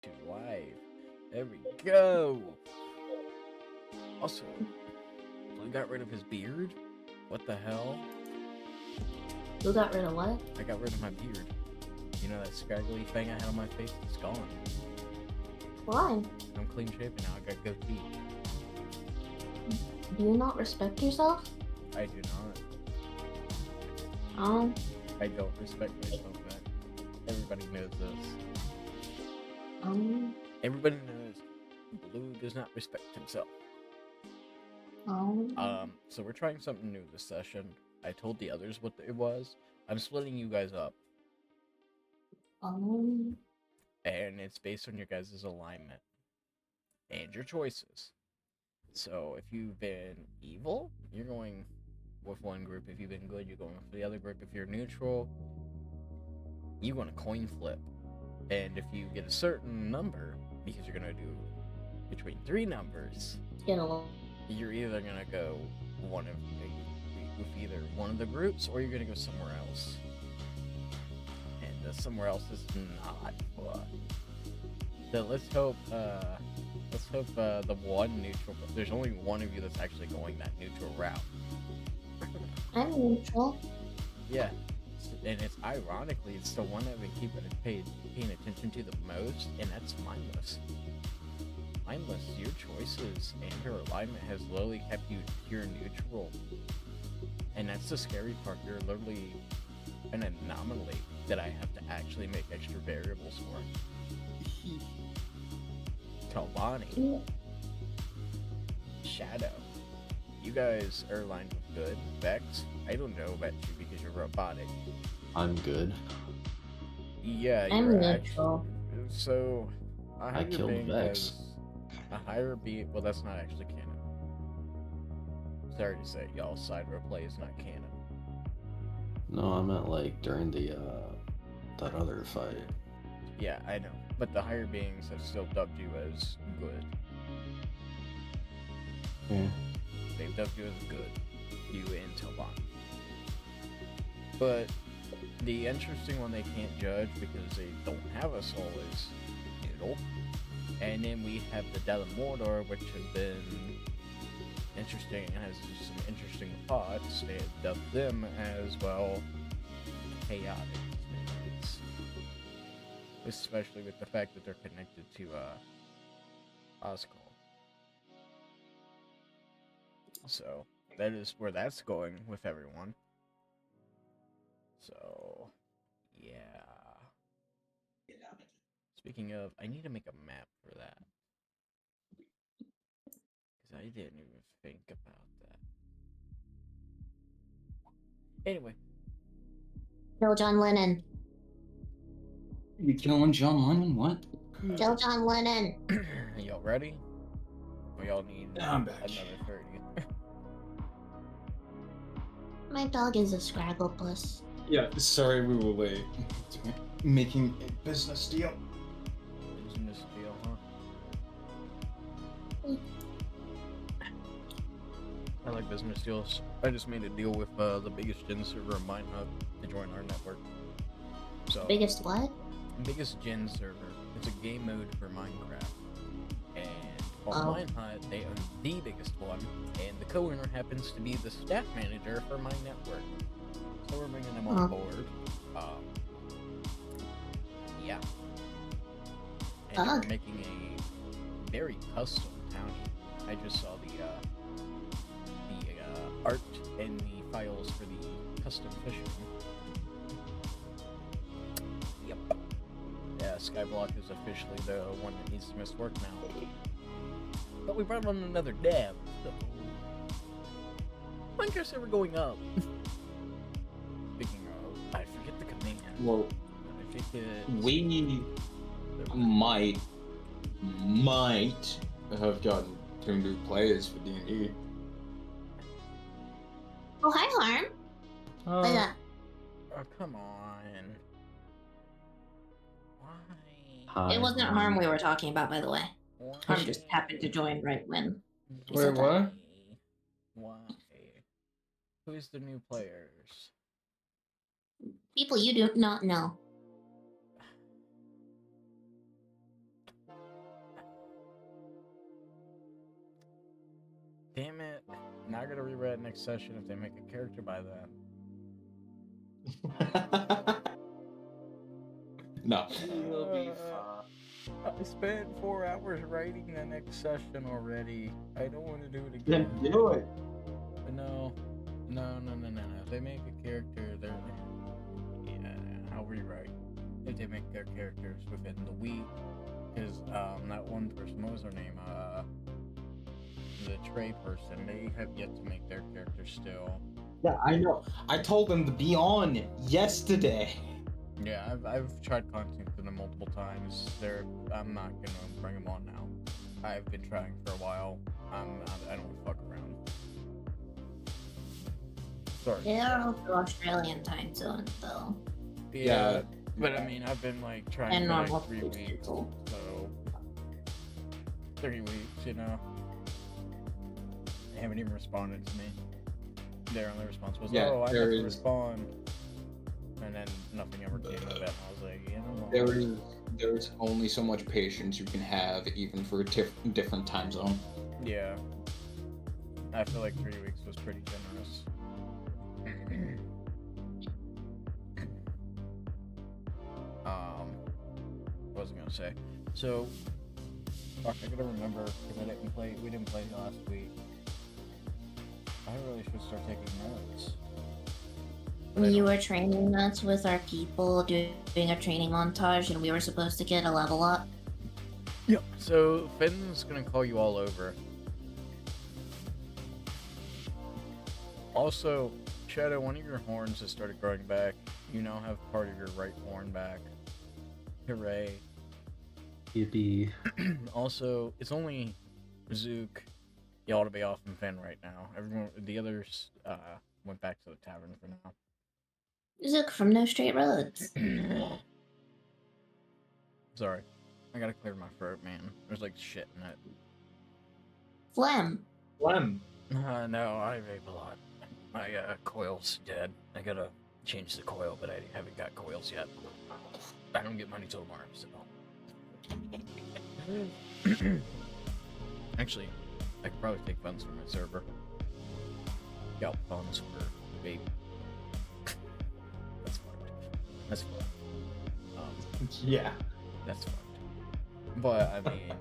to live. There we go. Also, Blue got rid of his beard. What the hell? Who got rid of what? I got rid of my beard. You know that scraggly thing I had on my face? It's gone. Why? I'm clean shaven now. I got goatee. Do you not respect yourself? I do not. I don't respect myself, man. Everybody knows this. Everybody knows Blue does not respect himself. So we're trying something new this session. I told the others what it was. I'm splitting you guys up. And it's based on your guys' alignment. And your choices. So if you've been evil, you're going with one group. If you've been good, you're going with the other group. If you're neutral, you're going to coin flip. And if you get a certain number, because you're going to do between 3 numbers, you're either going to go with either one of the groups, or you're going to go somewhere else. And somewhere else is not fun. So let's hope the one neutral, there's only one of you that's actually going that neutral route. I'm neutral. Yeah. And it's ironically, it's the one I've been paying attention to the most, and that's mindless. Mindless, your choices and your alignment has literally kept you pure neutral. And that's the scary part. You're literally an anomaly that I have to actually make extra variables for. Talvani. Shadow. You guys are aligned with good. Vex, I don't know about you because you're robotic. I'm good. Yeah, I'm you're neutral. So, I killed Vex. A higher beat. Well, that's not actually canon. Sorry to say, y'all side replay is not canon. No, I meant like during the that other fight. Yeah, I know. But the higher beings have still dubbed you as good. Yeah. They've dubbed you as good. You and Talvani. But the interesting one they can't judge because they don't have a soul is Noodle. And then we have the Dead Mordor, which has been interesting and has some interesting thoughts. They have dubbed them as, well, chaotic. Especially with the fact that they're connected to Oscall. So that is where that's going with everyone. So yeah. Speaking of, I need to make a map for that. Because I didn't even think about that. Anyway. Kill John Lennon. You killing John Lennon? What? Kill John Lennon. Y'all ready? Or y'all need I'm back. another 30? My dog is a Scragglepuss. Yeah, sorry we were late. Making a business deal. Business deal, huh? I like business deals. I just made a deal with the biggest gen server in Minehut to join our network. So Biggest what? Biggest gen server. It's a game mode for Minecraft. And on Minehut, they own the biggest one, and the co-owner happens to be the staff manager for my network. So we're bringing them on board. Yeah. And we're making a very custom townie. I just saw the art and the files for the custom fishing. Yep. Yeah, Skyblock is officially the one that needs to miss work now. But we brought on another dev, so Minecraft server going up. Speaking of, I forget the command. Well, I think we might have gotten 2 new players for D&D. Oh, hi, Harm. oh, come on. Why? It wasn't Harm we were talking about, by the way. Why? Harm just happened to join right when. Wait, what? Why? Who's the new players? People you do not know. Not gonna rewrite it next session if they make a character by then. No. You'll be fine. I spent 4 hours writing the next session already. I don't want to do it Then again. do it. But no. If they make a character, they're I'll rewrite. If they make their characters within the week, because that one person, what was her name? The Trey person. They have yet to make their character still. Yeah, I know. I told them to be on yesterday. Yeah, I've tried contacting them multiple times. I'm not gonna bring them on now. I've been trying for a while. I don't fuck around. Sorry. They're also Australian time zone, though. Yeah, but I mean, I've been like trying And for normal like 3 Twitch weeks. people. So 3 weeks, you know. They haven't even responded to me. Their only response was, Yeah, "Oh, I have there to is- respond," and then nothing ever came of it. And I was like, you know what? There's only so much patience you can have, even for a different time zone. Yeah. I feel like 3 weeks was pretty generous. What was I gonna say? So, fuck, I gotta remember because we didn't play last week. I really should start taking notes. You were training us with our people, doing a training montage, and we were supposed to get a level up. Yep. So Finn's gonna call you all over. Also, Shadow, one of your horns has started growing back. You now have part of your right horn back. Hooray. Yippee. Also, it's only Zook, y'all to be off and Finn right now. Everyone, the others, went back to the tavern for now. Zook from No Straight Roads. Sorry. I gotta clear my throat, man. There's like shit in it. Phlegm. Phlegm. No, I vape a lot. My coil's dead. I gotta change the coil, but I haven't got coils yet. I don't get money till tomorrow, so. Actually, I could probably take funds from my server. Got funds for vape. That's fucked. That's fucked. Yeah. That's fucked. But, I mean,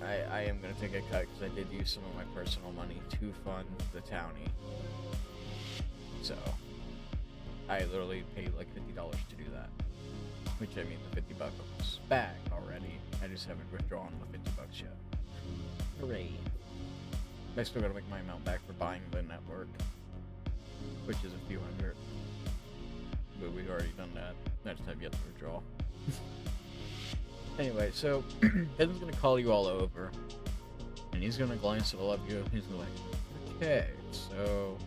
I am going to take a cut because I did use some of my personal money to fund the townie. So, I literally paid like $50 to do that. Which, I mean, the $50 is back already. I just haven't withdrawn the $50 yet. Hooray. I still gotta make my amount back for buying the network. Which is a few hundred. But we've already done that. I just have yet to withdraw. Anyway, so Finn's gonna call you all over, and he's gonna glance at all of you. He's gonna like, okay, so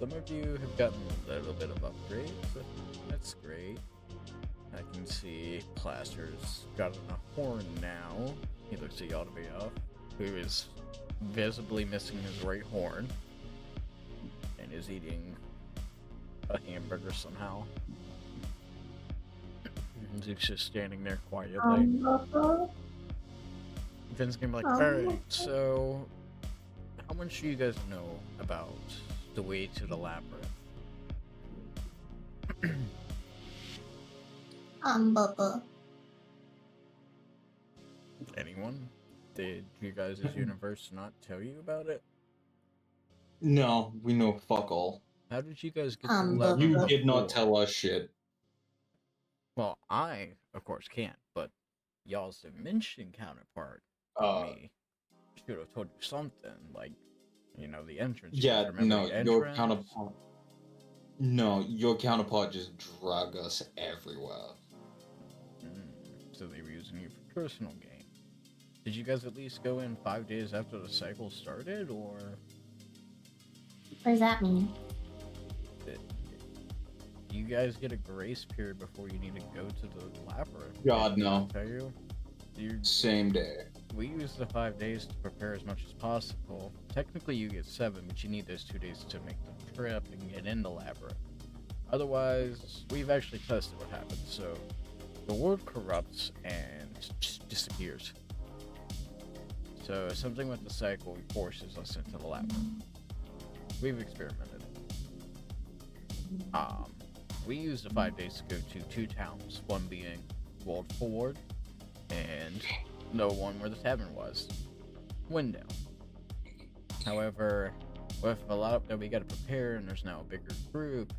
some of you have gotten a little bit of upgrades. That's great. I can see Plaster's got a horn now. He looks at y'all to be off, who is visibly missing his right horn, and is eating a hamburger somehow. Zook's just standing there quietly. Finn's gonna be like, alright, so how much do you guys know about the way to the labyrinth? Bubba. Anyone? Did you guys' universe not tell you about it? No, we know fuck all. How did you guys get to the Bubba. labyrinth? You did not before? tell us shit. Well, I, of course, can't, but y'all's dimension counterpart, me, should have told you something, like, you know, the entrance. You Yeah, guys remember no, the your entrance? counterpart. No, your counterpart just drug us everywhere. So they were using you for personal gain. Did you guys at least go in 5 days after the cycle started, or What does that mean? you guys get a grace period before you need to go to the labyrinth? God, Did I no. tell you? Same day. We use the 5 days to prepare as much as possible. Technically, you get 7, but you need those 2 days to make the trip and get into labyrinth. Otherwise, we've actually tested what happens. So, the world corrupts and just disappears. So something with the cycle forces us into the labyrinth. We've experimented. We used the 5 days to go to 2 towns, one being World Forward, and the one where the tavern was, Windale. However, with a lot that we gotta prepare, and there's now a bigger group,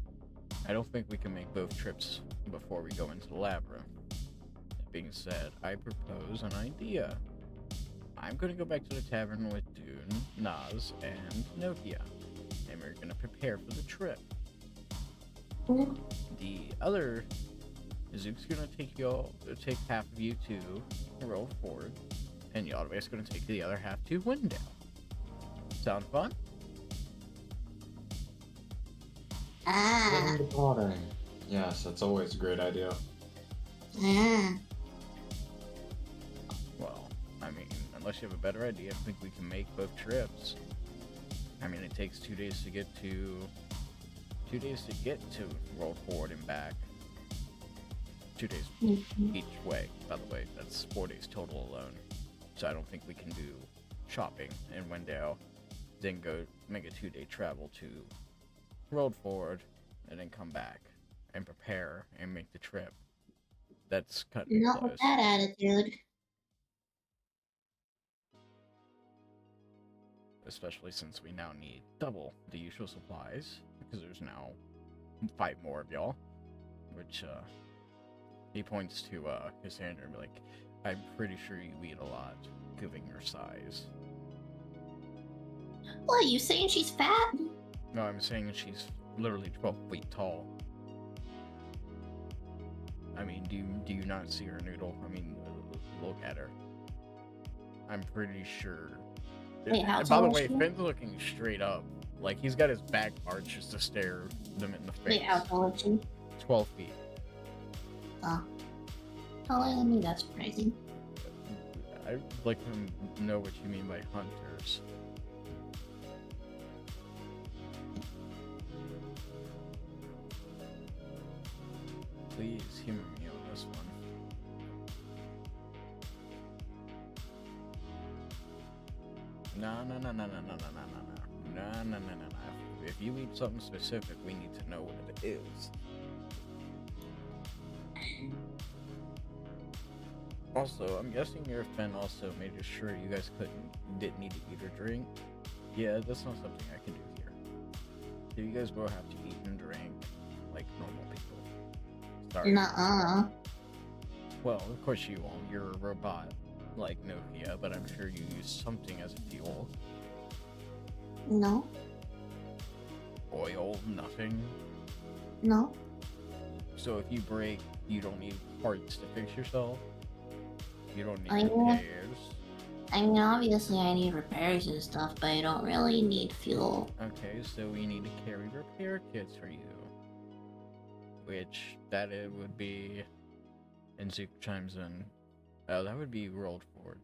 I don't think we can make both trips before we go into the labyrinth. That being said, I propose an idea. I'm gonna go back to the tavern with Dune, Naz, and Nokia, and we're gonna prepare for the trip. The other, Zook's gonna take half of you to Roll Forward, and Yaldabaoth's gonna take the other half to Windale. Sound fun? Ah. Yes, that's always a great idea. Well, I mean, unless you have a better idea, I think we can make both trips. I mean, it takes 2 days to get to Roll Forward and back. 2 days each way, by the way. That's 4 days total alone. So I don't think we can do shopping in Windale, then go make a 2-day travel to Roll Forward, and then come back and prepare and make the trip. That's cutting it Not close. with that attitude. Especially since we now need double the usual supplies, because there's now 5 more of y'all. Which, he points to Cassandra and be like, I'm pretty sure you eat a lot, given your size. What, you saying she's fat? No, I'm saying she's literally 12 feet tall. I mean, do you not see her noodle? I mean, look at her. I'm pretty sure. Wait, how And by the tall is way, she? Finn's looking straight up. Like, he's got his back arched just to stare them in the face. Wait, how tall is she? 12 feet. Oh. Taller than me, that's surprising. I'd like to know what you mean by hunters. Please humor me on this one. No. If you eat something specific, we need to know what it is. Also, I'm guessing your Finn also made sure you guys didn't need to eat or drink. Yeah, that's not something I can do here. So you guys will have to eat and drink like normal people. Sorry. Nuh-uh. Well, of course you won't. You're a robot like Nokia, but I'm sure you use something as a fuel. No. Oil, nothing. No. So if you break, you don't need parts to fix yourself. You don't need I know. repairs. I mean, obviously I need repairs and stuff, but I don't really need fuel. Okay, so we need to carry repair kits for you. Which, that it would be... And Zook chimes in. Oh, that would be Rolled Forward.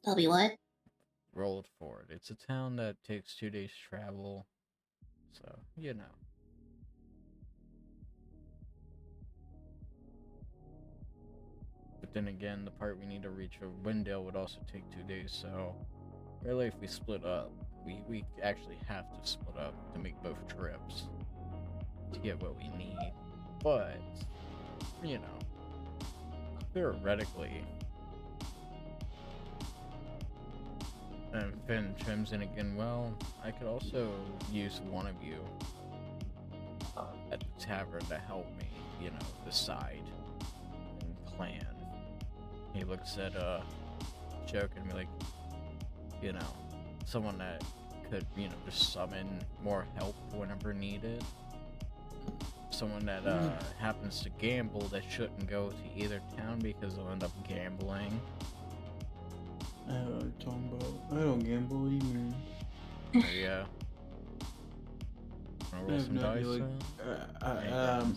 Tell me what? Rolled Forward. It's a town that takes 2 days travel. So, you know. But then again, the part we need to reach of Windale would also take 2 days, so really if we split up, we actually have to split up to make both trips to get what we need. But, you know, theoretically, and Finn chimes in again, well, I could also use one of you at the tavern to help me, you know, decide and plan. He looks at Joke and be like, you know, someone that could, you know, just summon more help whenever needed. Someone that happens to gamble that shouldn't go to either town because they'll end up gambling. I don't know what you're talking about. I don't gamble, what do you mean? Yeah. Wanna I roll have some no dice? idea then?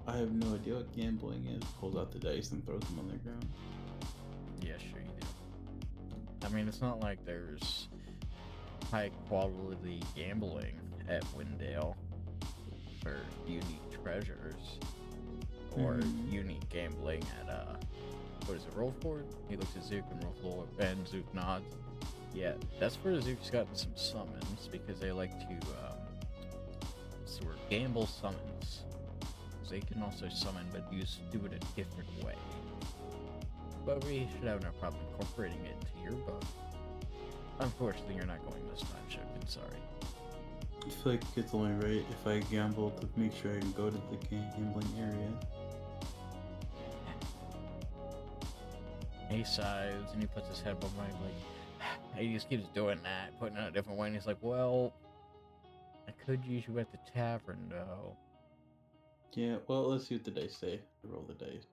I have no idea what gambling is. Pulls out the dice and throws them on the ground. Yeah, sure you do. I mean, it's not like there's high quality gambling at Windale for unique treasures or unique gambling at what is it, roll forward? He looks at Zook and roll forward, and Zook nods. Yeah, that's where Zook's gotten some summons, because they like to, sort of gamble summons. They can also summon, but do it a different way. But we should have no problem incorporating it into your book. Unfortunately, you're not going this time, Shokin, sorry. I feel like it's only right if I gamble to make sure I can go to the gambling area. He sighs and he puts his head behind, like, he just keeps doing that, putting it a different way, and he's like, well, I could use you at the tavern, though. Yeah, well, let's see what the dice say. Roll the dice.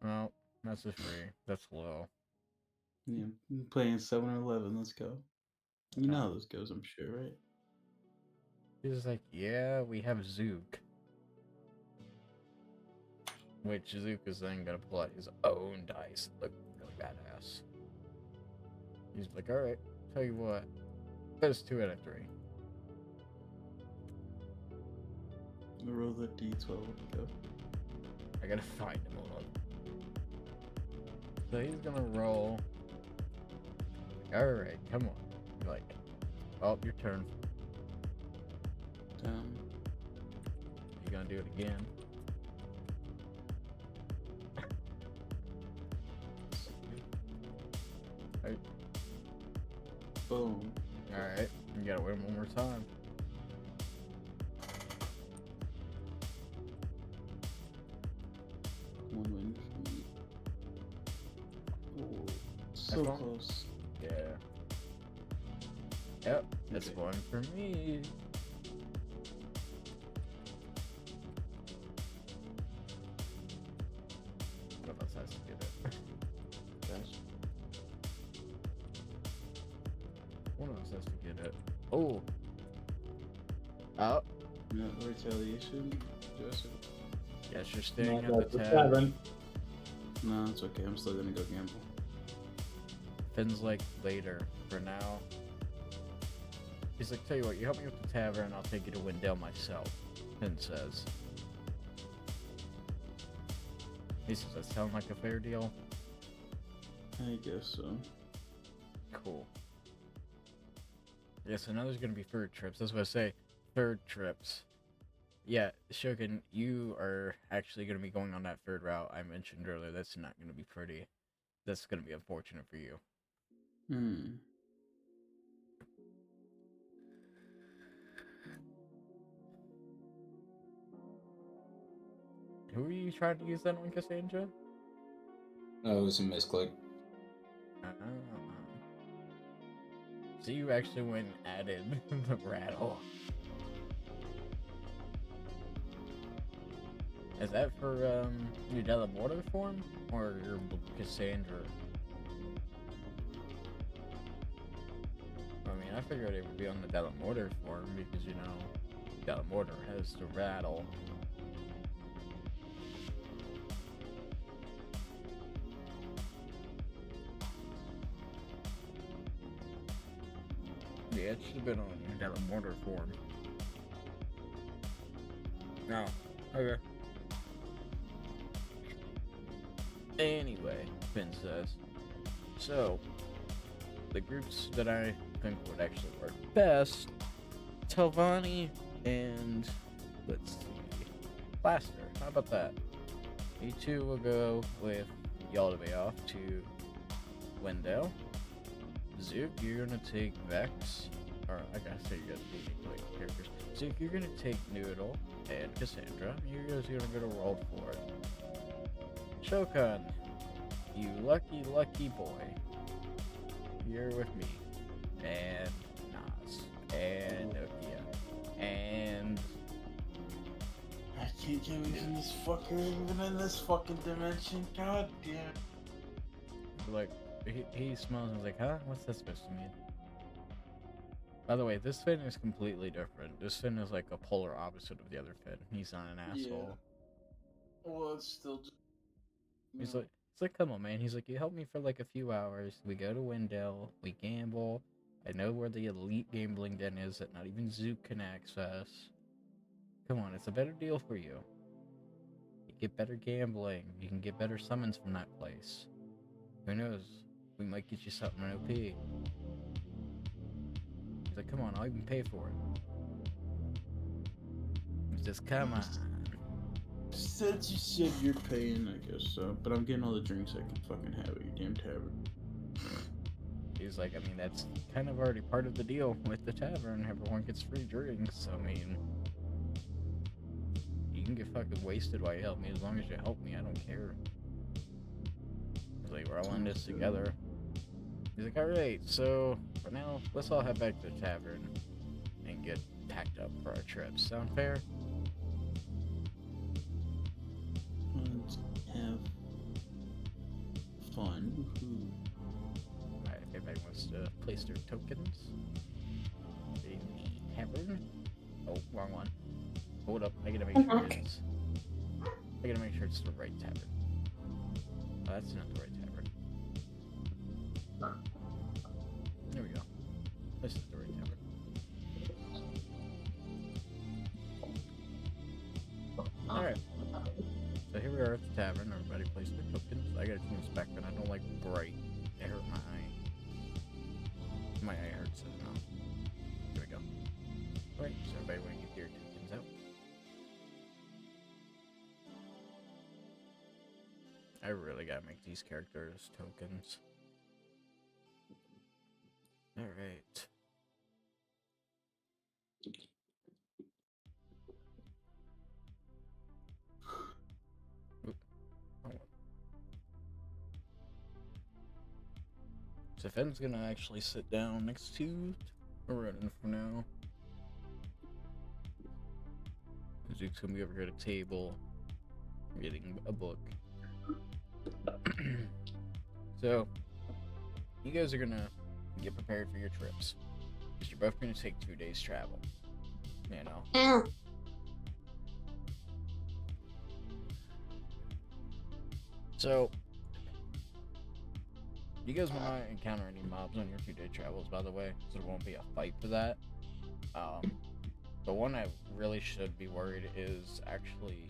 Well, that's just free. That's low. Yeah, I'm playing 7 or 11. Let's go. You know how this goes, I'm sure, right? He's like, yeah, we have Zook. Which Zook is then gonna pull out his own dice. Look really badass. He's like, alright, tell you what. That's 2 out of 3. Roll the d12. Go. I gotta find him, hold on. So he's gonna roll. Alright, come on. You're like, oh, your turn. You're gonna do it again. Right. Boom. Alright, you gotta win one more time. One win for me. Oh, so That's all? close. Yeah. Yep, that's Okay. one for me. One of us has to get it. Gosh. One of us has to get it. Oh. Oh. No retaliation. Joseph. Guess you're staying No, at that's the the tavern. tavern. No, it's okay. I'm still gonna go gamble. Finn's like, later. For now. He's like, tell you what, you help me with the tavern, I'll take you to Wendell myself. Finn says. He says, that sound like a fair deal? I guess so. Cool. Yeah, so now there's gonna be third trips. That's what I say. Third trips. Yeah, Shogun, you are actually gonna be going on that third route I mentioned earlier. That's not gonna be pretty. That's gonna be unfortunate for you. Hmm. Who are you trying to use that on, Cassandra? No, it was a misclick. Ah. So you actually went and added the rattle. Is that for your Delamorto form or your Cassandra? I mean, I figured it would be on the Delamorto form because, you know, Delamorto has the rattle. Yeah, it should have been on your Delamorto form. No. Okay. Anyway, Finn says, so, the groups that I think would actually work best, Telvani and, let's see, Blaster. How about that? You two will go with Yaldabaoth off to Wendell. Zook, you're gonna take Vex, or I gotta say you're gonna be like characters. Zook, you're gonna take Noodle and Cassandra. You guys are gonna roll for it. Shokan, you lucky boy. You're with me. And Nas. And Nokia. And I can't get away from this fucker even in this fucking dimension. God damn. like he smells and is like, huh? What's that supposed to mean? By the way, this Finn is completely different. This Finn is like a polar opposite of the other Finn. He's not an asshole. Well, it's still just. He's like, it's like, come on, man. He's like, you help me for like a few hours. We go to Wendell. We gamble. I know where the elite gambling den is that not even Zook can access. Come on, it's a better deal for you. You get better gambling. You can get better summons from that place. Who knows? We might get you something OP. He's like, come on, I'll even pay for it. He says, come on. Since you said you're paying, I guess so. But I'm getting all the drinks I can fucking have at your damn tavern. He's like, I mean, that's kind of already part of the deal with the tavern. Everyone gets free drinks. I mean, you can get fucking wasted while you help me. As long as you help me, I don't care. He's like, we're all in this together. He's like, alright, so for now, let's all head back to the tavern and get packed up for our trip. Sound fair? Let's have fun. Woohoo. Alright, if everybody wants to place their tokens in the tavern. Oh, wrong one. Hold up, I gotta make sure it's... I gotta make sure it's the right tavern. Oh, that's not the right tavern. There we go. This is the right tavern. Alright. So here we are at the tavern. Everybody placed their tokens. I gotta change back, but I don't like bright. It hurt my eye. My eye hurts it now. Here we go. Alright, so everybody want to get their tokens out. I really gotta make these characters tokens. Alright. So Fenn's gonna actually sit down next to Ronan for now. Zeke's gonna be over here at a table, reading a book. So, you guys are gonna get prepared for your trips. Because you're both gonna take 2 days travel. You know? So, you guys will not encounter any mobs on your 2-day travels, by the way, so there won't be a fight for that. The one I really should be worried is actually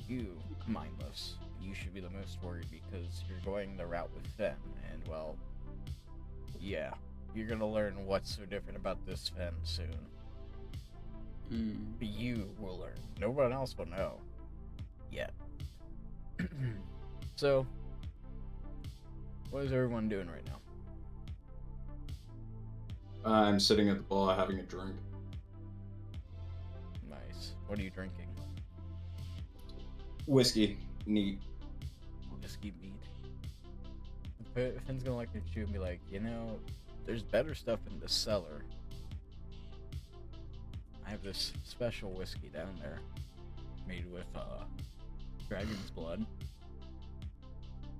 you, Mindless. You should be the most worried because you're going the route with Fenn, and well, yeah, you're gonna learn what's so different about this Fenn soon. You will learn. No one else will know. Yet. So, what is everyone doing right now? I'm sitting at the bar having a drink. Nice. What are you drinking? Whiskey. Neat. Whiskey mead. Finn's gonna look at you and be like, you know, there's better stuff in the cellar. I have this special whiskey down there, made with dragon's blood.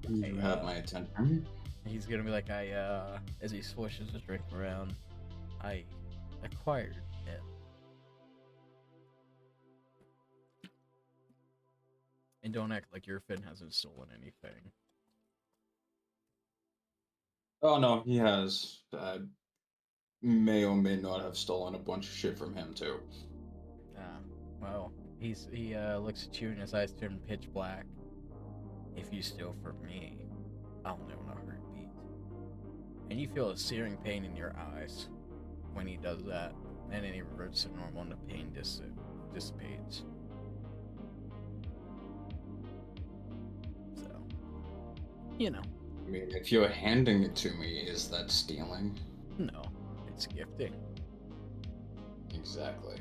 You have my attention. He's gonna be like, as he swishes his drink around, I acquired it. And don't act like your Finn hasn't stolen anything. Oh no, he has. May or may not have stolen a bunch of shit from him too. Well, he looks at you and his eyes turn pitch black. If you steal from me, I'll know in a heartbeat. And you feel a searing pain in your eyes when he does that, and then he reverts to normal and the pain dissipates. So, you know. I mean, if you're handing it to me, is that stealing? No, it's gifting. Exactly.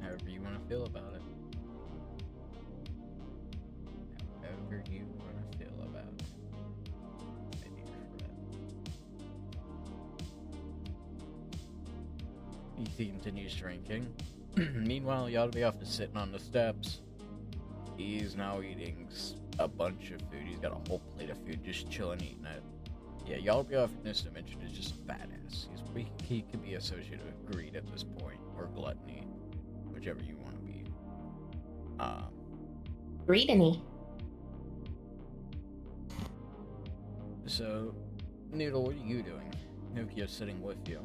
However you want to feel about it. However you want to feel about it. My dear friend. He continues drinking. Meanwhile, Yaldabaoth is sitting on the steps. He's now eating a bunch of food. He's got a whole plate of food, just chilling, eating it. Yeah, Yaldabaoth in this dimension is just a badass. He could be associated with greed at this point, or gluttony, whichever you want to be. Greedany. So, Noodle, what are you doing? Nokia's sitting with you.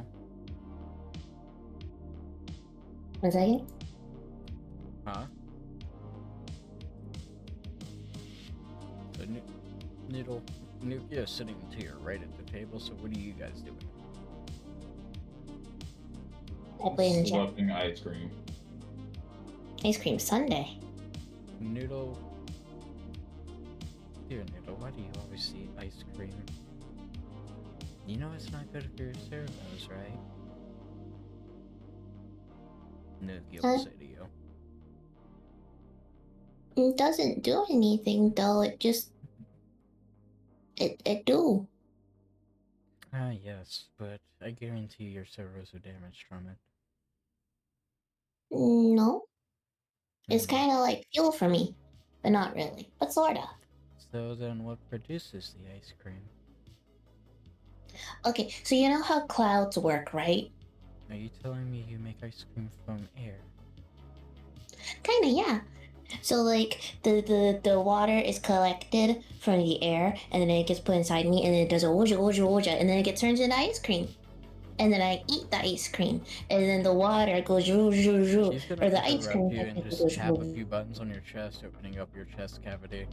1 second. Huh? So Noodle, Nukia is sitting to your right at the table. So what are you guys doing? I play in the chat. Selecting ice cream. Ice cream sundae. Noodle. Dear Noodle, why do you always eat ice cream? You know it's not good for your servos, right? Nukia will say to you. It doesn't do anything though. It just it do. Ah, yes, but I guarantee your servos are damaged from it. No, it's Hmm. kind of like fuel for me, but not really. But sorta. So then what produces the ice cream? Okay, so you know how clouds work, right? Are you telling me you make ice cream from air? Kinda, yeah. So like the water is collected from the air, and then it gets put inside me, and then it does a wooja wooja wooja, and then it gets turned into ice cream. And then I eat the ice cream, and then the water goes zhoo zhoo zhoo, She's gonna or the ice interrupt cream you and technically just goes tap a zhoo. few buttons on your chest, opening up your chest cavity.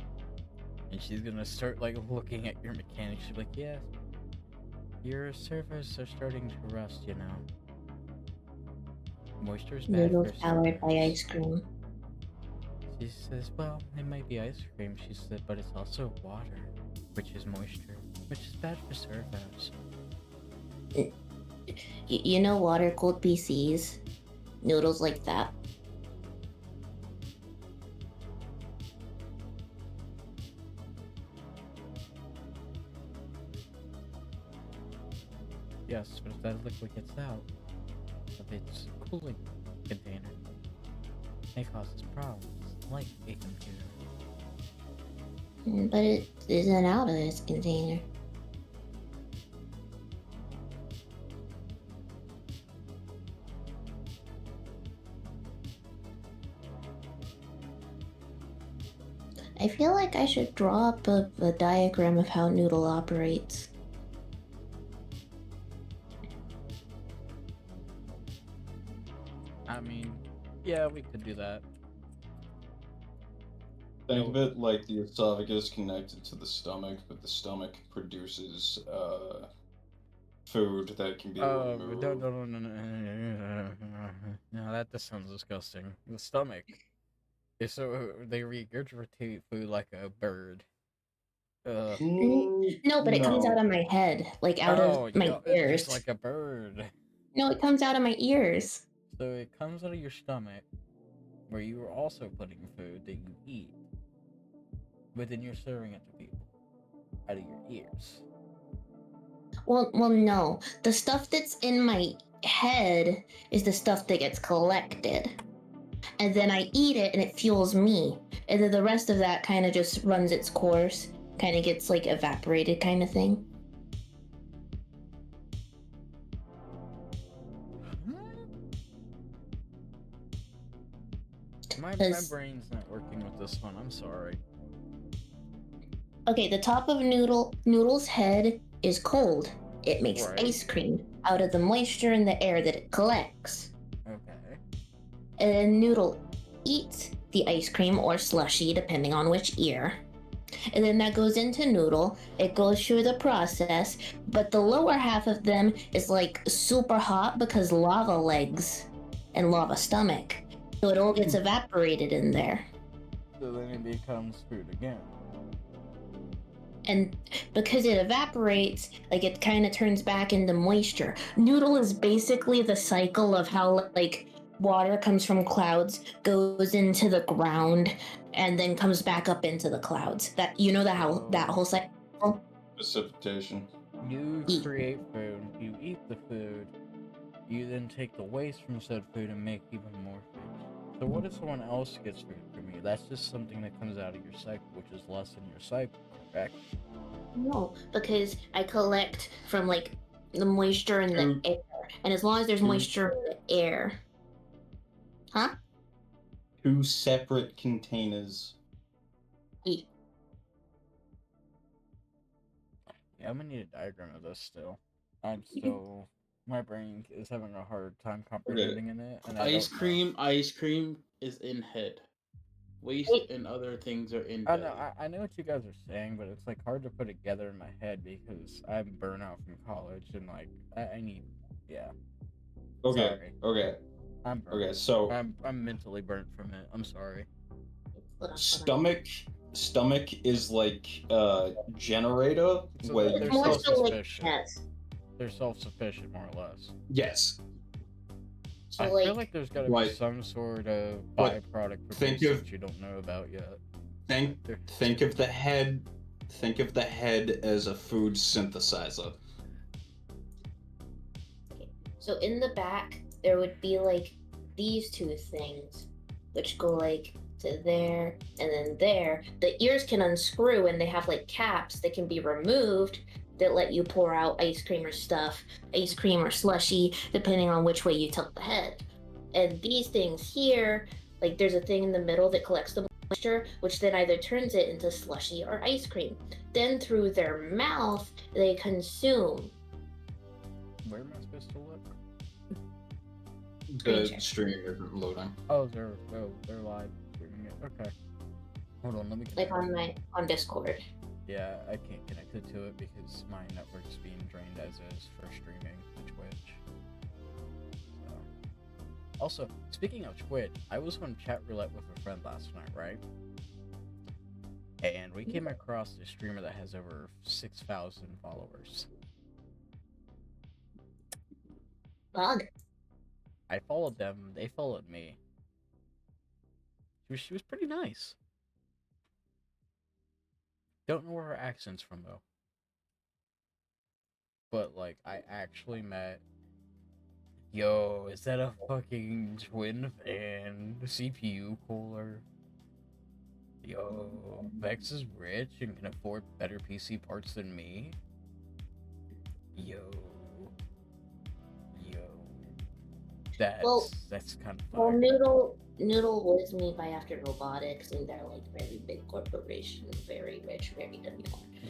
And she's gonna start like looking at your mechanics. She'll be like, "Yes, your servos are starting to rust, you know. Moisture's bad for Noodles powered by servos." ice cream. She says, "Well, it might be ice cream," she said, "but it's also water, which is moisture, which is bad for servos." You know water cooled PCs, noodles like that. Yes, but if that liquid gets out of its cooling container, it causes problems, like a computer. But it isn't out of its container. I feel like I should draw up a diagram of how Noodle operates. I mean, yeah, we could do that. Think of it like the esophagus connected to the stomach, but the stomach produces food that can be Oh, removed. no, that just sounds disgusting. The stomach. So they regurgitate food like a bird. No, but it comes out No. of my head, like out Oh, of my yeah, ears. just like a bird. No, it comes out of my ears. So it comes out of your stomach, where you are also putting food that you eat, but then you're serving it to people out of your ears. Well, no. The stuff that's in my head is the stuff that gets collected. And then I eat it and it fuels me. And then the rest of that kind of just runs its course, kind of gets like evaporated kind of thing. My brain's not working with this one. I'm sorry. Okay, the top of Noodle's head is cold. It makes Right. ice cream out of the moisture in the air that it collects. Okay. And then Noodle eats the ice cream or slushy, depending on which ear. And then that goes into Noodle. It goes through the process, but the lower half of them is like super hot because lava legs and lava stomach. So it all gets evaporated in there. So then it becomes food again. And because it evaporates, like it kind of turns back into moisture. Noodle is basically the cycle of how like water comes from clouds, goes into the ground, and then comes back up into the clouds. That you know that whole cycle. Precipitation. You Eat. create food, you eat the food, you then take the waste from said food and make even more food. So what if someone else gets food from you? That's just something that comes out of your cycle, which is less than your cycle, correct? No, because I collect from like the moisture in the air, and as long as there's moisture in the air, huh? 2 separate containers. Eat. Yeah, I'm gonna need a diagram of this still. I'm still My brain is having a hard time Okay. comprehending in it, and I Ice don't know. cream is in head. Waste Wait. and other things are in I belly. know, I know what you guys are saying, but it's like hard to put together in my head because I'm burnout from college and like I need, yeah. Okay. Sorry, Okay. I'm burnt. Okay. So I'm mentally burnt from it. I'm sorry. Hold on. stomach is like generator So where they're It's you more put. so like self-sufficient. yes. They're self-sufficient more or less. Yes. So I feel like like there's got to be Like, some sort of but byproduct think produced of that you don't know about yet. think of the head. Think of the head as a food synthesizer. so in the back there would be like these two things, which go like to there and then there. The ears can unscrew and they have like caps that can be removed that let you pour out ice cream or stuff, ice cream or slushy, depending on which way you tilt the head. And these things here, like there's a thing in the middle that collects the moisture, which then either turns it into slushy or ice cream. Then through their mouth, they consume. Where am I supposed to look? The Screen stream isn't loading. Oh, they're live streaming it. Okay. Hold on, let me Like connect. on Discord. Yeah, I can't connect it to it because my network's being drained as is for streaming to Twitch. So. Also, speaking of Twitch, I was on chat roulette with a friend last night, right? And we came across a streamer that has over 6,000 followers. Bug. I followed them, they followed me. She was pretty nice. Don't know where her accent's from though. But like, I actually met. Yo, is that a fucking twin fan CPU cooler? Yo, Vex is rich and can afford better PC parts than me. Yo. That's kind of Well, fire. Noodle was made by After Robotics, and they're like very big corporation, very rich, very W.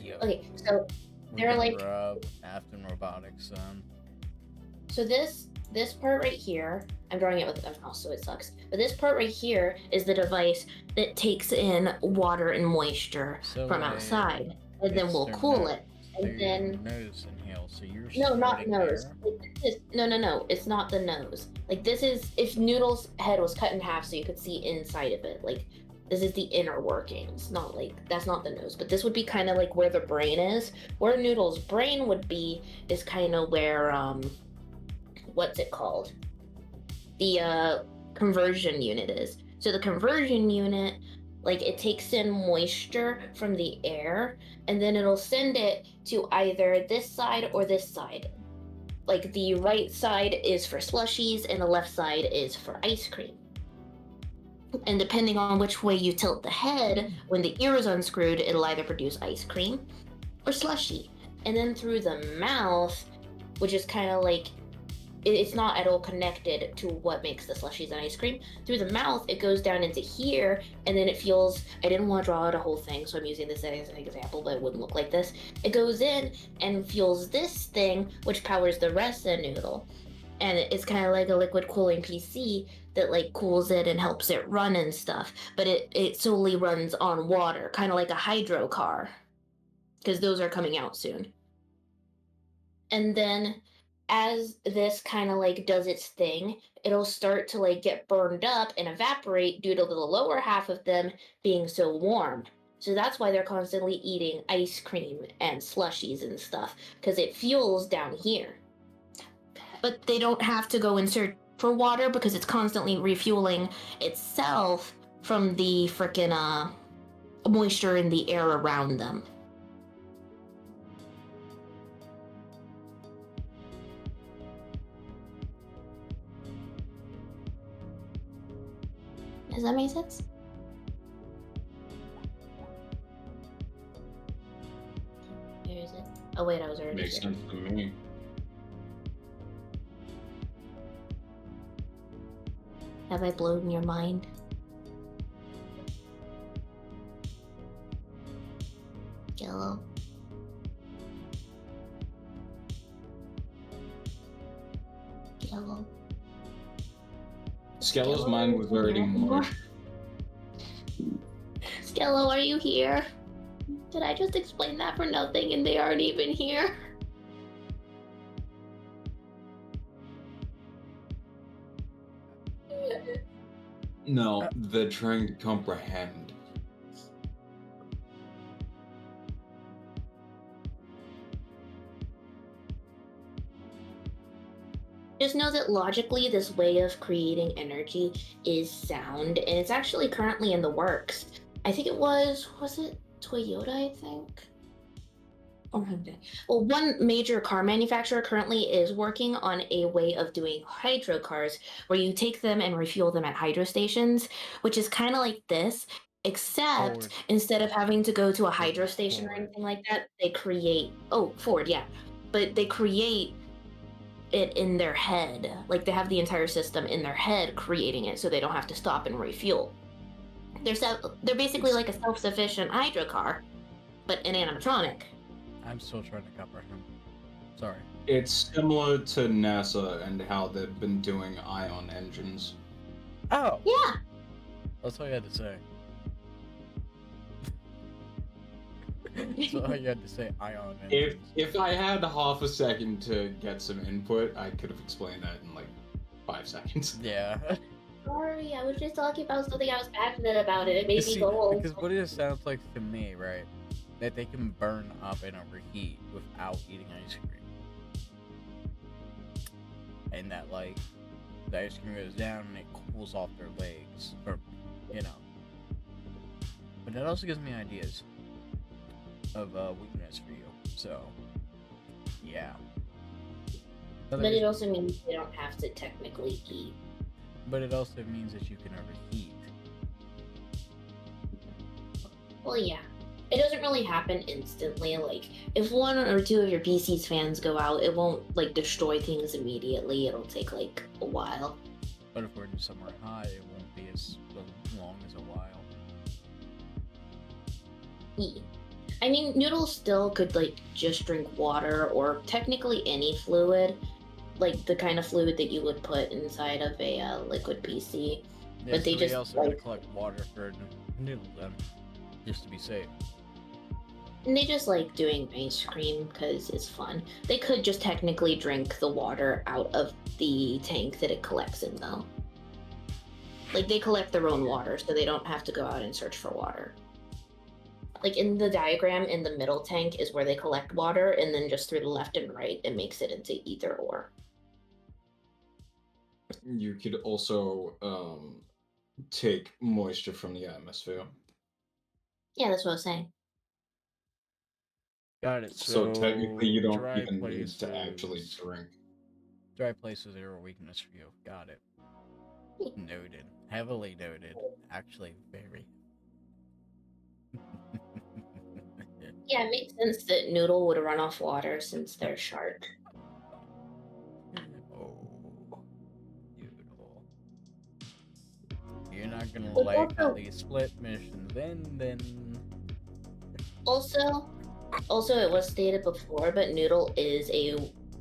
Yo. Okay, so We they're can like rub Afton Robotics. so this part right here, I'm drawing it with a mouse, so it sucks. But this part right here is the device that takes in water and moisture So, from like, outside, and then it's we'll their cool nose. it. So And your then nose inhale. So you're no, not snorting nose. air? No, it's not the nose. Like this is if Noodle's head was cut in half so you could see inside of it. Like this is the inner workings, not like that's not the nose, but this would be kind of like where the brain is. Where Noodle's brain would be is kind of where what's it called? The conversion unit is. So the conversion unit, like it takes in moisture from the air and then it'll send it to either this side or this side. Like the right side is for slushies and the left side is for ice cream. And depending on which way you tilt the head, when the ear is unscrewed, it'll either produce ice cream or slushy. And then through the mouth, which is kind of like it's not at all connected to what makes the slushies and ice cream. Through the mouth, it goes down into here, and then it feels. I didn't want to draw out a whole thing, so I'm using this as an example, but it wouldn't look like this. It goes in and fuels this thing, which powers the rest of the noodle, and it's kind of like a liquid cooling PC that like cools it and helps it run and stuff. But it solely runs on water, kind of like a hydro car, because those are coming out soon. And then as this kind of like does its thing, it'll start to like get burned up and evaporate due to the lower half of them being so warm. So that's why they're constantly eating ice cream and slushies and stuff, because it fuels down here. But they don't have to go and search for water because it's constantly refueling itself from the freaking moisture in the air around them. Does that make sense? Where is it? Oh wait, I was already Makes here. sense to me. Have I blown your mind? Yellow. Skello. Skello's mind was already mush. Skello, are you here? Did I just explain that for nothing and they aren't even here? No, they're trying to comprehend. Just know that logically, this way of creating energy is sound, and it's actually currently in the works. I think it was it Toyota, I think? Or Hyundai. Well, one major car manufacturer currently is working on a way of doing hydro cars where you take them and refuel them at hydro stations, which is kind of like this, except Ford. instead of having to go to a hydro Ford. station or anything like that, they create, Ford, yeah, but they create it in their head. Like they have the entire system in their head creating it so they don't have to stop and refuel. They're basically like a self-sufficient hydro car, but an animatronic. I'm still trying to comprehend. Sorry. It's similar to NASA and how they've been doing ion engines. Oh! Yeah. That's all you had to say. That's all you had to say, ion engines. If I had half a second to get some input, I could have explained that in like 5 seconds. Yeah. Sorry, I was just talking about something I was passionate about and it made me See, go. because what it sounds like to me, right, that they can burn up and overheat without eating ice cream. And that, like, the ice cream goes down and it cools off their legs. Or, you know. But that also gives me ideas of weakness for you. So, yeah. But it also means they don't have to technically eat. But it also means that you can overheat. Well, yeah. It doesn't really happen instantly. Like, if one or two of your PC's fans go out, it won't, like, destroy things immediately. It'll take, like, a while. But if we're in somewhere high, it won't be as long as a while. Yeah. I mean, Noodles still could, like, just drink water or technically any fluid. Like, the kind of fluid that you would put inside of a liquid PC. Yeah, But they so just, we also like- gotta collect water for Noodle then. Just to be safe. And they just like doing ice cream because it's fun. They could just technically drink the water out of the tank that it collects in, though. Like, they collect their own water, so they don't have to go out and search for water. Like, in the diagram, in the middle tank is where they collect water, and then just through the left and right, it makes it into either or. You could also take moisture from the atmosphere. Yeah, that's what I was saying. Got it. So technically, you don't dry even need to actually places- drink. Dry places are a weakness for you. Got it. Noted. Heavily noted. Actually, very. Yeah, it makes sense that Noodle would run off water since they're shark. Oh, beautiful. You're not gonna Well, like how also- these split missions end, then. Also, it was stated before, but Noodle is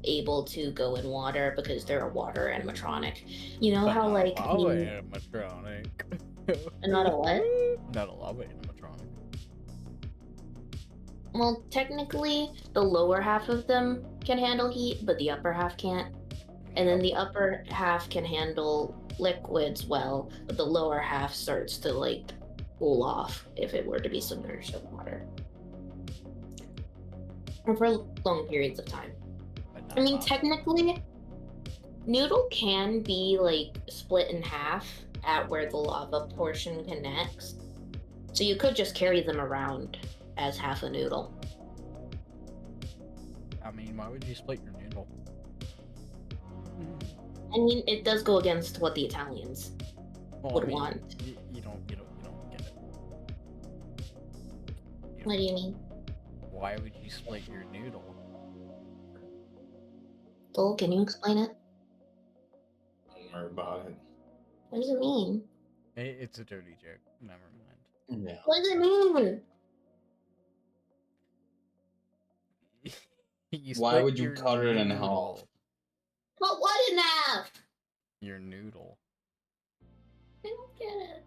able to go in water because they're a water animatronic. You know But how, not like, a lava animatronic. Not a what? Not a lava animatronic. Well, technically, the lower half of them can handle heat, but the upper half can't. And then the upper half can handle liquids well, but the lower half starts to, like, cool off if it were to be submerged in water. Or for long periods of time. But not I mean, lava. technically, Noodle can be, like, split in half at where the lava portion connects. So you could just carry them around as half a noodle. I mean, why would you split your noodle? I mean, it does go against what the Italians Well, would want. You don't get it. You What do you mean? Why would you split your noodle? Dole, can you explain it? Don't worry about it. What does it mean? It's a dirty joke. Never mind. Yeah. What does it mean? You Why split would you your cut it in noodle. half? But what in half? have? You're Noodle. I don't get it.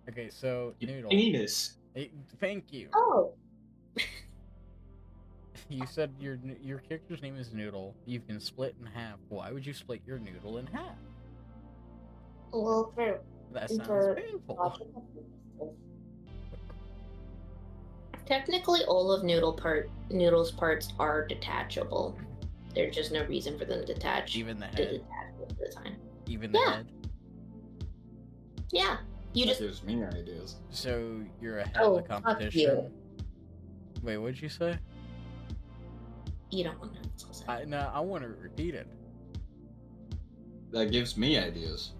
Okay, so Noodle. Anus. Thank you. Oh, You said your character's name is Noodle. You can split in half. Why would you split your noodle in half? well, That sounds for painful. logical purposes. Technically, all of Noodle's parts are detachable. There's just no reason for them to detach. Even the To head? detach most of the time. Even the Yeah. head? Yeah, you That just gives me ideas. So you're ahead Oh, of the fuck competition? Wait, what'd you say? you don't want to know what's going No, I want to repeat it. That gives me ideas.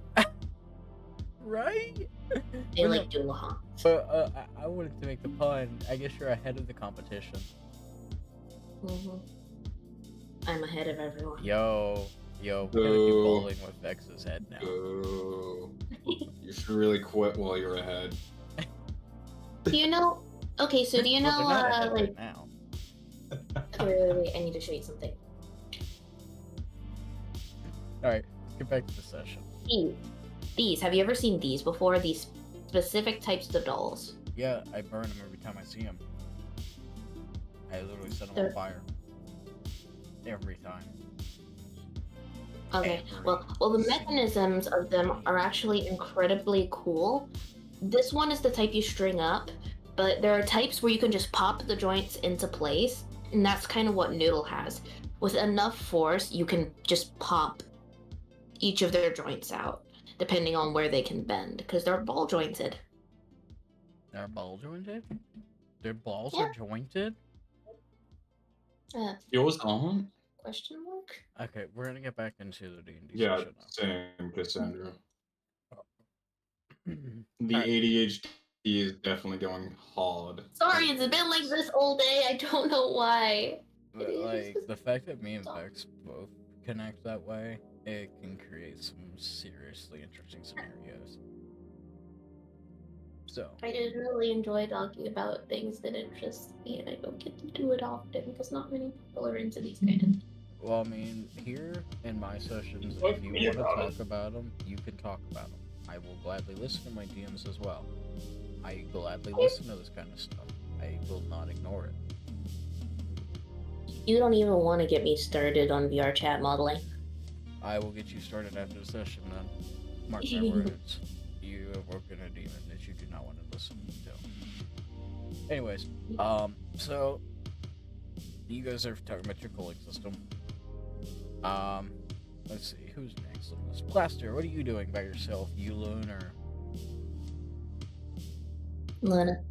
Right? They But like dual honk. But I wanted to make the pun. I guess you're ahead of the competition. Mm-hmm. I'm ahead of everyone. Yo, we're gonna be Boo. bowling with Vex's head now. Boo. You should really quit while you're ahead. Do you know? Okay, so do you Well, know? they're not ahead Like, right now. wait, I need to show you something. Alright, let's get back to the session. These. Have you ever seen these before? These specific types of dolls. Yeah, I burn them every time I see them. I literally set them They're- on fire. Every time. Okay. Every Well, the mechanisms of them are actually incredibly cool. This one is the type you string up, but there are types where you can just pop the joints into place, and that's kind of what Noodle has. With enough force, you can just pop each of their joints out, depending on where they can bend, because they're ball jointed. They're ball jointed? Their balls Yeah. are jointed? Yours aren't? Question mark? Okay, we're gonna get back into the D&D Yeah, session same, Cassandra. now. The Alright. ADHD is definitely going hard. Sorry, it's been like this all day. I don't know why. But, like, the fact that me and Vex both connect that way, it can create some seriously interesting scenarios. So, I just really enjoy talking about things that interest me, and I don't get to do it often because not many people are into these kind of. well, I mean, here in my sessions, Talk if to you me want to about talk about them, you can talk about them. I will gladly listen to my DMs as well. I gladly listen to this kind of stuff. I will not ignore it. You don't even want to get me started on VR chat modeling. I will get you started after the session then. Mark my words. You have woken a demon that you do not want to listen to. Anyways, so you guys are talking about your cooling system. Let's see, who's next on this? Blaster, what are you doing by yourself, you Loon, or Luna.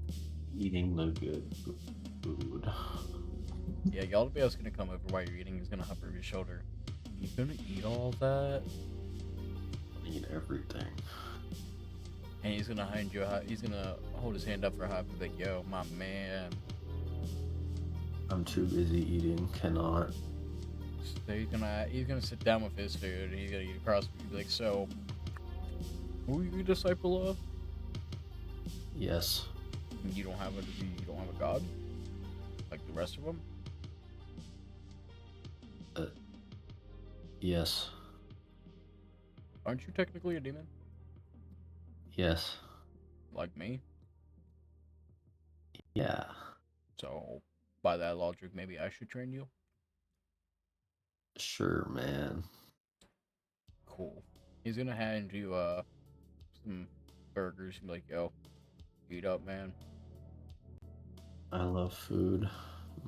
Eating the good food. yeah, Yaldabao's gonna come over while you're eating. He's gonna hover over your shoulder. You gonna eat all that? Eat everything. And he's gonna hand you a he's gonna hold his hand up for a hug and be like, yo, my man. I'm too busy eating. Cannot. So he's gonna sit down with his food and he's gonna eat across from you. Be like, so who are you a disciple of? Yes. You don't have a god? Like the rest of them? Yes. Aren't you technically a demon? Yes. Like me? Yeah. So by that logic, maybe I should train you? Sure, man. Cool. He's gonna hand you some burgers and be like, yo, eat up, man. I love food.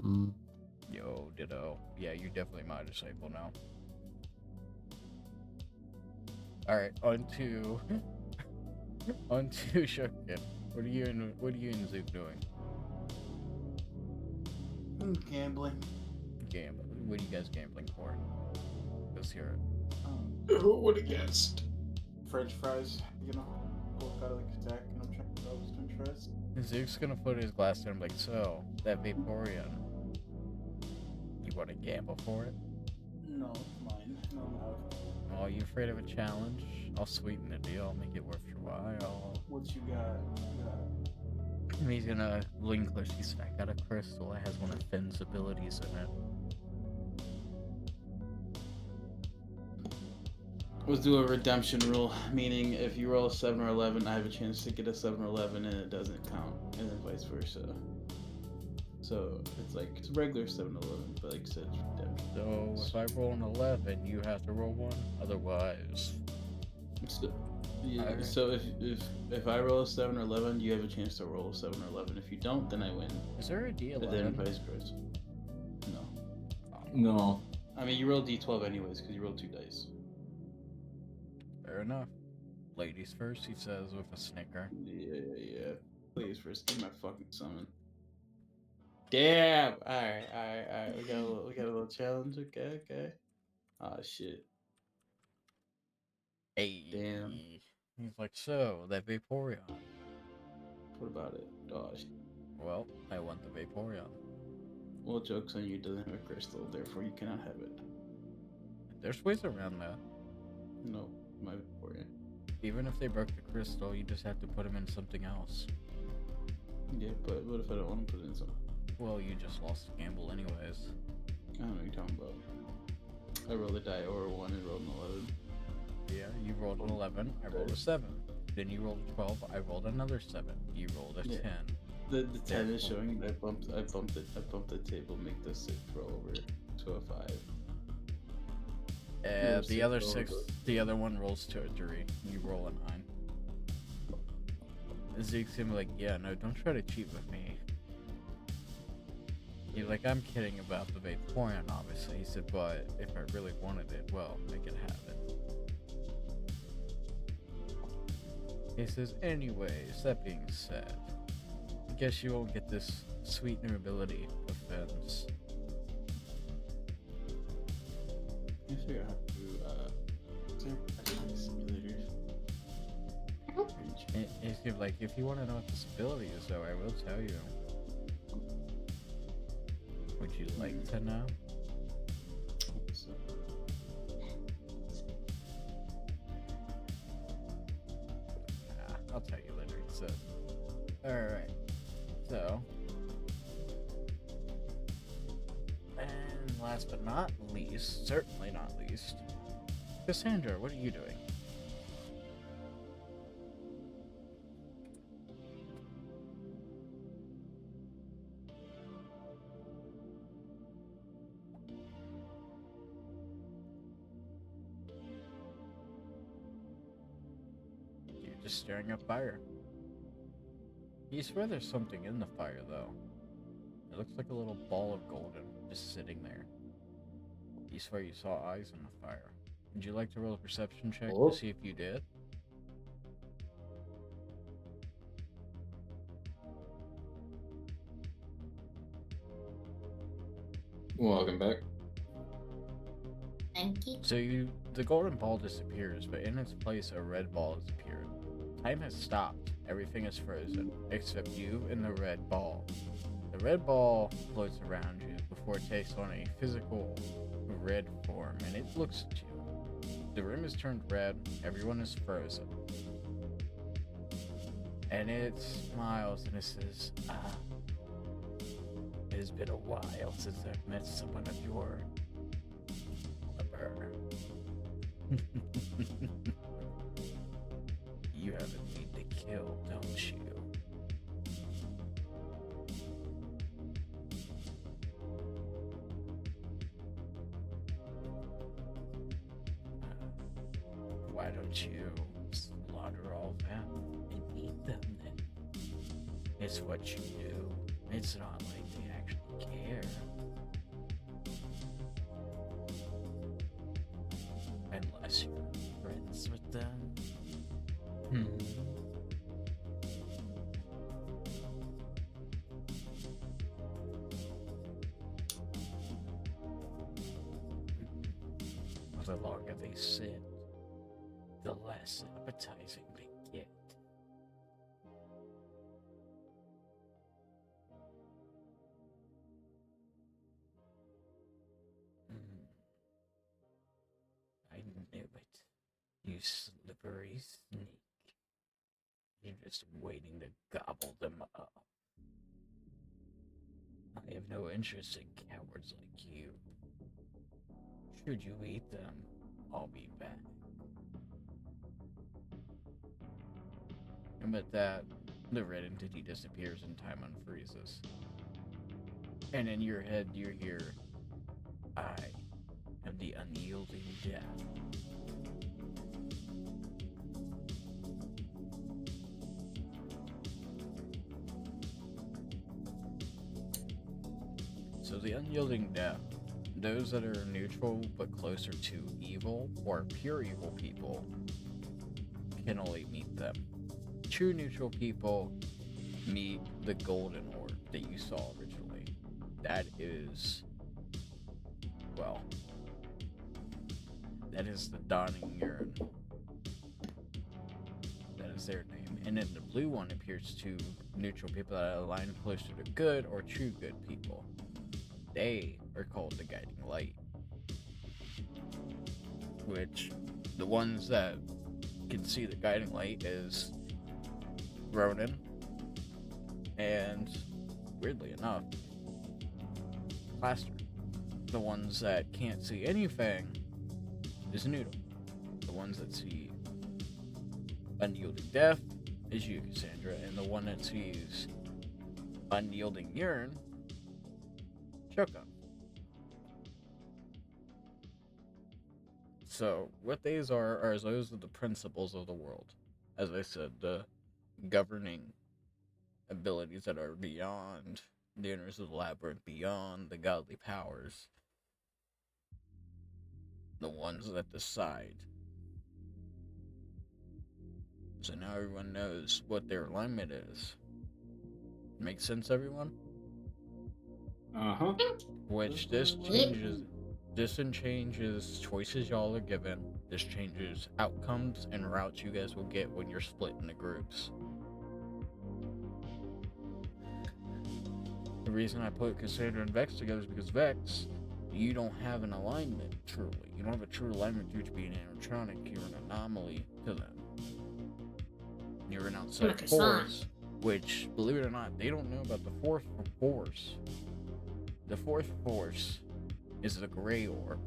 Mm. Yo, ditto. Yeah, you're definitely my disciple now. Alright, on to Shukin. What are you and Zook doing? Gambling. Gambling. What are you guys gambling for? Let's hear Who would have guessed? French fries, you know, pull out of like a stack, and I'm trying to those French fries. it. Zook's gonna put his glass down and be like, so, that Vaporeon, you wanna gamble for it? No, it's mine. No, no. Oh, you afraid of a challenge? I'll sweeten the deal, I'll make it worth your while. What you got? And he's gonna lean close. He said, I got a crystal. It has one of Finn's abilities in it. Let's do a redemption rule, meaning if you roll a 7 or 11, I have a chance to get a 7 or 11 and it doesn't count, and then vice versa. So it's like it's regular 7 or 11, but like I said, it's redemption. So if I roll an 11, you have to roll one. Otherwise, So, yeah, Alright. so if I roll a 7 or 11, you have a chance to roll a 7 or 11. If you don't, then I win. is there a And then D11? vice versa. No. No. I mean, you roll d12 anyways because you roll 2 dice. Fair enough. Ladies first, he says with a snicker. Yeah. Please first get my fucking summon. Damn. All right. We got a little challenge. Okay. Oh shit. Hey. Damn. He's like, so, that Vaporeon. What about it? Oh shit. Well, I want the Vaporeon. Well, joke's on you. It doesn't have a crystal, therefore you cannot have it. There's ways around that. No, my Vaporeon. Even if they broke the crystal, you just have to put them in something else. Yeah, but what if I don't want to put it in something? Well, you just lost the gamble anyways. I don't know what you're talking about. I rolled a die or a 1 and rolled an 11. Yeah, you rolled an 11, I rolled a 7. Then you rolled a 12, I rolled another 7. You rolled a Yeah. 10. The 10 is Therefore- showing that I bumped the table, make the 6 roll over to a 5. The six other rolls 6, over. the other one rolls to a 3. You roll a 9. Zeke's gonna be like, yeah, no, don't try to cheat with me. He's like, I'm kidding about the Vaporeon, obviously. He said, but if I really wanted it, well, I could have it. He says, anyways, that being said, I guess you won't get this sweet new ability, Offense. I figure out how to actually simulators. He's gonna be like, if you want to know what this ability is, though, I will tell you. Would you like to know? So, I'll tell you later, he said. Alright. So. And last but not least, certainly not least, Cassandra, what are you doing? You're just staring at fire. You swear there's something in the fire, though. It looks like a little ball of golden just sitting there. You swear you saw eyes in the fire. Would you like to roll a perception check Oh. to see if you did? Welcome back. Thank you. So the golden ball disappears, but in its place a red ball has appeared. Time has stopped. Everything is frozen, except you and the red ball. The red ball floats around you before it takes on a physical red form, and it looks at you. The room is turned red, everyone is frozen. And it smiles and it says, it has been a while since I've met someone of your caliber. You have a need to kill, don't you? Why don't you slaughter all them and eat them then? It's what you do. It's not like they actually care. Unless you're friends with them. The longer they sit, the less appetizing they get. I knew it. You slippery sneak. You're just waiting to gobble them up. I have no interest in cowards like you. Should you eat them, I'll be back. And with that, the red entity disappears and time unfreezes. And in your head, you hear, I am the unyielding death. So the unyielding death, those that are neutral but closer to evil or pure evil people can only meet them. True neutral people meet the golden orb that you saw originally. That is, well, that is the dawning urine. That is their name. And then the blue one appears to neutral people that align closer to good or true good people. They are called the guiding light. Which, the ones that can see the guiding light is Ronan, and weirdly enough, Plaster. The ones that can't see anything is Noodle. The ones that see unyielding death is you, Cassandra, and the one that sees unyielding urine, Shotgun. So, what these are those are the principles of the world. As I said, the governing abilities that are beyond the inners of the labyrinth, beyond the godly powers. The ones that decide. So now everyone knows what their alignment is. Make sense, everyone? Uh-huh. Which this changes choices y'all are given. This changes outcomes and routes you guys will get when you're split into groups. The reason I put Cassandra and Vex together is because Vex, you don't have an alignment truly. You don't have a true alignment due to being animatronic. You're an anomaly to them. You're an outside force, which, believe it or not, they don't know about the fourth force. The fourth force is the gray orb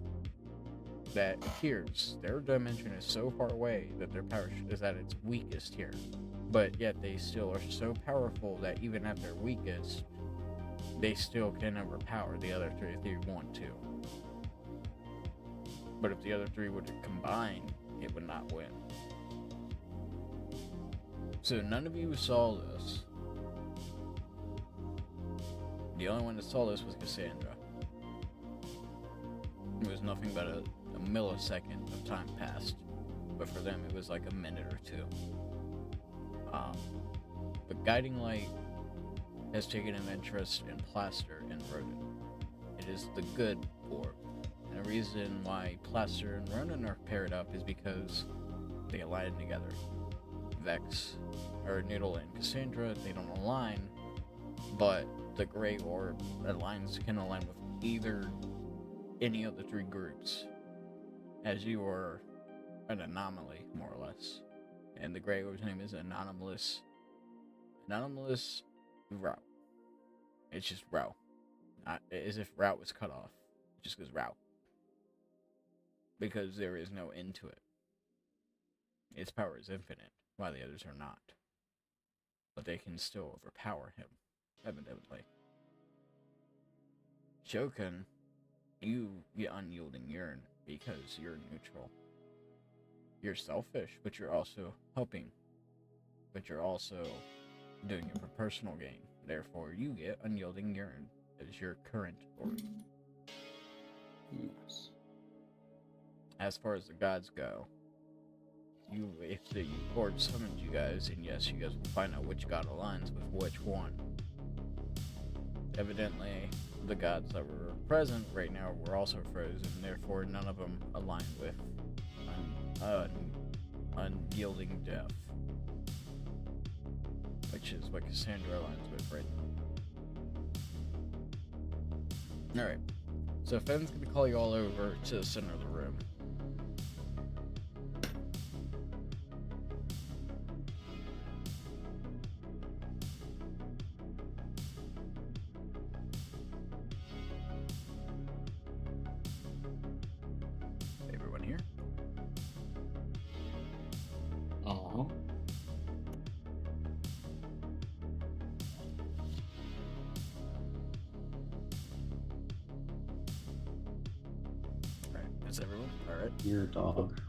that appears. Their dimension is so far away that their power is at its weakest here. But yet they still are so powerful that even at their weakest, they still can overpower the other three if they want to. But if the other three would combine, it would not win. So none of you saw this. The only one that saw this was Cassandra. It was nothing but a millisecond of time passed. But for them, it was like a minute or two. But Guiding Light has taken an interest in Plaster and Ronan. It is the good orb. And the reason why Plaster and Ronan are paired up is because they align together. Vex, or Noodle and Cassandra, they don't align, but the gray orb can align with either any of the three groups, as you are an anomaly, more or less. And the gray orb's name is Anomalous Route. It's just Route. Not as if Route was cut off. It just goes Route. Because there is no end to it. Its power is infinite, while the others are not. But they can still overpower him, evidently. Shokan, you get unyielding urine because you're neutral. You're selfish, but you're also helping. But you're also doing it for personal gain. Therefore, you get unyielding urine as your current orb. Yes. As far as the gods go, if the orb summons you guys, and yes, you guys will find out which god aligns with which one. Evidently, the gods that were present right now were also frozen, therefore none of them align with unyielding death, which is what Cassandra aligns with right now. Alright, so Fenn's gonna call you all over to the center of the room. Everyone here? Uh-huh. Is everyone? Alright. You're a dog.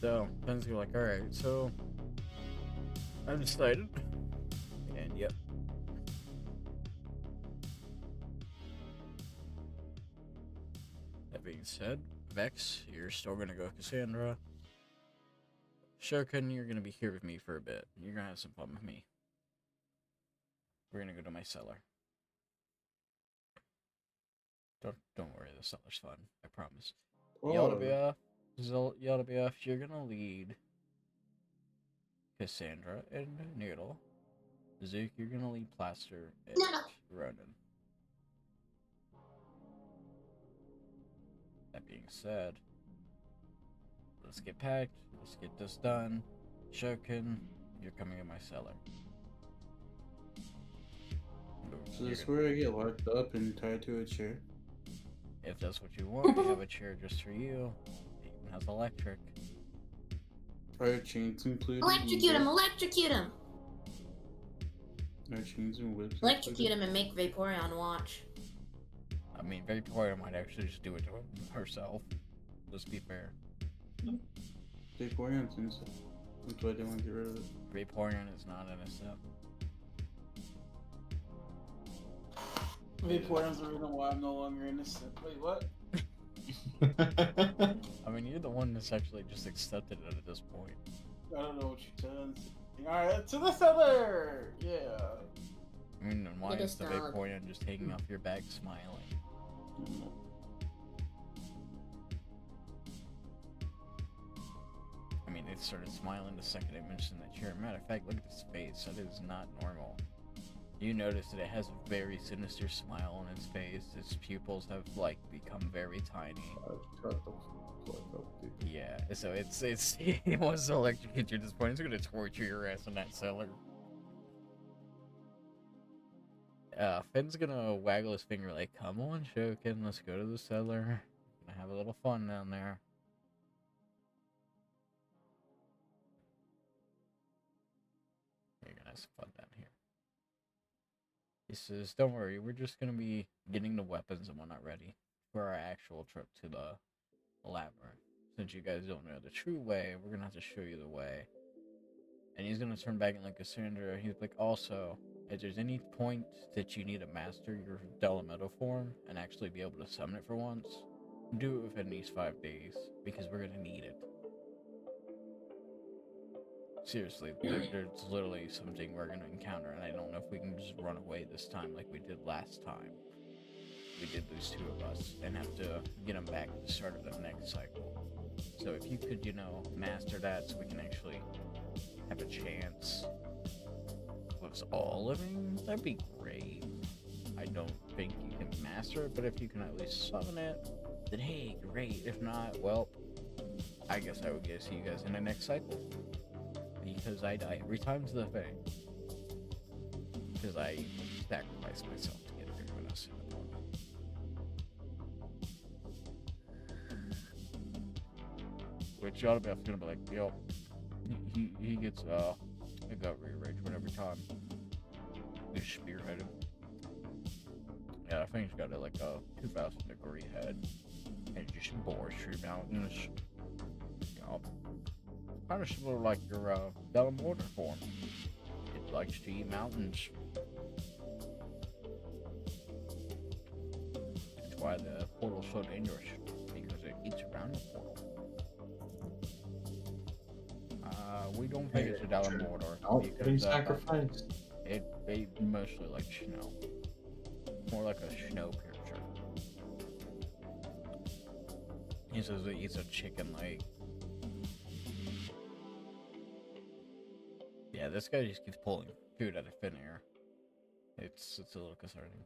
So, Ben's gonna be like, alright, so I've decided. And yep. That being said, Vex, you're still gonna go Cassandra. Shokin, you're gonna be here with me for a bit. You're gonna have some fun with me. We're gonna go to my cellar. Don't worry, the cellar's fun. I promise. Yaldabaoth, you're gonna lead Cassandra and Noodle. Zook, you're gonna lead Plaster and No. Ronan. That being said, let's get packed. Let's get this done. Shokin, you're coming in my cellar. So this is where I get locked up and tied to a chair. If that's what you want, we have a chair just for you. It even has electric. Are chains included? Electrocute him! Electrocute him! Are chains and whips Electrocute him and make Vaporeon watch. I mean, Victoria might actually just do it to herself. Let's be fair. Vaporeon's inside. That's why I didn't want to get rid of it. Vaporeon is not an SF. Vaporeon's the reason why I'm no longer innocent. Wait, what? I mean, you're the one that's actually just accepted it at this point. I don't know what you said. Alright, to the cellar! Yeah. I mean, and why It is is the dog. Vaporeon just taking off your bag smiling? I mean, it started smiling the second I mentioned that chair. Matter of fact, look at his face. That is not normal. You notice that it has a very sinister smile on its face. Its pupils have, like, become very tiny. Shut the fuck up, dude. Yeah, so it's it wants to electrocute you at this point. It's gonna torture your ass in that cellar. Finn's gonna waggle his finger like, come on, Shokin, let's go to the cellar. Gonna have a little fun down there. You're gonna have some fun down here. He says, don't worry, we're just gonna be getting the weapons and whatnot ready for our actual trip to the labyrinth. Since you guys don't know the true way, we're gonna have to show you the way. And he's gonna turn back and like Cassandra. He's like, also, if there's any point that you need to master your Delamato form and actually be able to summon it for once, do it within these 5 days, because we're gonna need it. Seriously, there's literally something we're gonna encounter, and I don't know if we can just run away this time like we did last time. We did lose 2 of us, and have to get them back at the start of the next cycle. So if you could, master that so we can actually have a chance of us all living, that'd be great. I don't think you can master it, but if you can at least summon it, then hey, great. If not, well, I guess I would get to see you guys in the next cycle. Because I die every time to the thing. Because I sacrifice myself to get everyone else in the moment. Which Yaldabaoth's gonna be like, yo, he gets a gut rearrangement every time. He's spearheaded. Yeah, I think he's got like a 2,000-degree head. And it just bores through mountains. Kind of similar like your Delamato form. It likes to eat mountains. That's why the portal's so dangerous, because it eats around the portal. We don't think it's a Delamato. Oh, getting sacrificed. They mostly like snow. More like a snow creature. He says it eats a chicken leg. Yeah, this guy just keeps pulling food out of thin air. It's a little concerning.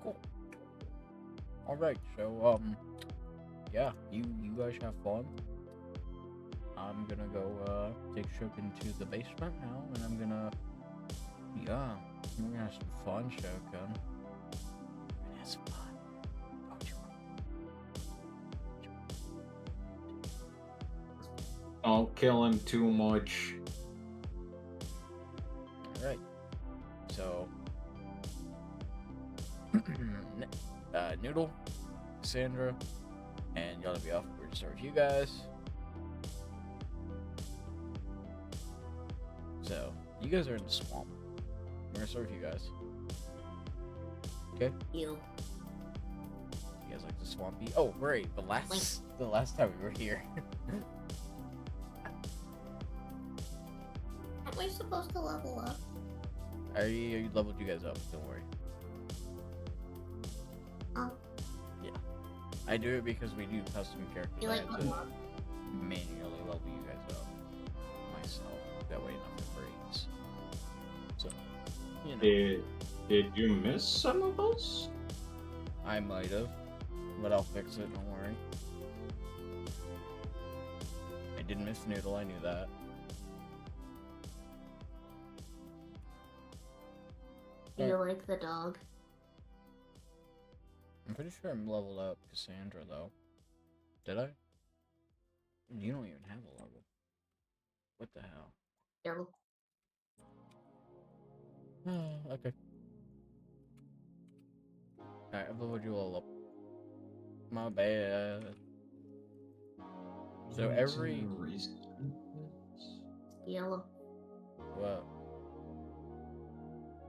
Cool. Alright, so yeah, you guys have fun. I'm gonna go take Shokin to the basement now, and I'm gonna we're gonna have some fun, Shokin. We're gonna have some fun. Don't kill him too much. Alright. So Noodle, Cassandra, and y'all to be off. We're gonna start with you guys. So, you guys are in the swamp. We're gonna start with you guys. Okay? You. You guys like the swampy? Oh, right. The last time we were here. Aren't we supposed to level up? I leveled you guys up. Don't worry. Oh. Yeah. I do it because we do custom characters. You I like have to manually level you guys up myself. That way nothing breaks. So, you know. Did you miss some of us? I might have, but I'll fix it, don't worry. I did miss Noodle, I knew that. Do you like the dog? I'm pretty sure I'm leveled up Cassandra, though. Did I? You don't even have a level. What the hell? Yellow. Okay. Alright, I've leveled you all up. My bad. So every... Yellow. What?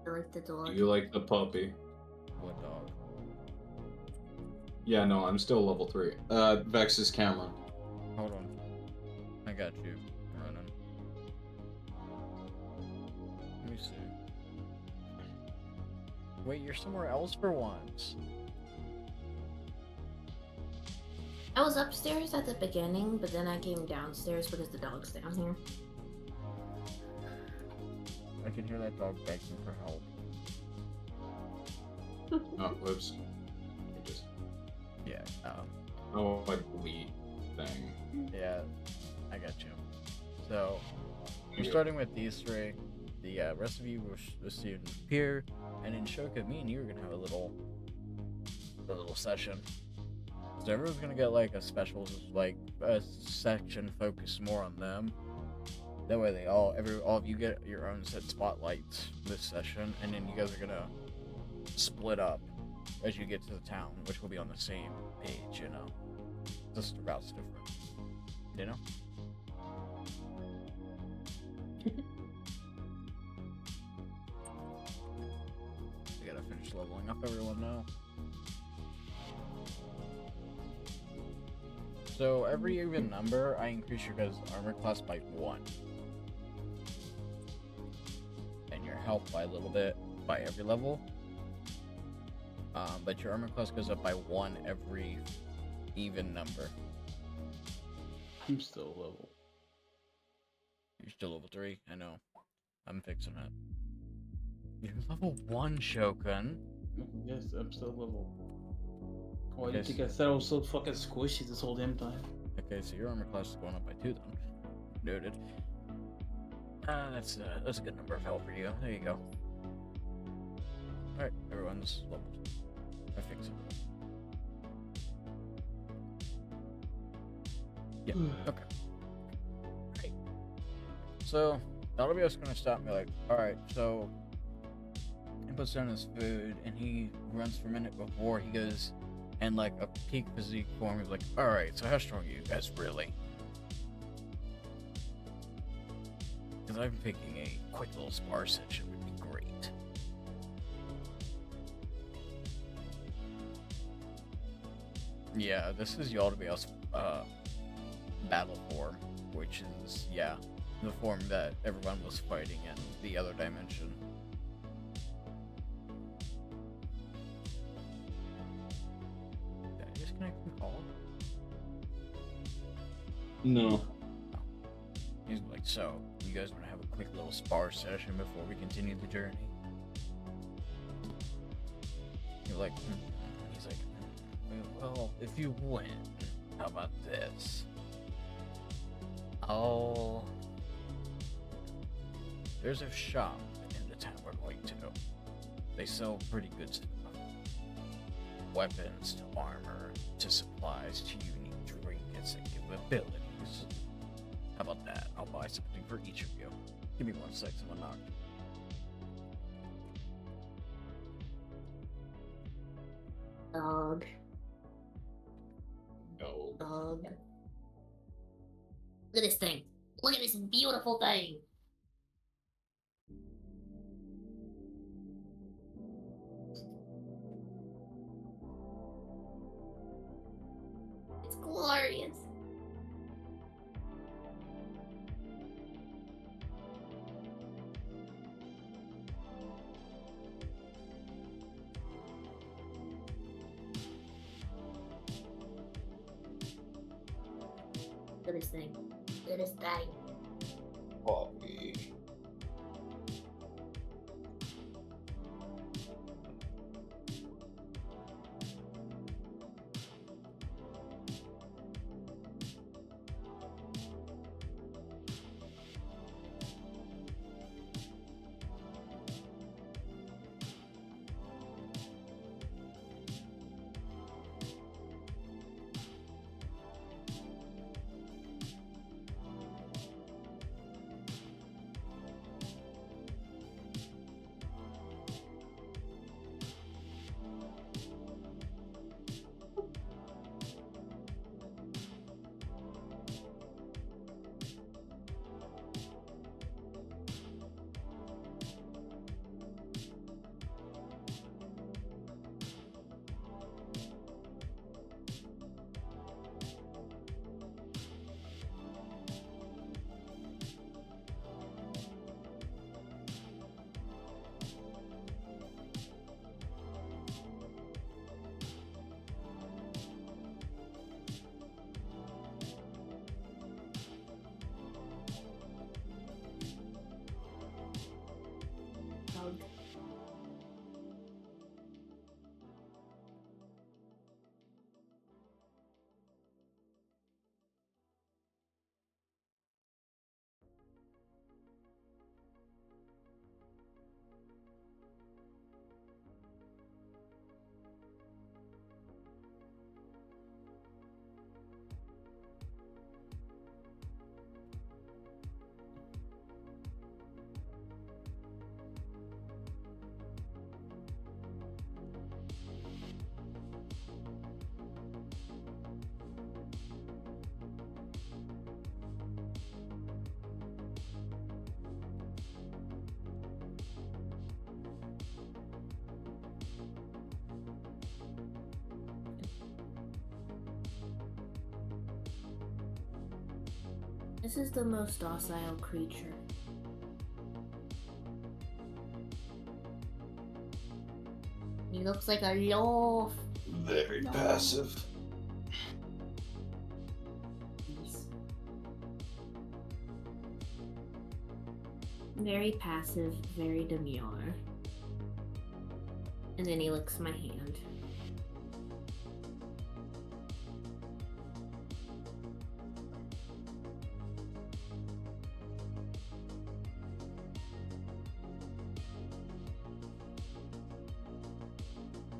I like the dog. Do you like the puppy? What dog? Yeah, no, I'm still level 3. Vex is Cameron. Hold on. I got you. Running. Let me see. Wait, you're somewhere else for once. I was upstairs at the beginning, but then I came downstairs because the dog's down here. I can hear that dog begging for help. Oh, whoops. Yeah, Oh, like wheat thing. yeah, I got you. So, we're starting with these three. The rest of you will soon appear, and in Shoka, me and you are gonna have a little session. So everyone's gonna get like a special, like a section focused more on them. That way, all of you get your own set spotlights this session, and then you guys are gonna split up as you get to the town, which will be on the same page, you know. Just the route's different, you know. We gotta finish leveling up everyone now. So every even number, I increase your guys' armor class by 1. And your health by a little bit by every level. But your armor class goes up by 1 every even number. I'm still level. You're still level 3? I know. I'm fixing it. You're level 1, Shogun. Yes, I'm still level. Why do you Okay, think I said I was so fucking squishy this whole damn time? Okay, so your armor class is going up by 2 then. Noted. That's a good number of health for you. There you go. Alright, everyone's leveled. I fix it. Yeah, okay. Great. So, that'll be us gonna stop me like, alright, so he puts down his food and he runs for a minute before he goes and like a peak physique form. He's like, alright, so how strong are you guys really? Because I'm thinking a quick little spar session would be great. Yeah, this is y'all to be us battle form, which is, yeah, the form that everyone was fighting in the other dimension. Did I disconnect from call? No. He's like, so, you guys want to have a quick little spar session before we continue the journey? You're like, He's like, well, if you win, how about this? Oh, there's a shop in the town we're going to. They sell pretty good stuff. Weapons to armor, to supplies, to unique trinkets and capabilities. How about that? I'll buy something for each of you. Give me 1 sec, someone knock. Dog. No. Dog. Look at this thing. Look at this beautiful thing. It's glorious. Look at this thing. Look at this thing. Puppy. Dog. This is the most docile creature. He looks like a loaf. Very No. passive. Very passive, very demure. And then he licks my hand.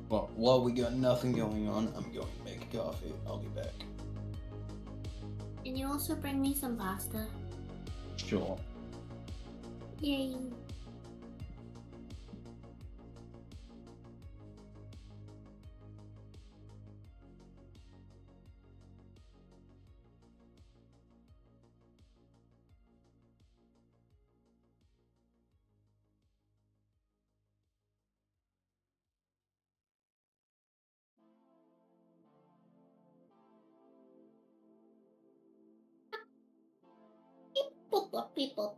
Well, while we got nothing going on, I'm going to make coffee. I'll be back. Can you also bring me some pasta? Sure. Yay.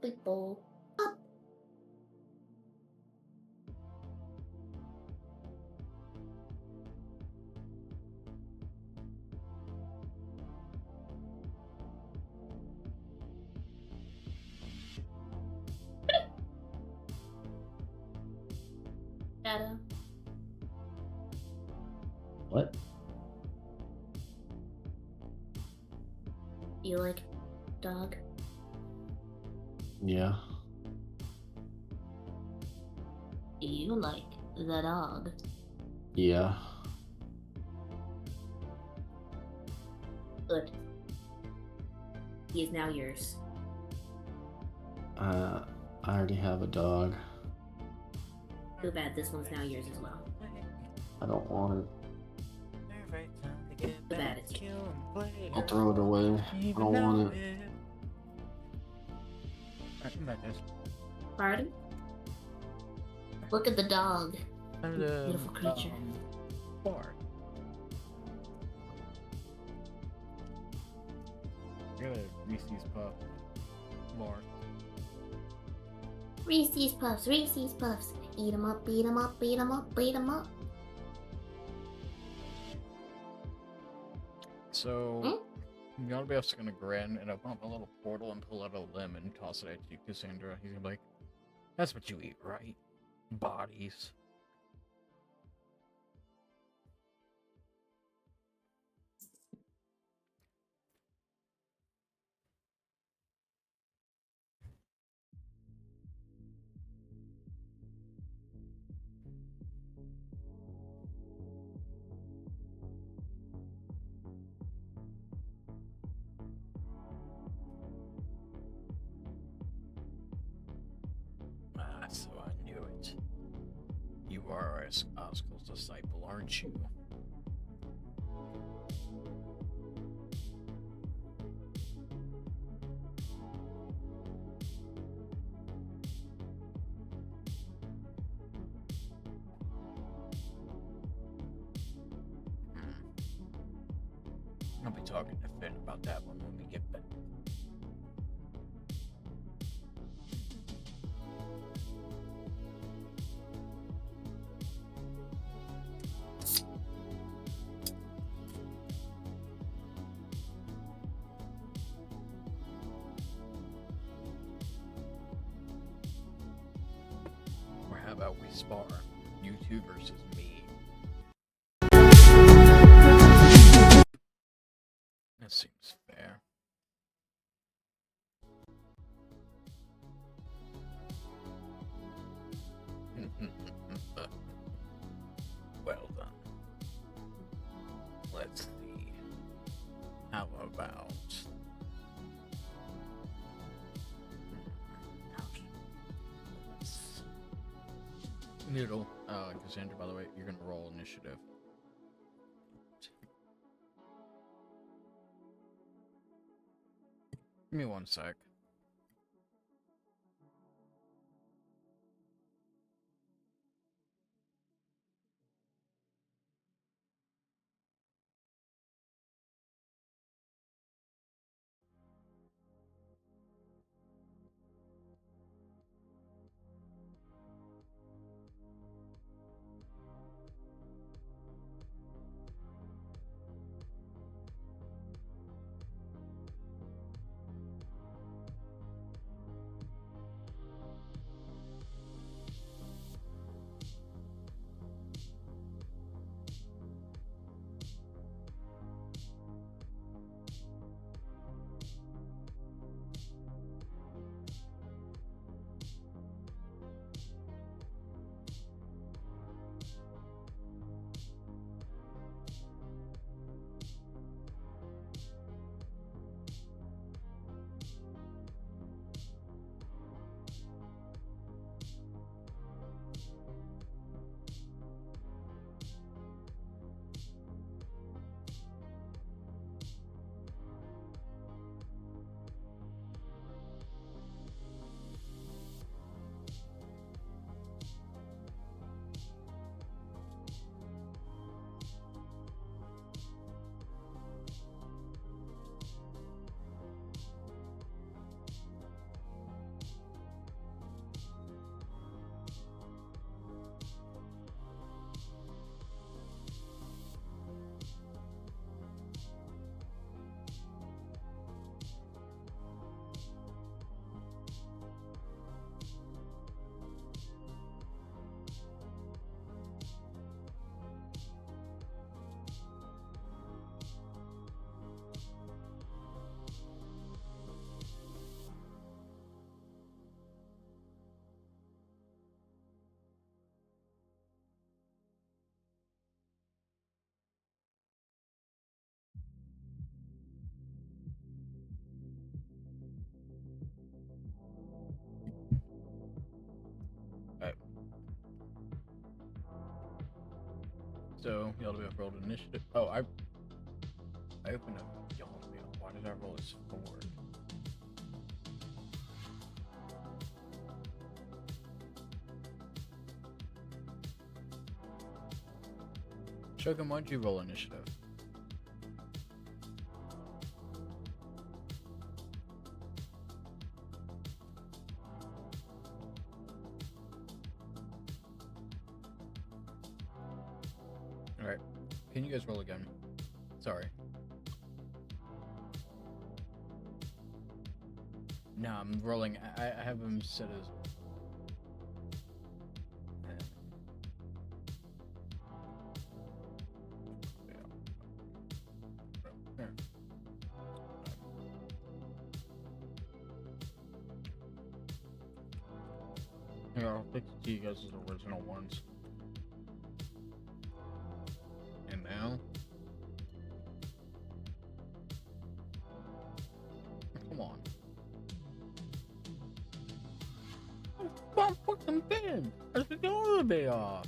People. Up. Shadow. What? You like dog? Yeah. Do you like the dog? Yeah. Good. He is now yours. I already have a dog. Too bad this one's now yours as well. I don't want it. Too bad it's yours. I'll throw it away. I don't want it. Pardon? Look at the dog. Beautiful creature. Bar. Got a Reese's Puff bar. Reese's Puffs, Reese's Puffs. Eat 'em up, beat 'em up, beat 'em up, beat 'em up. So, Yaldabaoth's gonna grin and open up a little portal and pull out a lemon and toss it at you, Cassandra. He's gonna be like, "That's what you eat, right? Bodies." So I knew it. You are Oscul's disciple, aren't you? I'll be talking to Finn about that one when we get back. Or how about we spar? You two versus me. That seems fair. Well done. Let's see. How about... Noodle. Cassandra, by the way, you're gonna roll initiative. Give me 1 sec. So y'all to be rolled initiative. Oh, I opened up y'all to be. Why did I roll this forward? Shogun, why'd you roll initiative? Alright. Can you guys roll again? Sorry. No, I'm rolling. I have them set as. Yeah, I'll fix it to you guys as the original ones. And now. Come on. I'm fucking dead. I should go to be off.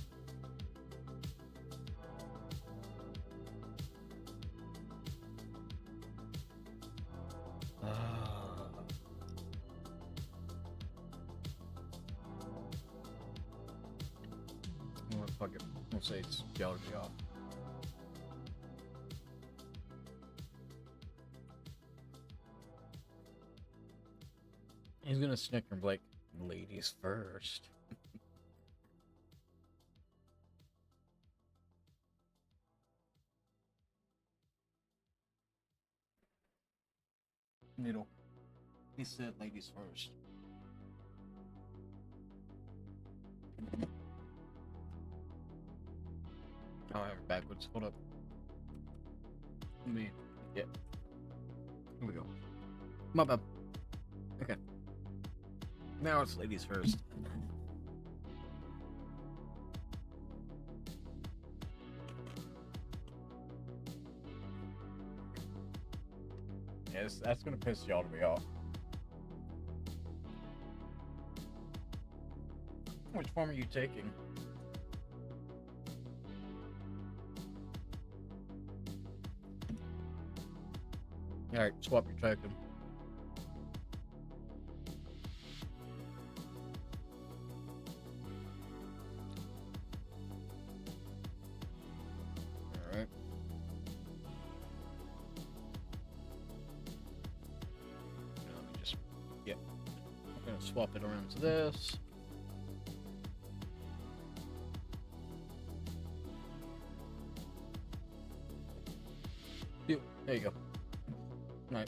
Well, fuck it. We'll say it's y'all to be off. He's gonna snicker and be like, ladies first. Needle. He said ladies first. Oh, I have it backwards. Hold up. Let me. Yeah. Here we go. My bad. Okay. Now it's ladies first. Yes, that's gonna piss y'all to be off. Which form are you taking? Alright, swap your token. Alright. Let me just, yeah. I'm gonna swap it around to this. Yep, there you go. Right.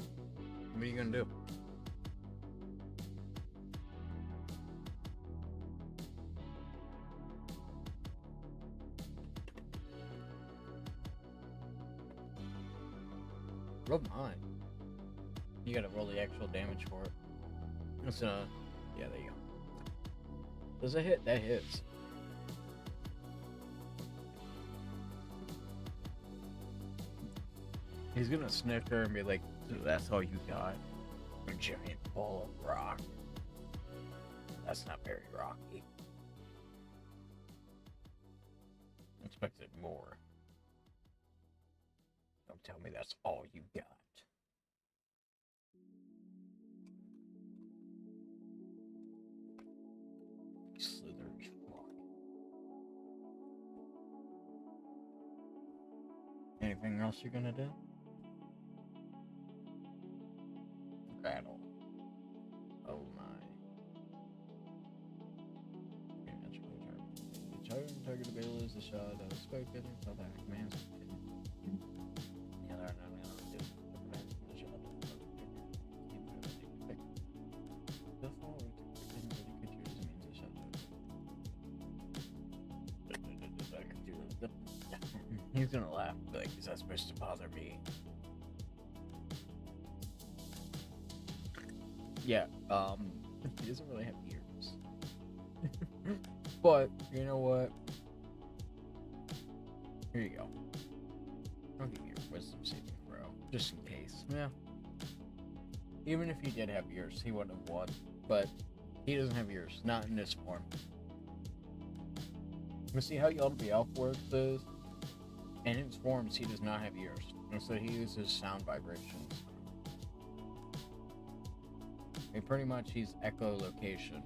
What are you gonna do? Roll 9. You gotta roll the actual damage for it. It's yeah, there you go. Does it hit? That hits. He's gonna snicker and be like, so that's all you got? A giant ball of rock. That's not very rocky. I expected more. Don't tell me that's all you got. Slithery fuck. Anything else you're gonna do? Battle. Oh my. Okay, that's really terrible. The target ability is the shot that was spoken. Not that commands. Yeah, they're not gonna do the shot. The forward anybody could use means the shot. I could do the. He's gonna laugh. Like, is that supposed to bother me? Yeah, he doesn't really have ears. But, you know what? Here you go. I'll give you a wisdom saving throw, just in case. Yeah. Even if he did have ears, he wouldn't have won. But, he doesn't have ears, not in this form. You see how y'all to be elf works is? In his forms, he does not have ears, and so he uses sound vibrations. Pretty much, he's echolocation.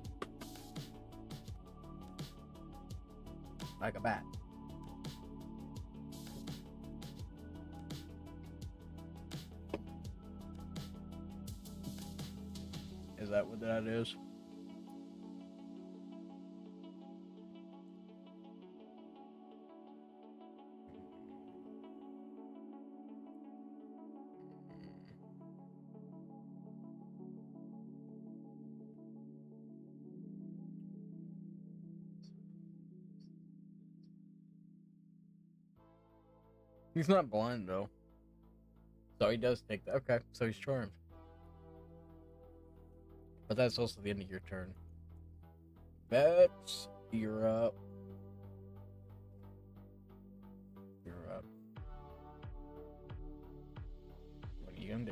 Like a bat. Is that what that is? He's not blind though. So he does take that. Okay, so he's charmed. But that's also the end of your turn. Vex, you're up. You're up. What are you gonna do?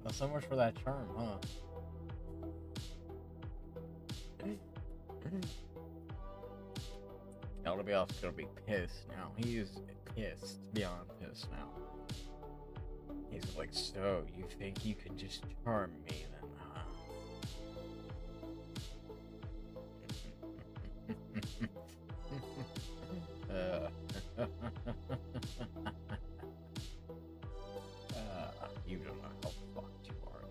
Well, so much for that charm, huh? LWL's gonna be pissed now. He is pissed, beyond pissed now. He's like, so you think you can just charm me then, you don't know how fucked you are.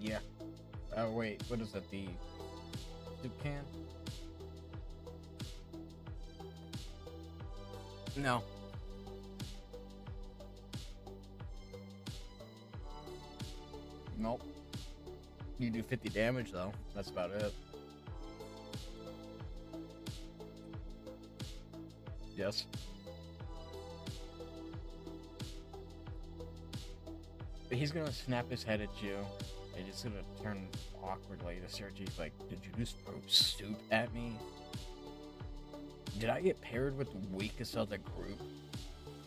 Yeah. Oh wait, what is that? The soup can? No. Nope. You do 50 damage though. That's about it. Yes. But he's gonna snap his head at you. And he's gonna turn awkwardly to search. He's like, did you just throw soup at me? Did I get paired with the weakest of the group?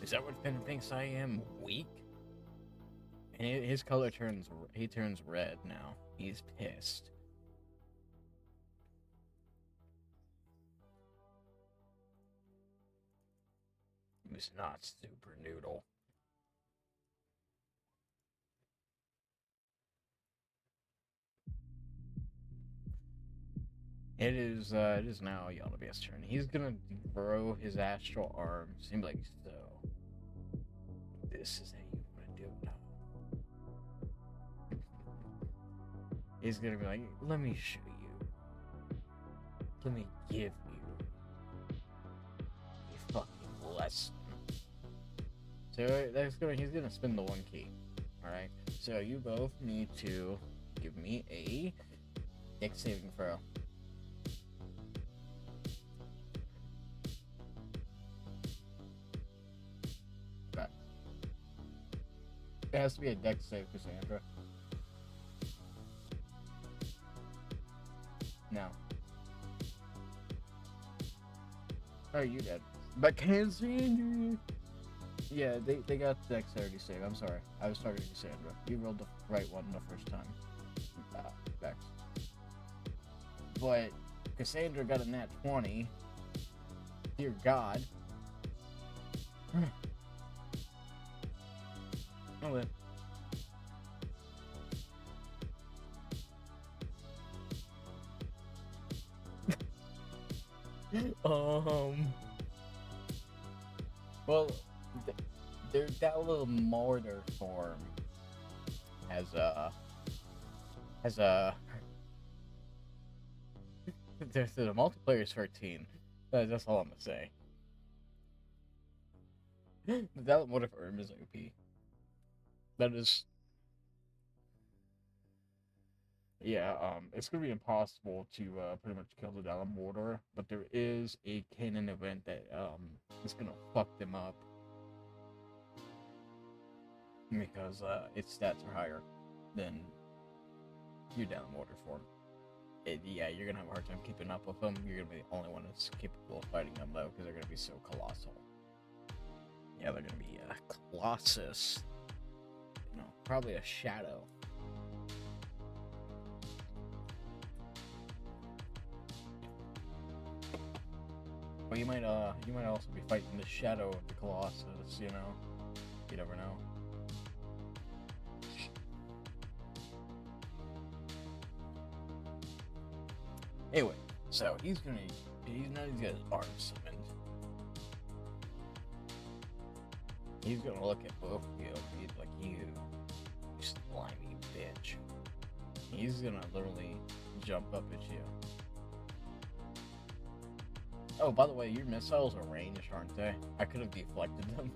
Is that what Finn thinks I am? Weak? And his color turns red now. He's pissed. He was not Super Noodle. It is now Yaldabaoth's turn. He's gonna grow his astral arms. He'll be like, so this is how you wanna do it now. He's gonna be like, let me show you. Let me give you a fucking lesson. So he's gonna spin the one key. Alright? So you both need to give me a dex saving throw. Okay. It has to be a dex save, Cassandra. No. Oh, you did. But Cassandra. Yeah, they got dexterity save. I'm sorry. I was talking to Cassandra. You rolled the right one the first time. Vex. But Cassandra got a nat 20. Dear God. Oh, well. Well, that little mortar form has a the multiplayer is 13. That's all I'm gonna say. That mortar form is OP. That is, yeah. It's gonna be impossible to pretty much kill the Dallam mortar, but there is a canon event that is gonna fuck them up. Because its stats are higher than your down mortar form. Yeah, you're gonna have a hard time keeping up with them. You're gonna be the only one that's capable of fighting them though, because they're gonna be so colossal. Yeah, they're gonna be a Colossus. You know, probably a Shadow. But you might also be fighting the Shadow of the Colossus. You know, you never know. Anyway, so he's got his arms summoned. He's gonna look at both of you. He's like, you slimy bitch. He's gonna literally jump up at you. Oh, by the way, your missiles are ranged, aren't they? I could have deflected them.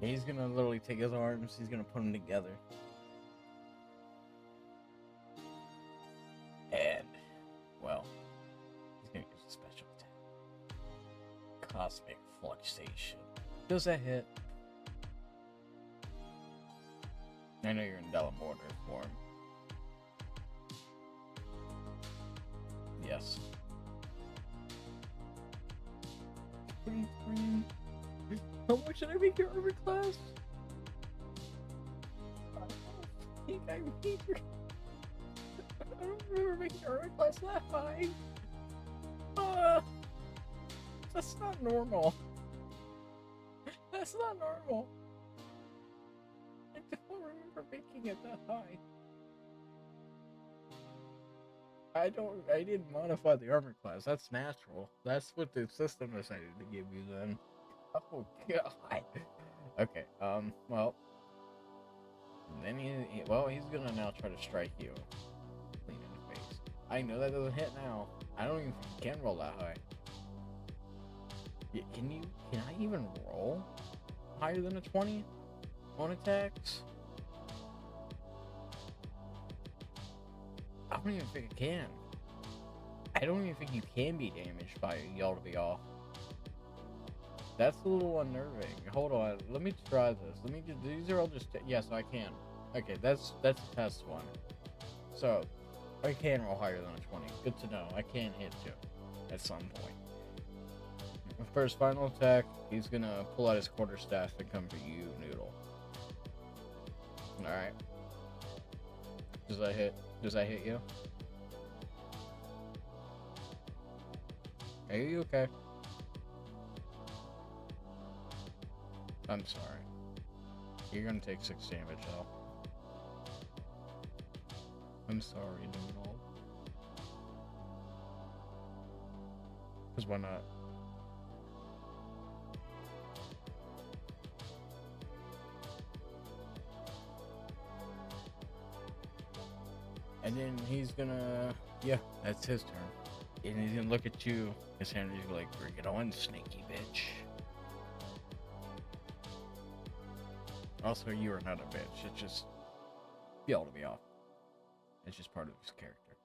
He's gonna literally take his arms, he's gonna put them together. And, well, he's gonna use a special attack. Cosmic Fluxation. Does that hit? I know you're in Delamortar form. Yes. 23. How much should I make your armor class? I don't think I made your... I don't remember making your armor class that high. That's not normal. That's not normal. I don't remember making it that high. I didn't modify the armor class. That's natural. That's what the system decided to give you then. Oh god. Okay, well. Then he's gonna now try to strike you. Clean in the face. I know that doesn't hit now. I don't even think you can roll that high. Can I even roll higher than a 20 on attacks? I don't even think I can. I don't even think you can be damaged by y'all to be off. That's a little unnerving. Hold on, let me try this. Let me just, these are all just, yes, I can. Okay, that's a test one. So, I can roll higher than a 20. Good to know. I can hit you at some point. For his final attack, he's gonna pull out his quarterstaff and come for you, Noodle. Alright. Does that hit you? Are you okay? I'm sorry. You're gonna take 6 damage though. I'm sorry, Noodle. Cause why not? And then he's gonna, yeah, that's his turn. And he's gonna look at you, his hand is like, bring it on, sneaky bitch. Also, you are not a bitch, it's just, be able to be off. It's just part of his character.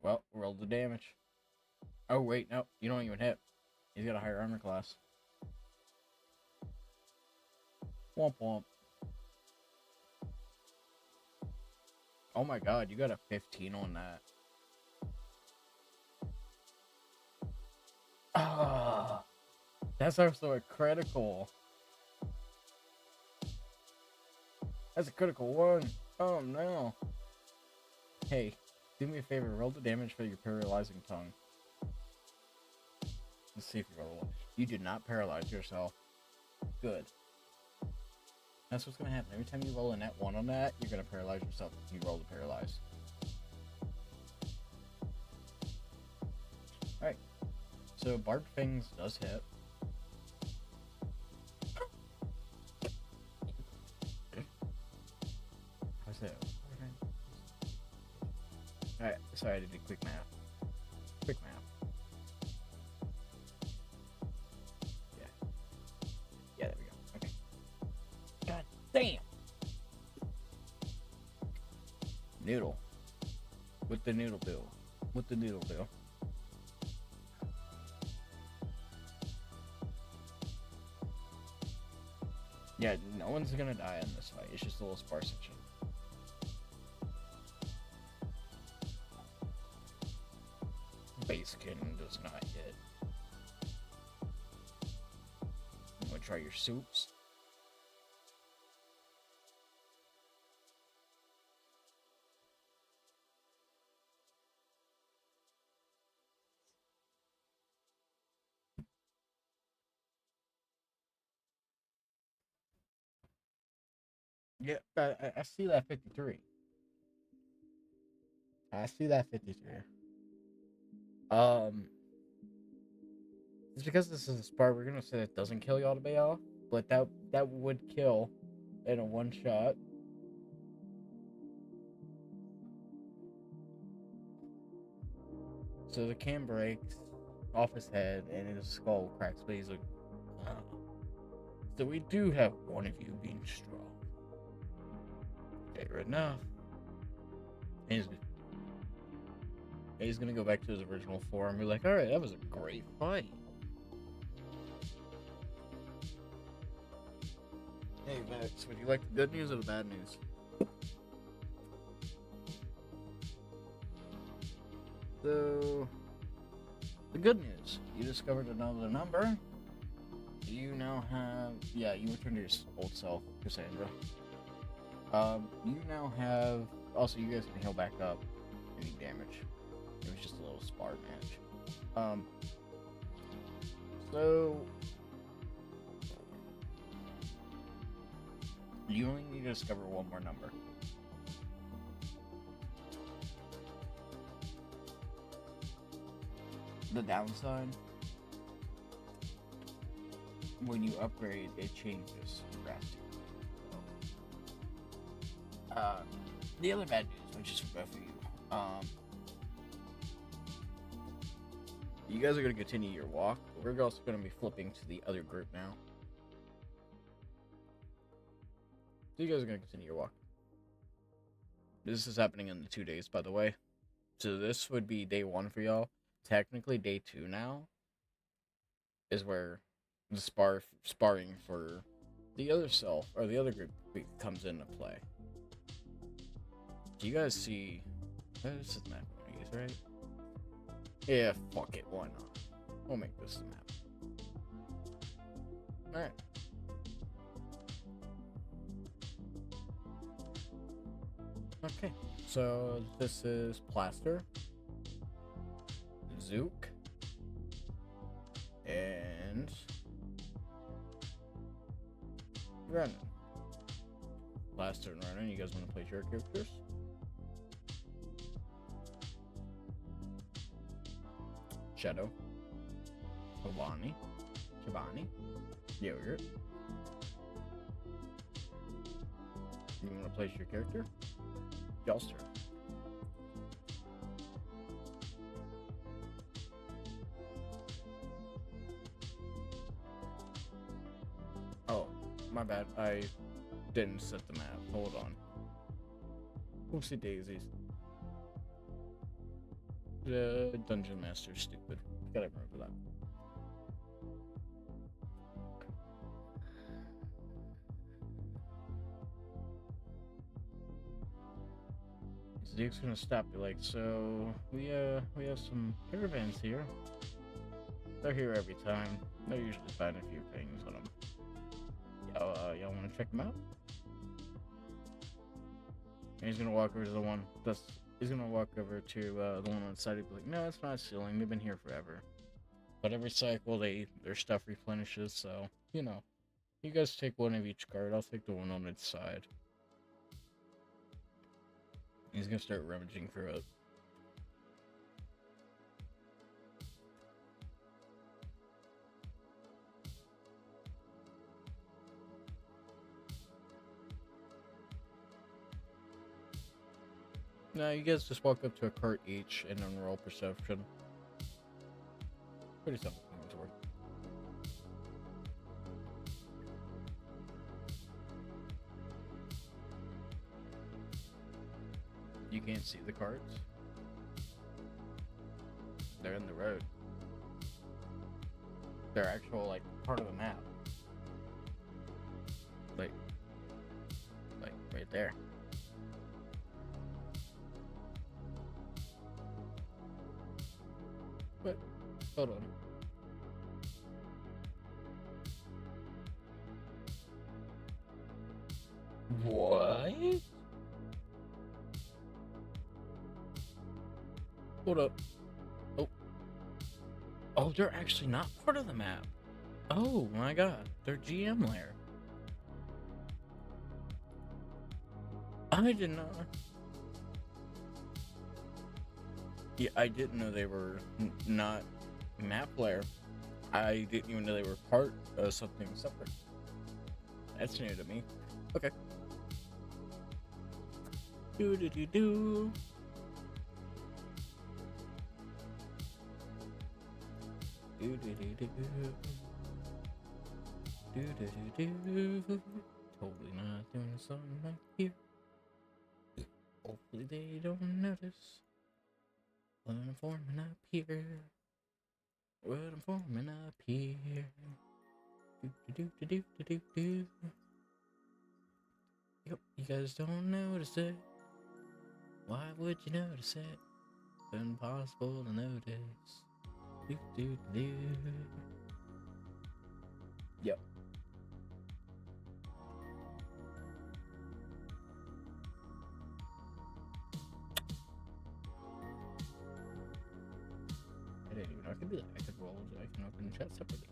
Well, roll the damage. Oh wait, no, you don't even hit. He's got a higher armor class. Womp womp. Oh my god, you got a 15 on that. Ah, that's also a critical. That's a critical one. Oh no. Hey, do me a favor, roll the damage for your paralyzing tongue. Let's see if you roll one. You did not paralyze yourself. Good. That's what's gonna happen. Every time you roll a net 1 on that, you're gonna paralyze yourself if you roll to paralyze. Alright. So Barbed Fangs does hit. How's that? Alright, sorry I did a quick math. Quick math. Yeah. Yeah, there we go. Okay. God damn! Noodle. What the noodle do? What the noodle do? Yeah, no one's gonna die in this fight. It's just a little sparsention. lightning does not hit. I'm gonna try your soups. Yeah, I see that 53. I see that 53. It's because this is a spar, we're gonna say that doesn't kill y'all to pay off, but that would kill in a one shot. So the can breaks off his head and his skull cracks, but he's like, "Ah." So we do have one of you being strong. Fair enough. And he's gonna go back to his original form and be like, alright, that was a great fight. Hey Max, would you like the good news or the bad news? So, the good news, you discovered another number. You now have, yeah, you returned to your old self, Cassandra. You now have, also you guys can heal back up any damage. It was just a little spar match. So, you only need to discover one more number. The downside, when you upgrade, it changes drastically. The other bad news, which is for both of you, you guys are going to continue your walk. We're also going to be flipping to the other group now. So you guys are going to continue your walk. This is happening in the 2 days, by the way. So this would be day 1 for y'all. Technically, day 2 now is where the sparring for the other self, or the other group, comes into play. Do you guys see... This is map one of these, right? Yeah, fuck it, why not? We'll make this the map. Alright. Okay, so this is Plaster, Zook, and Renan. Plaster and Renan, you guys want to play your characters? Shadow, Shabani, Yogurt. You want to place your character? Y'all's turn. Oh, my bad. I didn't set the map. Hold on. Oopsie daisies. The Dungeon Master's stupid. Gotta remember that. Zeke's gonna stop you like, so we have some caravans here. They're here every time. They usually find a few things on them. Y'all wanna check them out? And he's gonna walk over to the one that's he's gonna walk over to the one on the side and be like, no, it's not stealing, they've been here forever. But every cycle their stuff replenishes, so you know. You guys take one of each card, I'll take the one on its side. He's gonna start rummaging through it. No, you guys just walk up to a cart each and then roll perception. Pretty simple inventory. You can't see the carts. They're in the road. They're actual, like, part of the map. Like right there. But Hold on. What? Hold up. Oh. Oh, they're actually not part of the map. Oh my god. They're GM layer. I did not. Yeah, I didn't know they were not map layer. I didn't even know they were part of something separate. That's new to me. Okay. Do do do do. Do do do do. Do do do do. Totally not doing something like here. Hopefully they don't notice what I'm forming up here. What I'm forming up here. Do do do do do do do. Yep, you guys don't notice it. Why would you notice it? It's impossible to notice. Do do do. Yep. I didn't even know I could do that. I could roll. I can open the chat separately.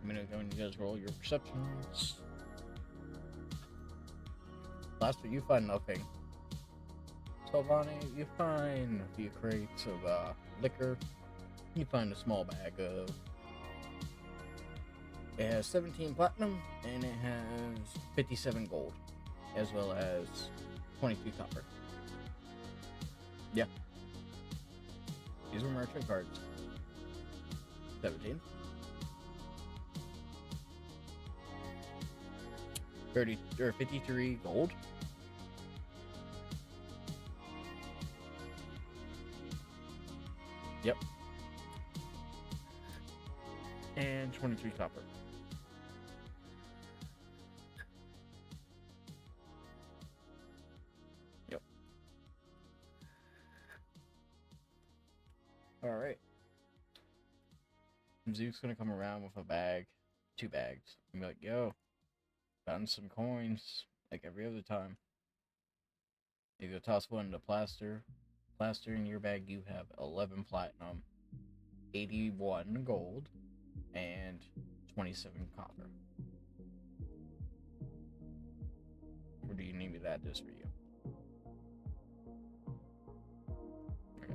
I'm gonna go and you guys roll your perceptions. Last week you find nothing. Salvani, you find a few crates of liquor. You find a small bag of. It has 17 platinum and it has 57 gold, as well as 22 copper. Yeah. These were merchant cards. 17. 30 or 53 gold. Yep. And 23 copper. Yep. Alright. Zeke's gonna come around with a bag, 2 bags, and be like, yo, found some coins, like every other time. You go toss one into plaster. Plaster in your bag, you have 11 platinum, 81 gold, and 27 copper. Or do you need me to add this for you? Okay.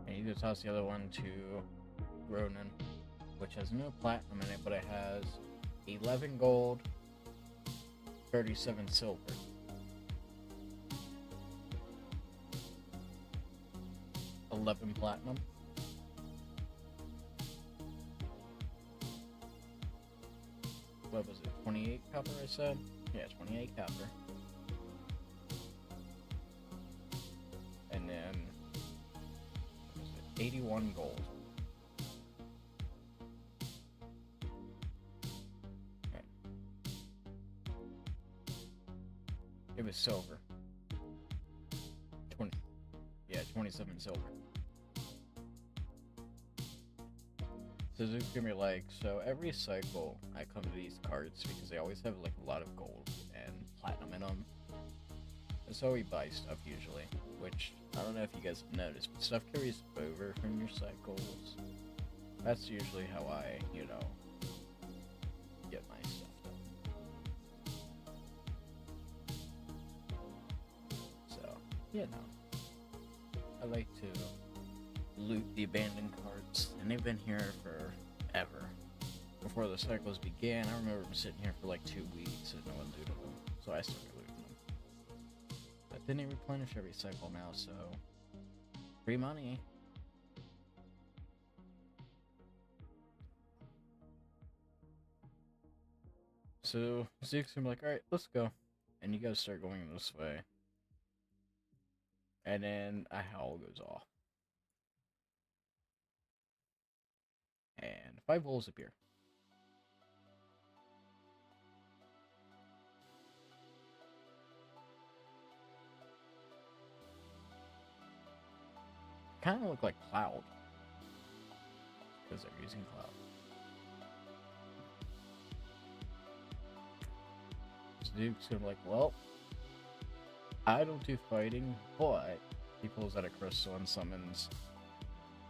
And you go toss the other one to Ronan, which has no platinum in it, but it has 11 gold, 37 silver. $11 platinum. What was it? 28 copper, I said? Yeah, 28 copper. And then, what was it? 81 gold. Okay. It was silver. 27 silver. So Zook's gonna be like, so every cycle I come to these cards because they always have like a lot of gold and platinum in them. And so we buy stuff usually, which I don't know if you guys have noticed, but stuff carries over from your cycles. That's usually how I, get my stuff done. So, yeah, no. I like to loot the abandoned cards, and they've been here forever. Before the cycles began, I remember sitting here for like 2 weeks and no one looted them, so I started looting them. But then they replenish every cycle now, so free money. So Zeke's gonna be like, alright, let's go. And you guys start going this way. And then a howl goes off. And 5 wolves appear. Kind of look like Cloud. Because they're using Cloud. Duke's gonna be like, well, I don't do fighting, but he pulls out a crystal and summons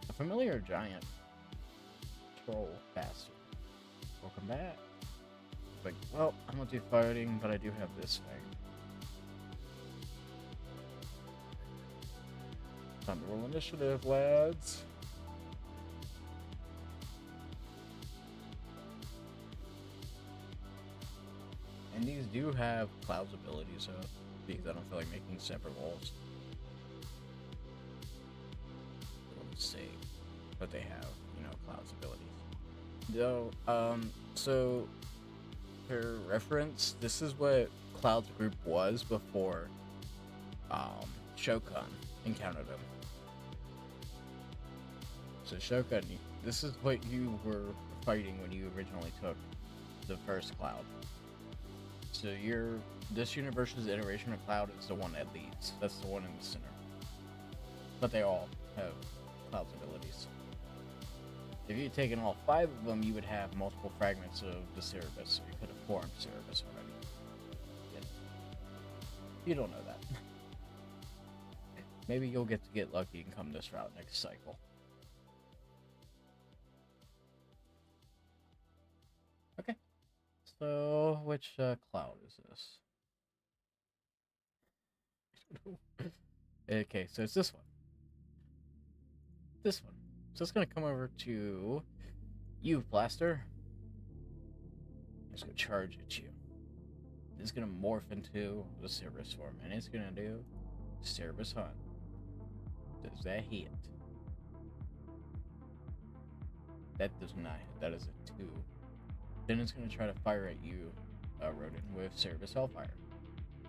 a familiar giant troll bastard. Welcome back. Like, well, I don't do fighting, but I do have this thing. Time to roll initiative, lads. And these do have Cloud's abilities up, because I don't feel like making separate walls. Let's see what they have, Cloud's abilities. So for reference, this is what Cloud's group was before Shokan encountered him. So Shokan, this is what you were fighting when you originally took the first Cloud. So this universe's iteration of Cloud is the one that leads. That's the one in the center. But they all have Cloud's abilities. If you'd taken all 5 of them, you would have multiple fragments of the Cerebus, so you could have formed Cerebus already. Yeah. You don't know that. Maybe you'll get lucky and come this route next cycle. Okay. So, which Cloud is this? Okay, so it's this one. This one. So it's gonna come over to you, Blaster. It's gonna charge at you. It's gonna morph into the Cerberus form, and it's gonna do Cerberus Hunt. Does that hit? That does not hit. That is a 2. Then it's gonna try to fire at you, Rodent, with Cerberus Hellfire.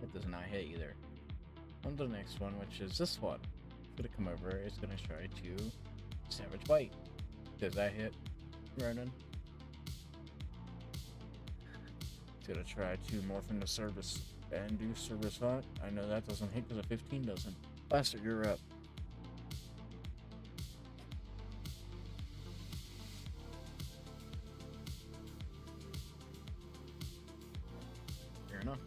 That does not hit either. On to the next one, which is this one. It's gonna come over. It's gonna try to Savage Bite. Does that hit, Ronan? It's gonna try to morph into Cerberus and do Cerberus Hunt. I know that doesn't hit because a 15 doesn't. Blaster, you're up. Fair enough.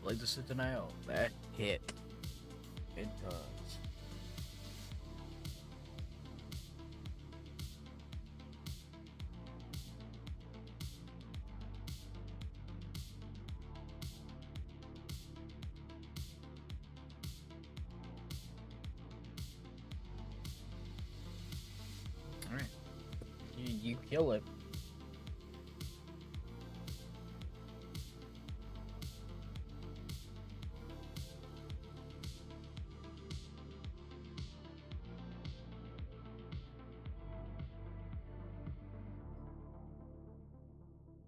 Blades of Sentinel. That hit. It does. Alright. You kill it.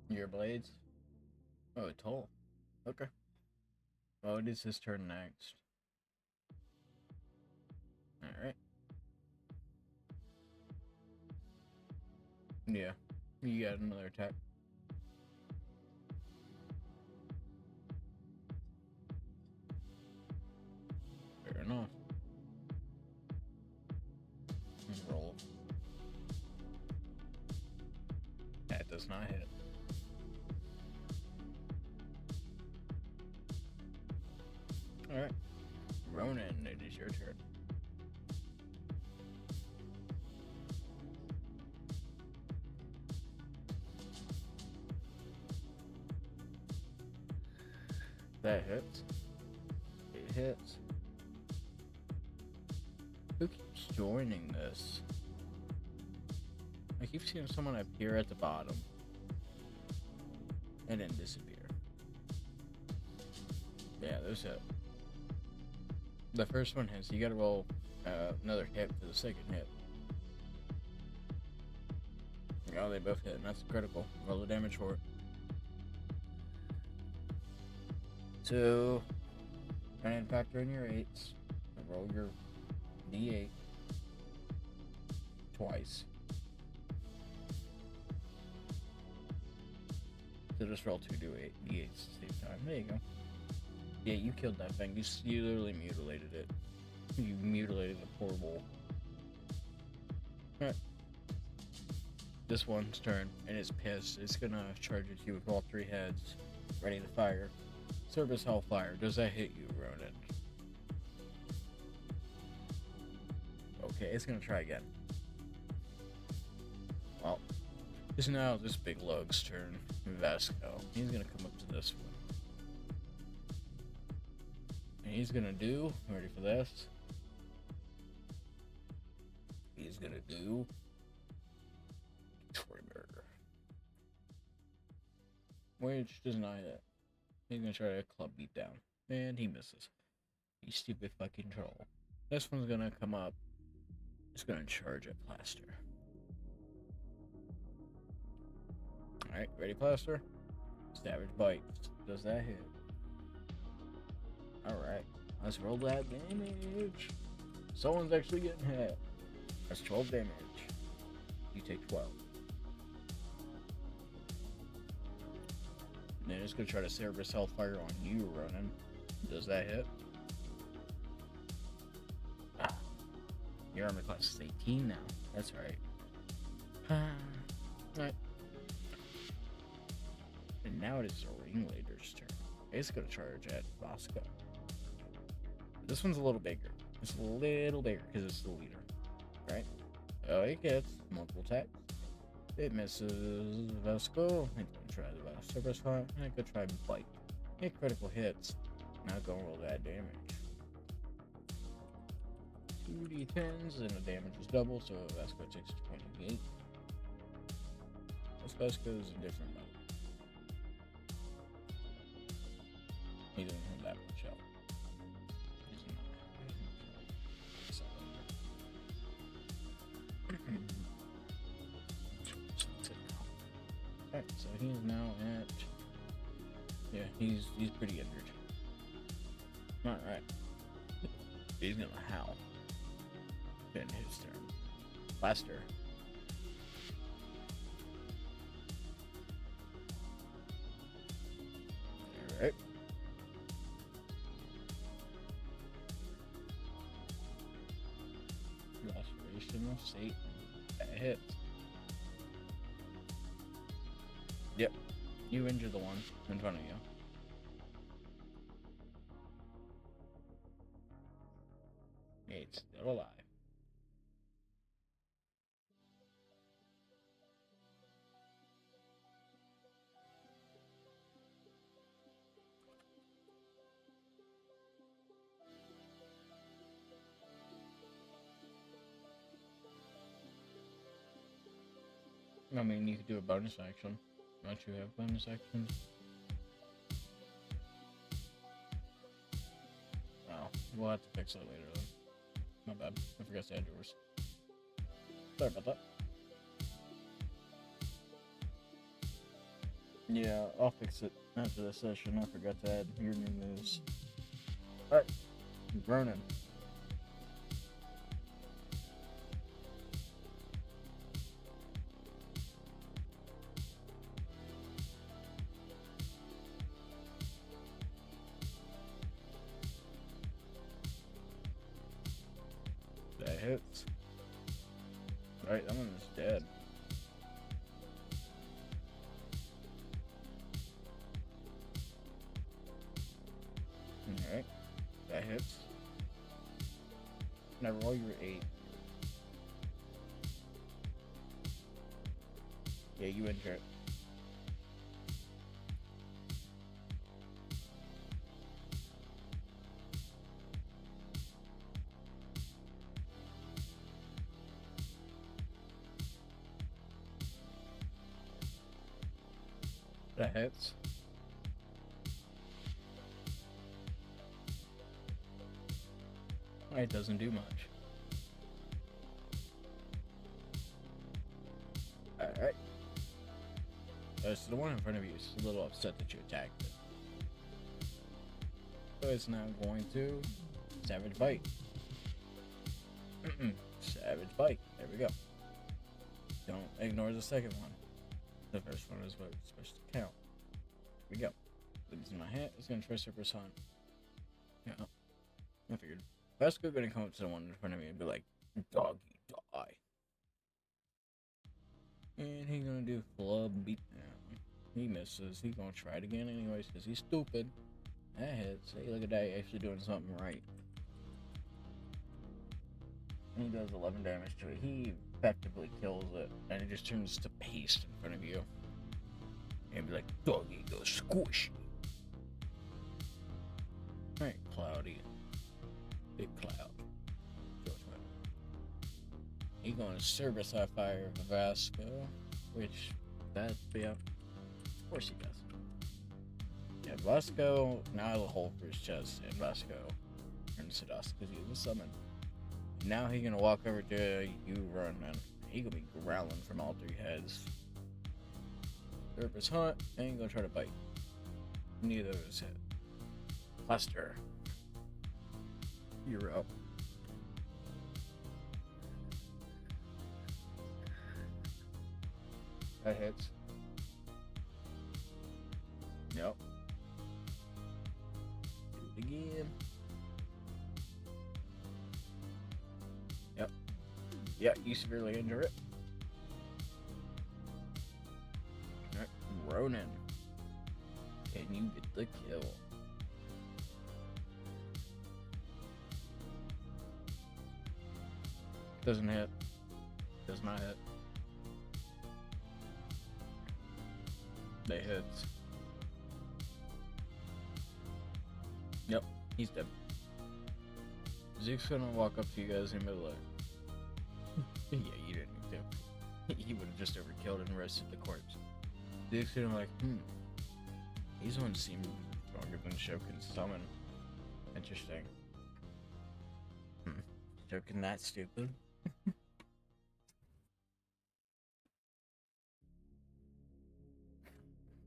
Your blades? Oh, toll. Okay. Well, it is his turn next. Alright. Yeah. You got another attack. Fair enough. Roll. That does not hit. Alright. Ronan, it is your turn. That hits. It hits. Who keeps joining this? I keep seeing someone appear at the bottom and then disappear. Yeah, there's it. The first one hits. You gotta roll another hit for the second hit. Oh, they both hit, and that's critical. Roll the damage for it. So, go ahead and factor in your 8s. Roll your D8 twice. So just roll 2 D8s at the same time. There you go. Yeah, you killed that thing. You literally mutilated it. You mutilated the poor bull. Alright. This one's turn, and it's pissed. It's gonna charge at you with all 3 heads. Ready to fire. Service Hellfire. Does that hit you, Ronan? Okay, it's gonna try again. Well, it's now this big lug's turn. Vasco. He's gonna come up to this one. And he's gonna do, ready for this? He's gonna do Trimmer. Which does not hit. He's gonna try a club beat down. And he misses. You stupid fucking troll. This one's gonna come up. It's gonna charge at Plaster. Alright, ready, Plaster? Savage Bite. Does that hit? Alright, let's roll that damage. Someone's actually getting hit. That's 12 damage. You take 12. And then it's gonna try to Cerberus Hellfire on you, Ronan. Does that hit? Ah. Your armor class is 18 now. That's right. Alright. And now it is the Ringleader's turn. It's gonna charge at Vasco. This one's a little bigger. It's a little bigger because it's the leader. Right? Oh, it gets multiple attacks. It misses Vasco. It's gonna try the Cerberus Fire. It could try Bite. It critical hits. Now go roll that damage. 2d10s and the damage is double, so Vasco takes 28. This Vasco is a different mode. He doesn't have that much health. Alright, so he's now at... Yeah, he's pretty injured. Alright. He's gonna howl. In his turn. Blaster. Alright. Laceration of Satan. That hits. Yep. You injure the one in front of you. It's still alive. I mean, you could do a bonus action. Don't you have bonus actions? Oh, we'll have to fix that later then. My bad. I forgot to add yours. Sorry about that. Yeah, I'll fix it after this session. I forgot to add your new moves. Alright, Ronan. That hits. Alright, that one is dead. Alright, that hits. Now roll your 8. Yeah, you injure it. That hits. It doesn't do much. Alright. So the one in front of you is a little upset that you attacked it. So it's now going to Savage Bite. Savage Bite. There we go. Don't ignore the second one. The first one is what it's supposed to count. Here we go. This is my hat. It's gonna try Surface Hunt. Yeah. I figured. Vasco gonna come up to the one in front of me and be like, "Doggy, die." And he's gonna do club beatdown. He misses. He's gonna try it again anyways because he's stupid. That hits. Hey, look at that. Actually doing something right. And he does 11 damage to it. He effectively kills it. And it just turns to paste in front of you. And be like, "Doggy, go squish." Alright, Cloudy. Big Cloud. He's going to service high fire Vasco, which yeah, of course he does. Yeah, Vasco now has a hole for his chest, and Vasco turns to dust because he was summoned. Now he's gonna walk over to you, run, and he gonna be growling from all three heads. Service Hunt, and he's gonna try to bite. Neither of us hit. Lester, you're up. That hits. Yep. Do it again. Yep. Yeah, you severely injure it. Alright, Ronan. Can you get the kill? Doesn't hit. Does not hit. They hit. Yep, he's dead. Zeke's gonna walk up to you guys and be like, yeah, you didn't need to. He would have just overkilled and rested the corpse. Zeke's gonna be like, these ones seem stronger than Shokun's summon. Interesting. Shokin that stupid?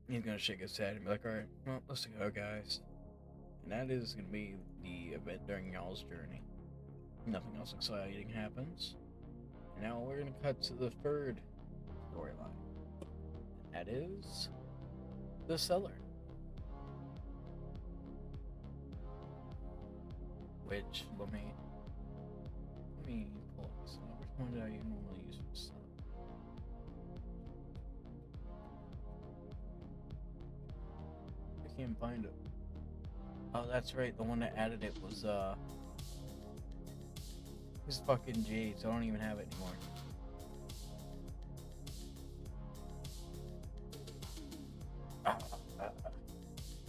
He's gonna shake his head and be like, "Alright, well, let's go, guys." And that is gonna be the event during y'all's journey. Nothing else exciting happens. And now we're gonna cut to the third storyline. That is the cellar. Which, let me pull up this one. Which one did I normally use for this? I can't find it. Oh, that's right. The one that added it was this fucking Jade, so I don't even have it anymore.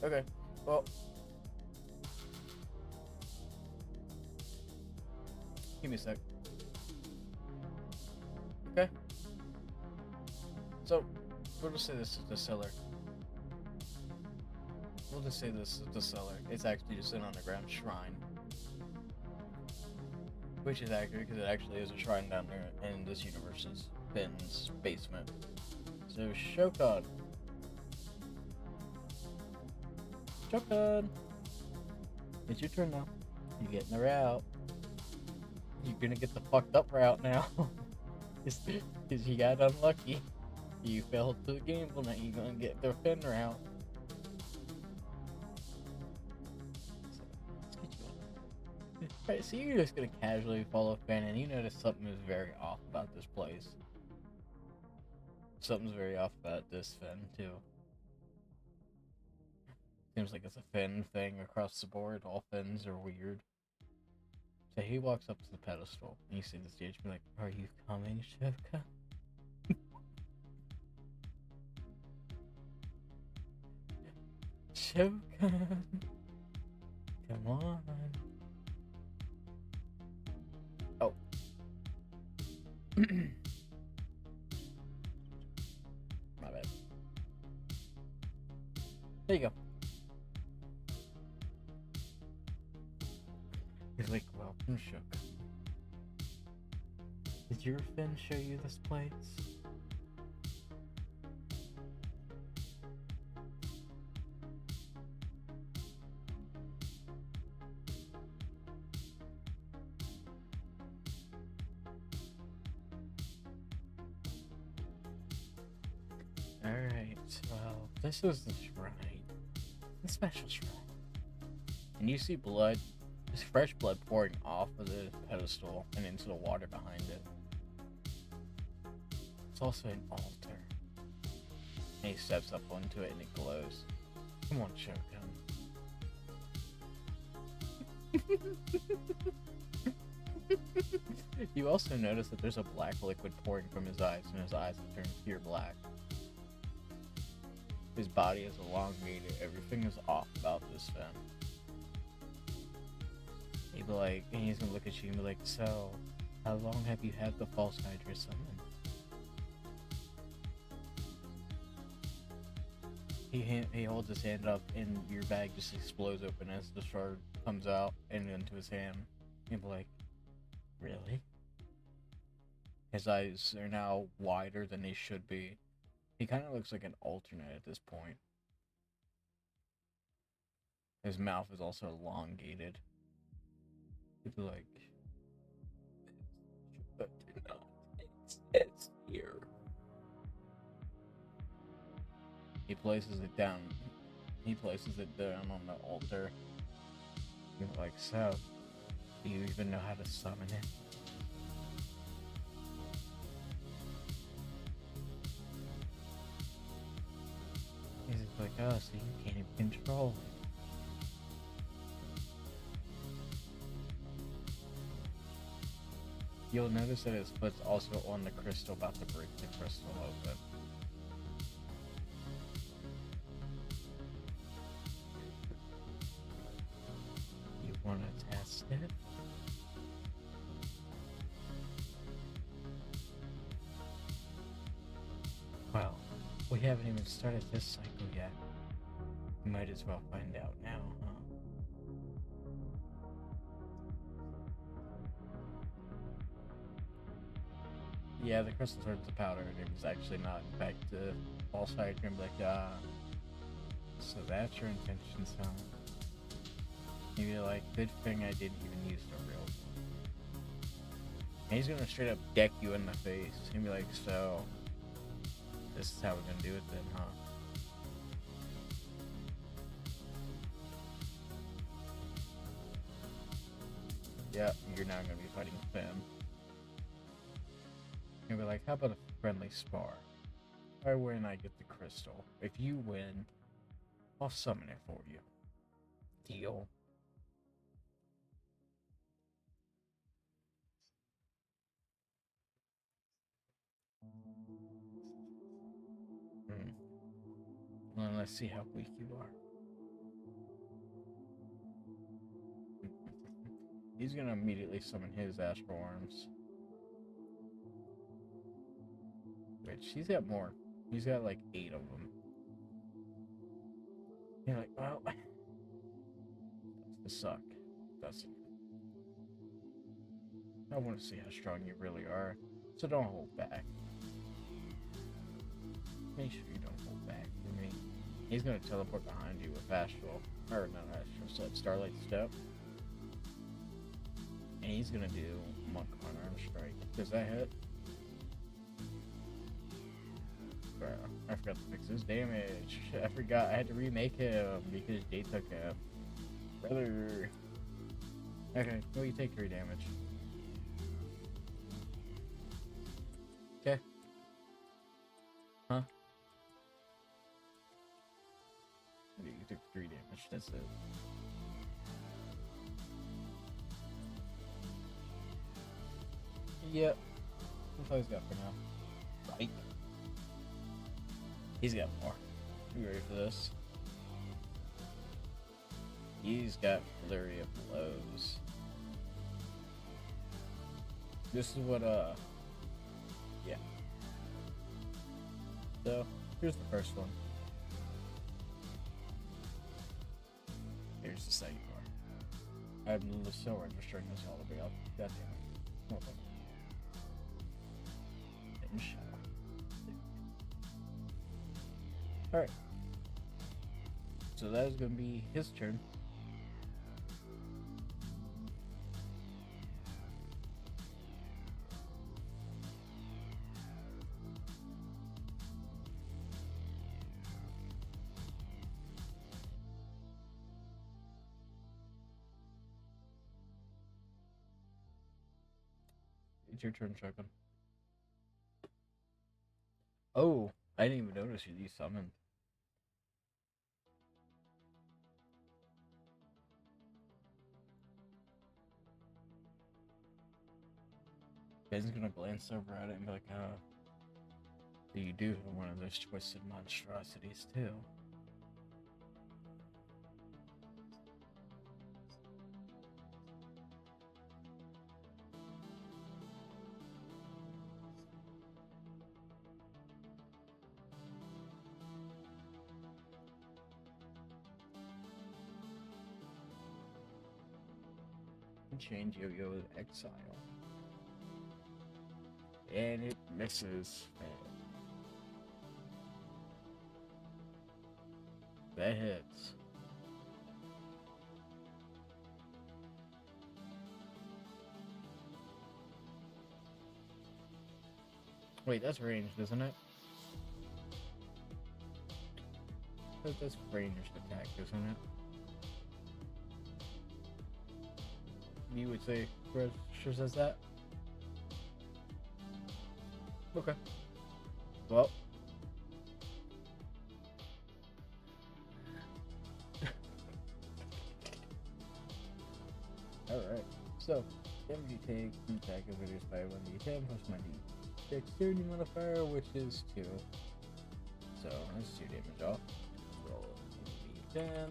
Okay. Well, give me a sec. Okay. So, we'll just say this is the cellar. We'll just say this is the cellar. It's actually just an underground shrine. Which is accurate, because it actually is a shrine down there in this universe's Finn's basement. So, Shokan. Shokan! It's your turn now. You're getting the route. You're gonna get the fucked up route now. Because you got unlucky. You fell to the gamble, now you're gonna get the Finn route. Right, so you're just gonna casually follow Finn, and you notice something is very off about this place. Something's very off about this Finn, too. Seems like it's a Finn thing across the board. All Finns are weird. So he walks up to the pedestal, and you see the stage be like, "Are you coming, Shoka?" Shoka! Come on. Oh. My bad. There you go. He's like, "Welcome, Shook. Did your Finn show you this place?" Well, this is the shrine. The special shrine. And you see blood, just fresh blood pouring off of the pedestal and into the water behind it. It's also an altar. And he steps up onto it and it glows. Come on, Shogun. You also notice that there's a black liquid pouring from his eyes, and his eyes have turned pure black. His body is elongated. Everything is off about this Finn. He'd be like, and he's gonna look at you and be like, so, how long have you had the false Hydra summon? He holds his hand up, and your bag just explodes open as the shard comes out and into his hand. He'd be like, really? His eyes are now wider than they should be. He kind of looks like an alternate at this point. His mouth is also elongated. He'd be like, but did not exist here. He places it down. He places it down on the altar. He's like, so, do you even know how to summon it? He's just like, oh, so you can't even control it. You'll notice that his foot's also on the crystal, about to break the crystal open. You want to test it? Well, we haven't even started this cycle yet. We might as well find out now, huh? Yeah, the crystal turns to powder, and it was actually not. In fact, the false Hydra be like, so that's your intention, son. You'd be like, good thing I didn't even use the real one. And he's gonna straight up deck you in the face. He'd be like, so, this is how we're gonna do it then, huh? Yep, you're now gonna be fighting Finn. And be like, how about a friendly spar? Or when I get the crystal. If you win, I'll summon it for you. Deal? Well, let's see how weak you are. He's gonna immediately summon his astral arms. Which, he's got more. He's got like 8 of them. You're like, well, that's the suck. That's it. I want to see how strong you really are, so don't hold back. Make sure you don't hold back for me. He's gonna teleport behind you with astral, or not astral, Starlight Step. And he's gonna do Monk Unarmed Strike. Does that hit? Bro, I forgot to fix his damage. I forgot I had to remake him because Jay took him. Brother. Okay, well, you take 3 damage. Okay. Huh? You took 3 damage, that's it. Yep. That's all he's got for now. Right? He's got more. You ready for this? He's got Flurry of Blows. This is what, yeah. So, here's the first one. Here's the second one. I'm so registering this all the way up. God damn it. Hold on. Alright. So that is going to be his turn. It's your turn, Shogun. Oh, I didn't even notice you desummoned. Ben's gonna glance over at it and be like, you do have one of those twisted monstrosities, too. Change Yo-Yo with Exile. And it misses. That hits. Wait, that's ranged, isn't it? That's ranged attack, isn't it? You would say Register says that? Okay. Well. Alright. So, damage you take from attack is reduced by 1d10 plus my dexterity modifier, which is 2. So, that's 2 damage off. Roll a d10.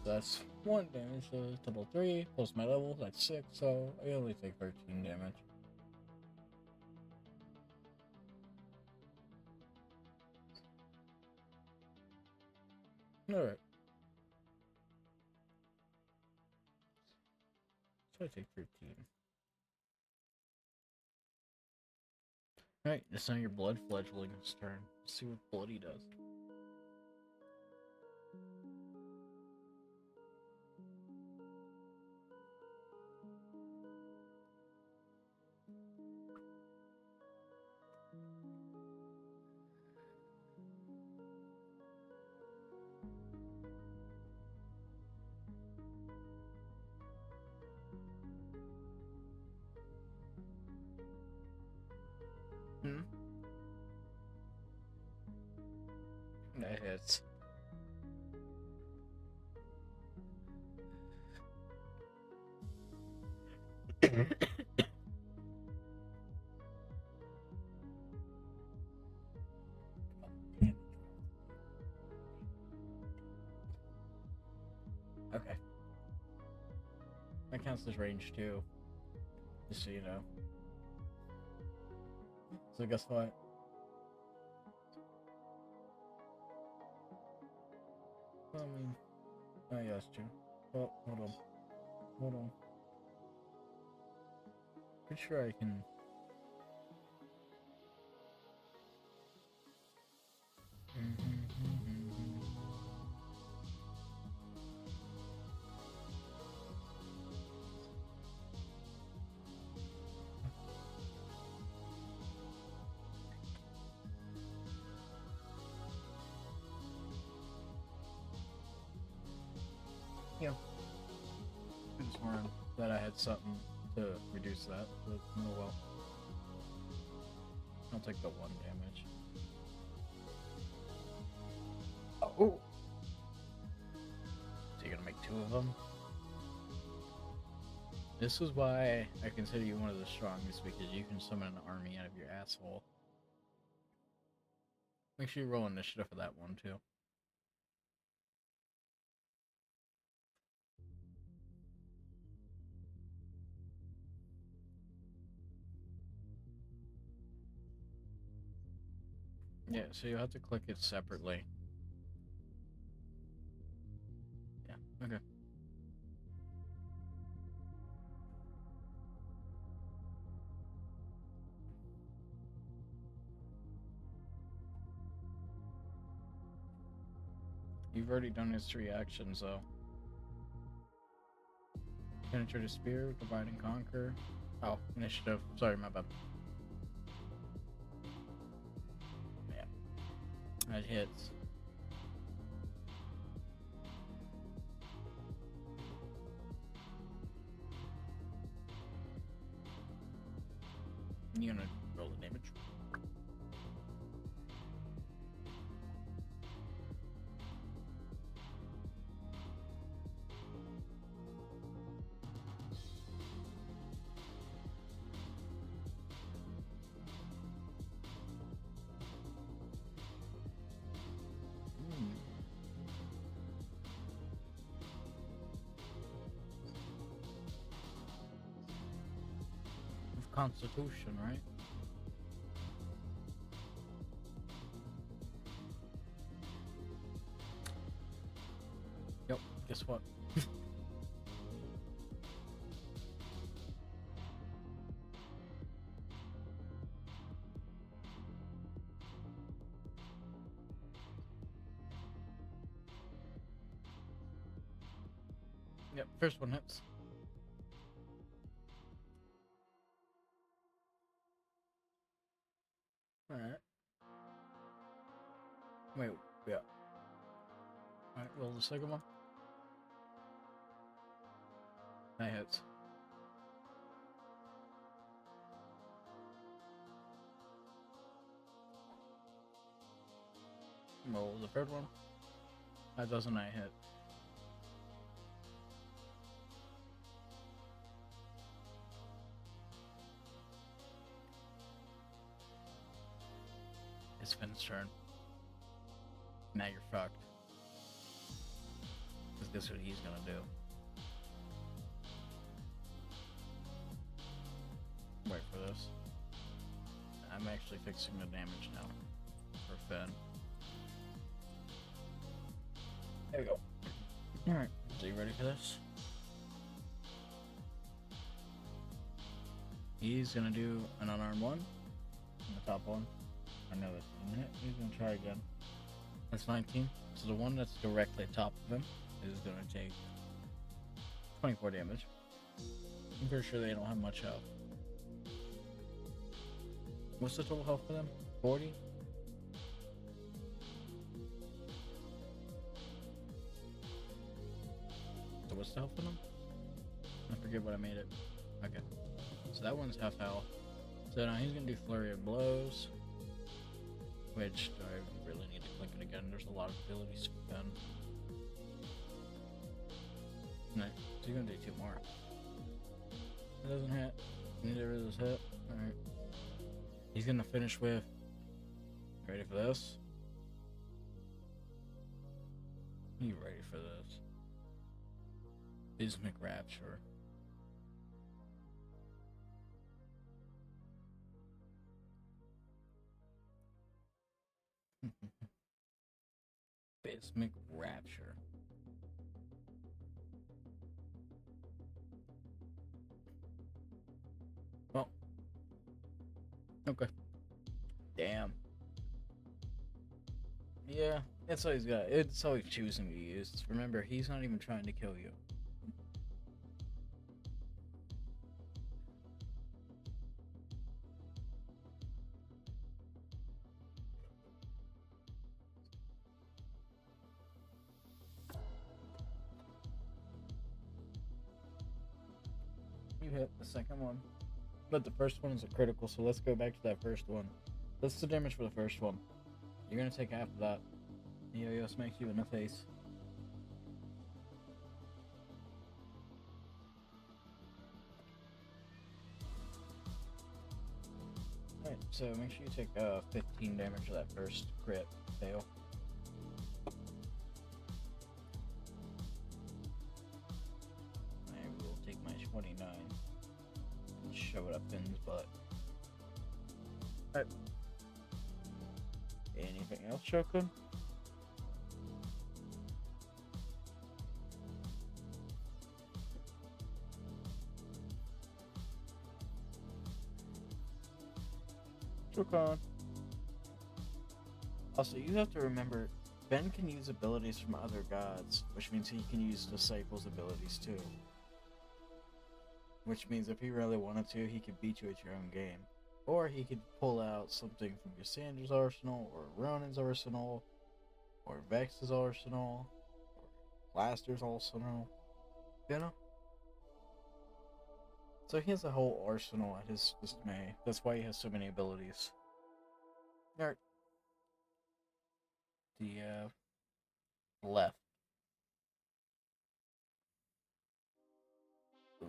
That's 1 damage, so double 3, plus my level, that's 6, so I only take 13 damage. Alright. So I take 13. Alright, it's now your blood fledgling's turn. Let's see what bloody does. That hits. Okay. That counts as range too. Just so you know. So guess what? I mean, oh yeah, that's true. Oh, hold on. Hold on. Pretty sure I can. Yeah. Could have sworn that I had something to reduce that, but oh well. I'll take the 1 damage. Oh! So you're gonna make 2 of them? This is why I consider you one of the strongest, because you can summon an army out of your asshole. Make sure you roll initiative for that one, too. Yeah, so you'll have to click it separately. Yeah, okay. You've already done his 3 actions, though. Penetrate a spear, divide and conquer. Oh, initiative. Sorry, my bad. Yeah. That hits. You're gonna roll the damage. With Constitution, right? Yep, guess what? Yep, first one hits. Alright. Wait, yeah. Alright, roll the second one. That hits. Roll the third one. That doesn't hit. It's Finn's turn. Now you're fucked. Because guess what he's gonna do? Wait for this. I'm actually fixing the damage now. For Finn. There we go. Alright, so you ready for this? He's gonna do an unarmed one. On the top one. I know that didn't hit. He's gonna try again. That's 19. So the one that's directly top of him is gonna take 24 damage. I'm pretty sure they don't have much health. What's the total health for them? 40? So what's the health for them? I forget what I made it. Okay. So that one's half health. So now he's gonna do Flurry of Blows. Which, do I really need to click it again? There's a lot of abilities for Finn. No, so you're gonna do 2 more. It doesn't hit. Neither of those hit. Alright. He's gonna finish with... Ready for this? You ready for this? Bismic Rapture. Bismic Rapture. Well. Okay. Damn. Yeah, that's all he's got. It's all he's choosing to use. Remember, he's not even trying to kill you. You hit the second one. But the first one is a critical, so let's go back to that first one. That's the damage for the first one. You're gonna take half of that. Yo-Yo smacks you in the face. Alright, so make sure you take 15 damage of that first crit fail. I will take my 29 and shove it up Finn's butt. Alright. Anything else, Shokun? Shokun. Also, you have to remember, Ben can use abilities from other gods, which means he can use Disciples' abilities too. Which means if he really wanted to, he could beat you at your own game. Or he could pull out something from Cassandra's arsenal, or Ronin's arsenal, or Vex's arsenal, or Blaster's arsenal. You know? So he has a whole arsenal at his dismay. That's why he has so many abilities. Alright. The left. Ooh.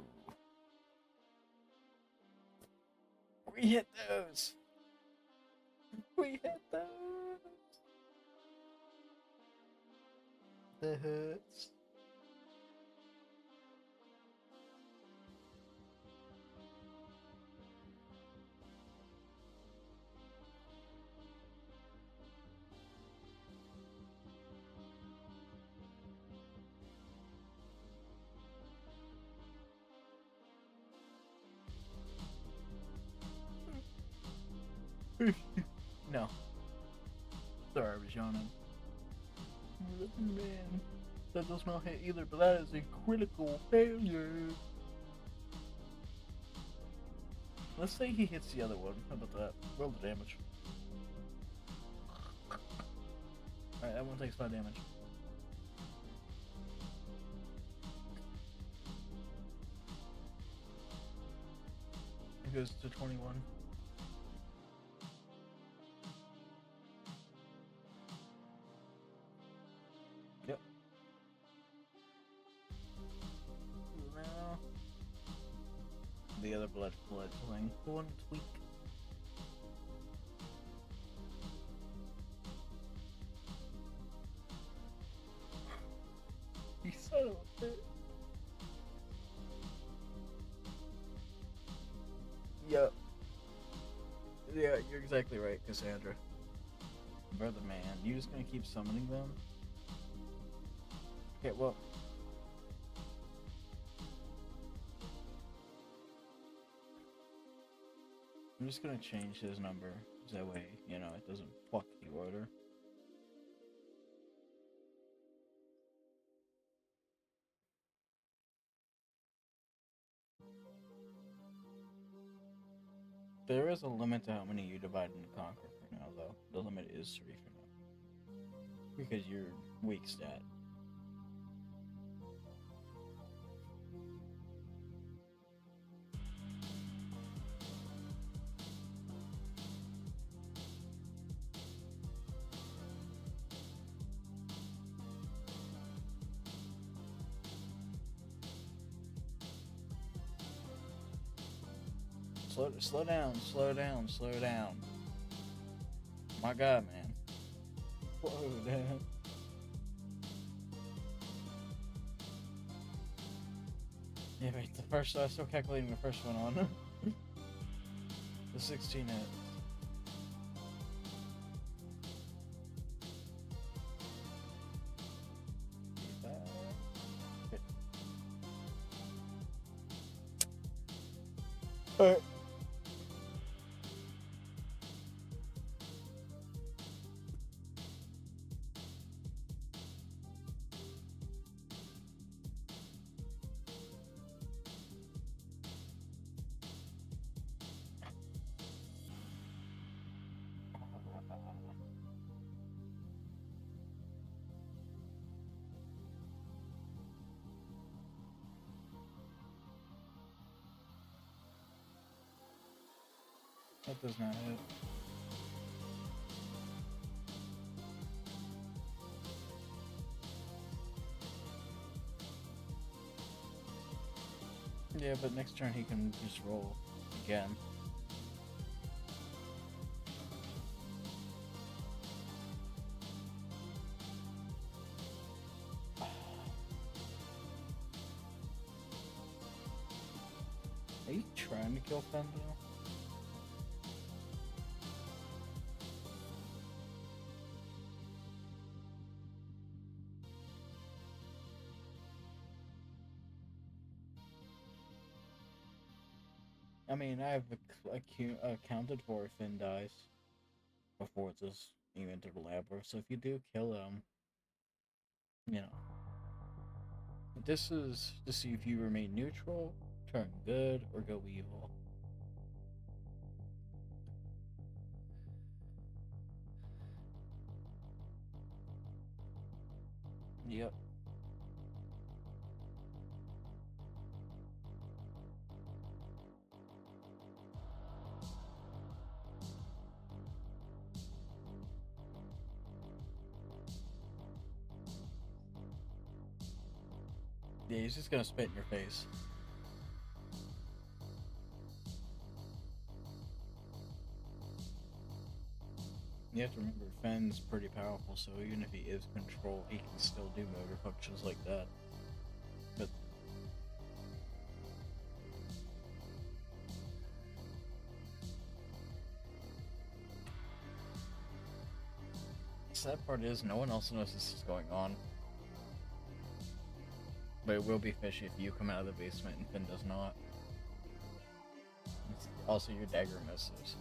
We hit those. We hit those. The hits. No. Sorry, I was yawning. Man, that does not hit either, but that is a critical failure. Let's say he hits the other one. How about that? Roll the damage. Alright, that one takes 5 damage. It goes to 21. Yep. Now, the other fledgling. One tweak. You son of a bitch. Yep. Yeah, you're exactly right, Cassandra. Brother man, you just gonna keep summoning them? Okay, well. I'm just gonna change his number, so that way, you know, it doesn't fuck the order. There is a limit to how many you divide and conquer for now, though. The limit is 3 for now. Because you're weak stat. Slow down. My God, man. Slow down. Yeah, wait, I'm still calculating the first one on. The 16 hit. Alright. That does not hit. Yeah, but next turn he can just roll again. Are you trying to kill Fendel? I mean, I've accounted for if Finn dies before this you enter the lab, so if you do kill him, you know. This is to see if you remain neutral, turn good, or go evil. Yep. Yeah, he's just gonna spit in your face. You have to remember, Fenn's pretty powerful, so even if he is control, he can still do motor functions like that. But the sad part is, no one else knows this is going on. But it will be fishy if you come out of the basement and Finn does not. Also, your dagger misses.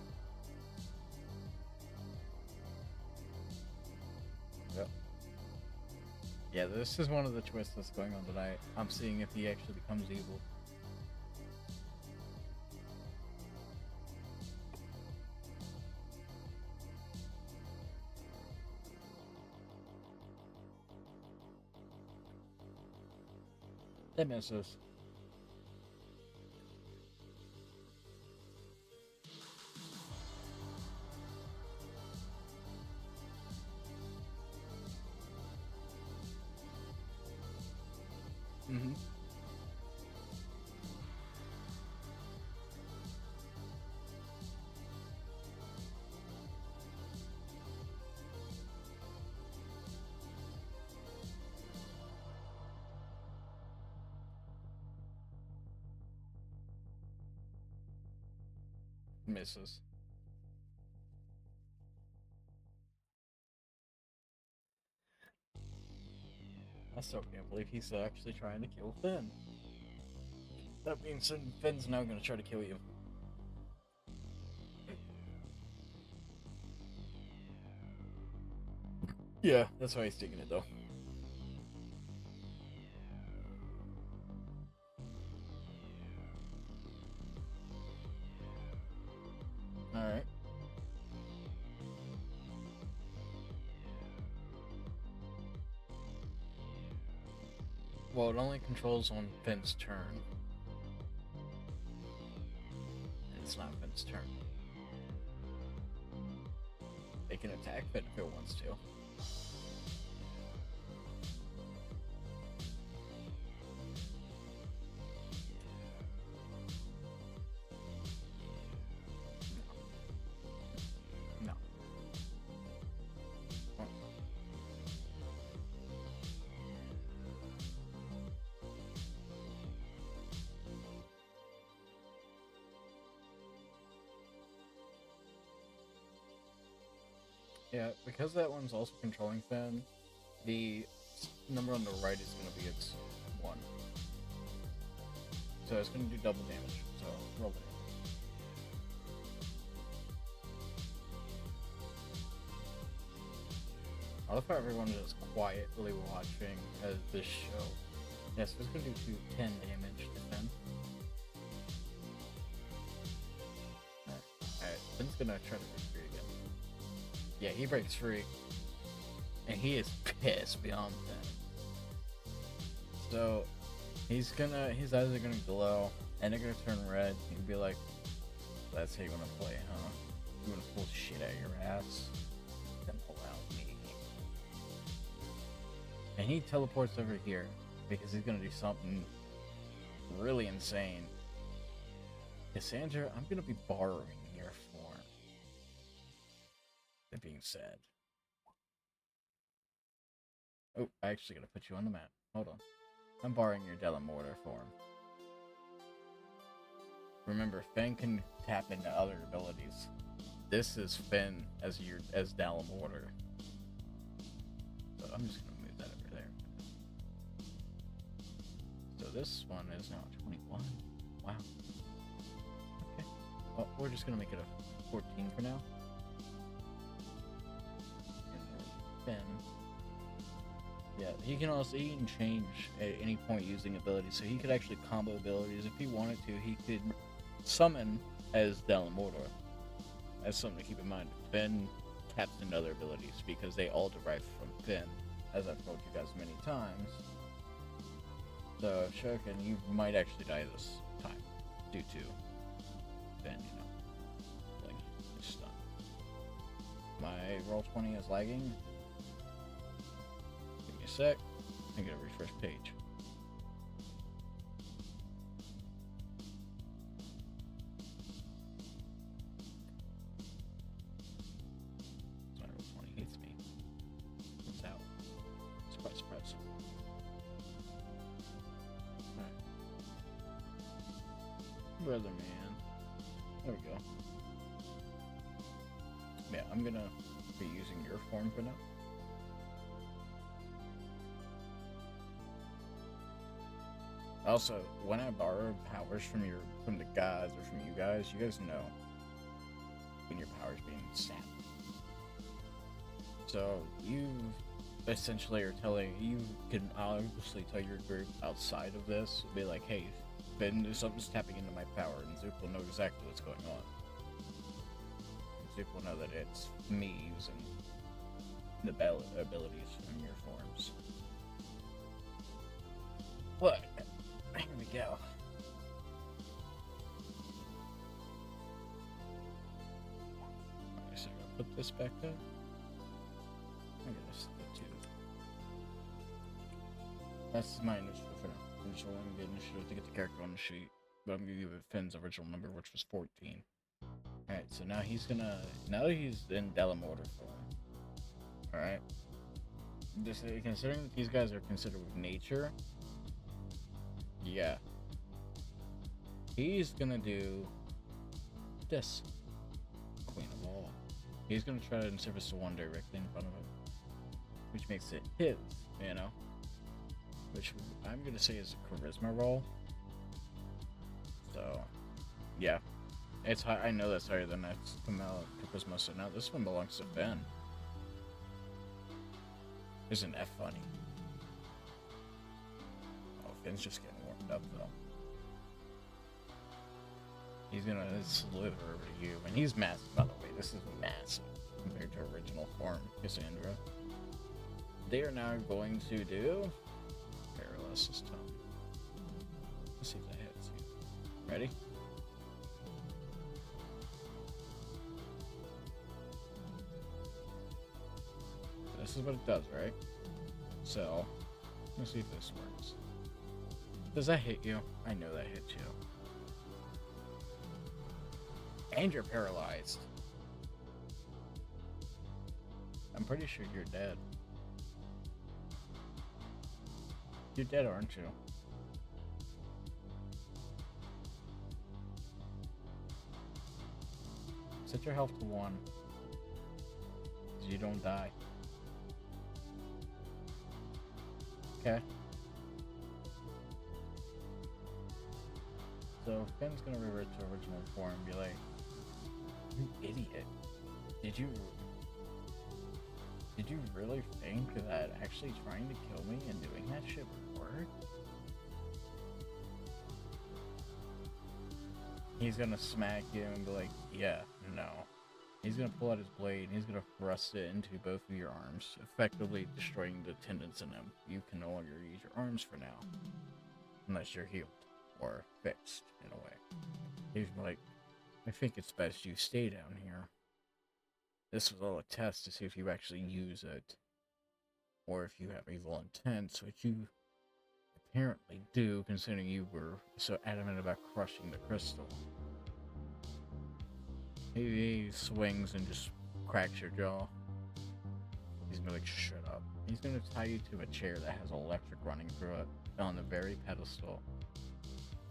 Yep. Yeah, this is one of the twists that's going on tonight. I'm seeing if he actually becomes evil. That misses. Mm-hmm. Misses. I still can't believe he's actually trying to kill Finn. That means Finn's now gonna try to kill you. Yeah, that's why he's taking it though. Alright. Well, it only controls on Finn's turn. And it's not Finn's turn. It can attack Finn if it wants to. No. Oh. Yeah, because that one's also controlling Finn, the number on the right is going to be its 1. So it's going to do double damage, so roll it. I love how everyone is quietly watching this show. Yes, it's going to do 10 damage to Finn. Alright, Finn's going to try to break free again. Yeah, he breaks free. And he is pissed beyond that. So, his eyes are gonna glow, and they're gonna turn red. He'd be like, that's how you wanna play, huh? You wanna pull shit out of your ass? Then pull out me. And he teleports over here, because he's gonna do something really insane. Cassandra, I'm gonna be borrowing your form. That being said. Oh, I actually gotta put you on the map. Hold on. I'm borrowing your Delamortar form. Remember, Finn can tap into other abilities. This is Finn as Delamortar. So I'm just gonna move that over there. So this one is now 21. Wow. Okay. Well, we're just gonna make it a 14 for now. And Finn. Yeah, he can change at any point using abilities, so he could actually combo abilities. If he wanted to, he could summon as Delamortar. That's something to keep in mind. Finn taps into other abilities because they all derive from Finn, as I've told you guys many times. So, Shokin, you might actually die this time due to Finn, like, stun. My roll 20 is lagging. Give me a sec. I gotta refresh page. Brother man. There we go. Yeah, I'm gonna be using your form for now. Also, when I borrow powers from the gods or from you guys know when your power's being sapped. So you essentially are you can obviously tell your group outside of this, be like, hey, Ben, something's tapping into my power, and Zook will know exactly what's going on. Zook will know that it's me using the abilities from your forms. What? Here we go. Alright, so I'm gonna put this back up. I'm gonna set that to. That's my initiative for now. I'm just rolling the initiative to get the character on the sheet. But I'm gonna give it Finn's original number, which was 14. Alright, so now he's gonna. Now that he's in Delamortar form. Alright. Just considering that these guys are considered with nature. Yeah. He's gonna do this. Queen of all. He's gonna try to service the one directly in front of him. Which makes it his, you know? Which I'm gonna say is a charisma roll. So, yeah. It's high. I know that's higher than that's charisma, so now this one belongs to Ben. Isn't that funny? Oh, Finn's just getting warmed up though. He's gonna slither over to you, and he's massive, by the way. This is massive compared to original form, Cassandra. They are now going to do Paralysis this time. Let's see if that hits you. Ready? This is what it does, right? So, let's see if this works. Does that hit you? I know that hit you. And you're paralyzed. I'm pretty sure you're dead. You're dead, aren't you? Set your health to 1. So you don't die. Okay. So Finn's gonna revert to original form and be like, "You idiot! Did you really think that actually trying to kill me and doing that shit would work?" He's gonna smack you and be like, "Yeah, no." He's gonna pull out his blade and he's gonna thrust it into both of your arms, effectively destroying the tendons in them. You can no longer use your arms for now, unless you're healed or fixed in a way. He's like, "I think it's best you stay down here. This was all a test to see if you actually use it, or if you have evil intents, which you apparently do, considering you were so adamant about crushing the crystal." He swings and just cracks your jaw. He's gonna be like, "Shut up." He's gonna tie you to a chair that has electric running through it on the very pedestal.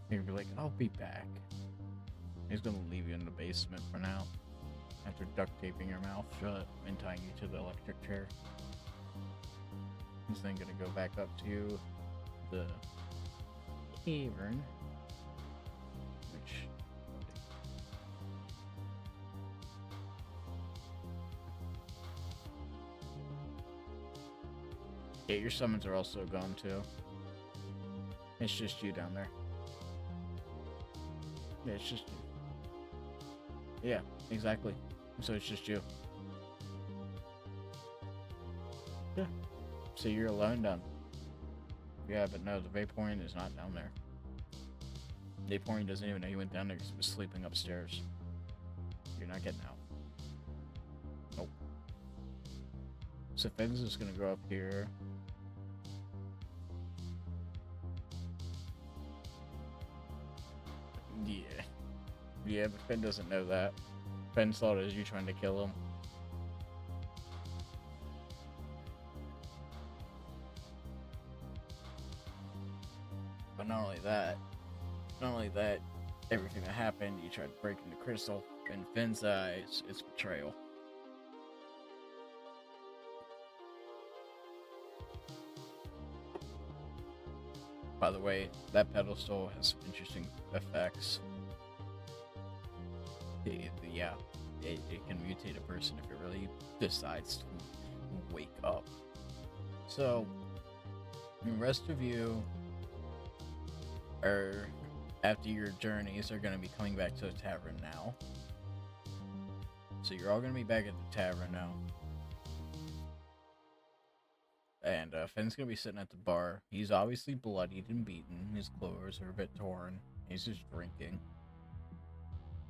He's gonna be like, "I'll be back." He's gonna leave you in the basement for now, after duct taping your mouth shut and tying you to the electric chair. He's then gonna go back up to the cavern, which. Yeah, your summons are also gone too. It's just you down there. Yeah, it's just you. Yeah, exactly. So it's just you. Yeah. So you're alone down. Yeah, but no, the Vaporeon is not down there. Vaporeon doesn't even know you went down there because he was sleeping upstairs. You're not getting out. Nope. So Finn's is gonna go up here. Yeah. Yeah, but Finn doesn't know that. Finn thought it was you trying to kill him. But not only that, everything that happened. You tried to break into Crystal. In Finn's eyes, it's betrayal. By the way, that pedestal has some interesting effects. Yeah, it can mutate a person if it really decides to wake up. So, the rest of you are, after your journeys, are going to be coming back to the tavern now. So you're all going to be back at the tavern now. And Finn's going to be sitting at the bar. He's obviously bloodied and beaten. His clothes are a bit torn. He's just drinking.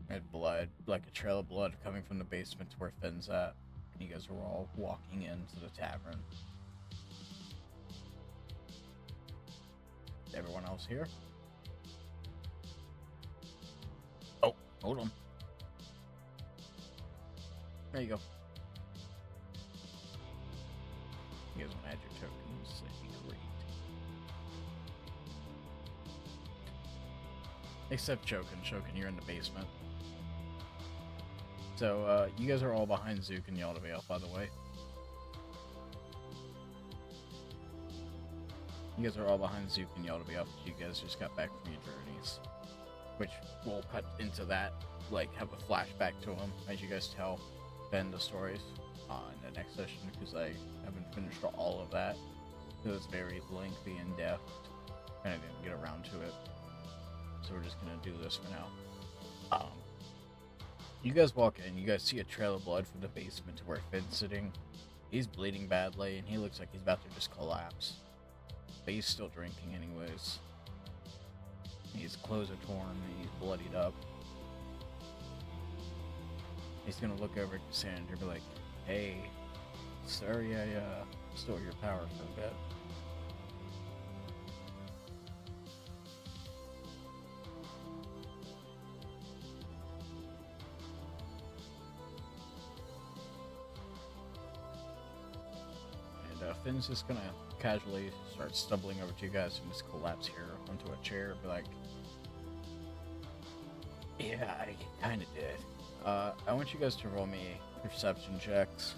And blood, like a trail of blood coming from the basement to where Finn's at. And you guys are all walking into the tavern. Everyone else here? Oh, hold on. There you go. You guys want to add your tokens? That'd be great. Except Chokin. Chokin, you're in the basement. So, you guys are all behind Zook and Yaldabaoth, by the way. You guys are all behind Zook and Yaldabaoth. You guys just got back from your journeys. Which we'll cut into that, like, have a flashback to them, as you guys tell Ben the stories in the next session, because I haven't finished all of that. It was very lengthy and depth, and I didn't get around to it. So we're just gonna do this for now. You guys walk in, you guys see a trail of blood from the basement to where Finn's sitting. He's bleeding badly, and he looks like he's about to just collapse. But he's still drinking anyways. His clothes are torn, and he's bloodied up. He's gonna look over at Cassandra and be like, "Hey, sorry I stole your power for a bit." And Finn's just gonna casually start stumbling over to you guys and just collapse here onto a chair, be like, "Yeah, I kinda did. I want you guys to roll me perception checks.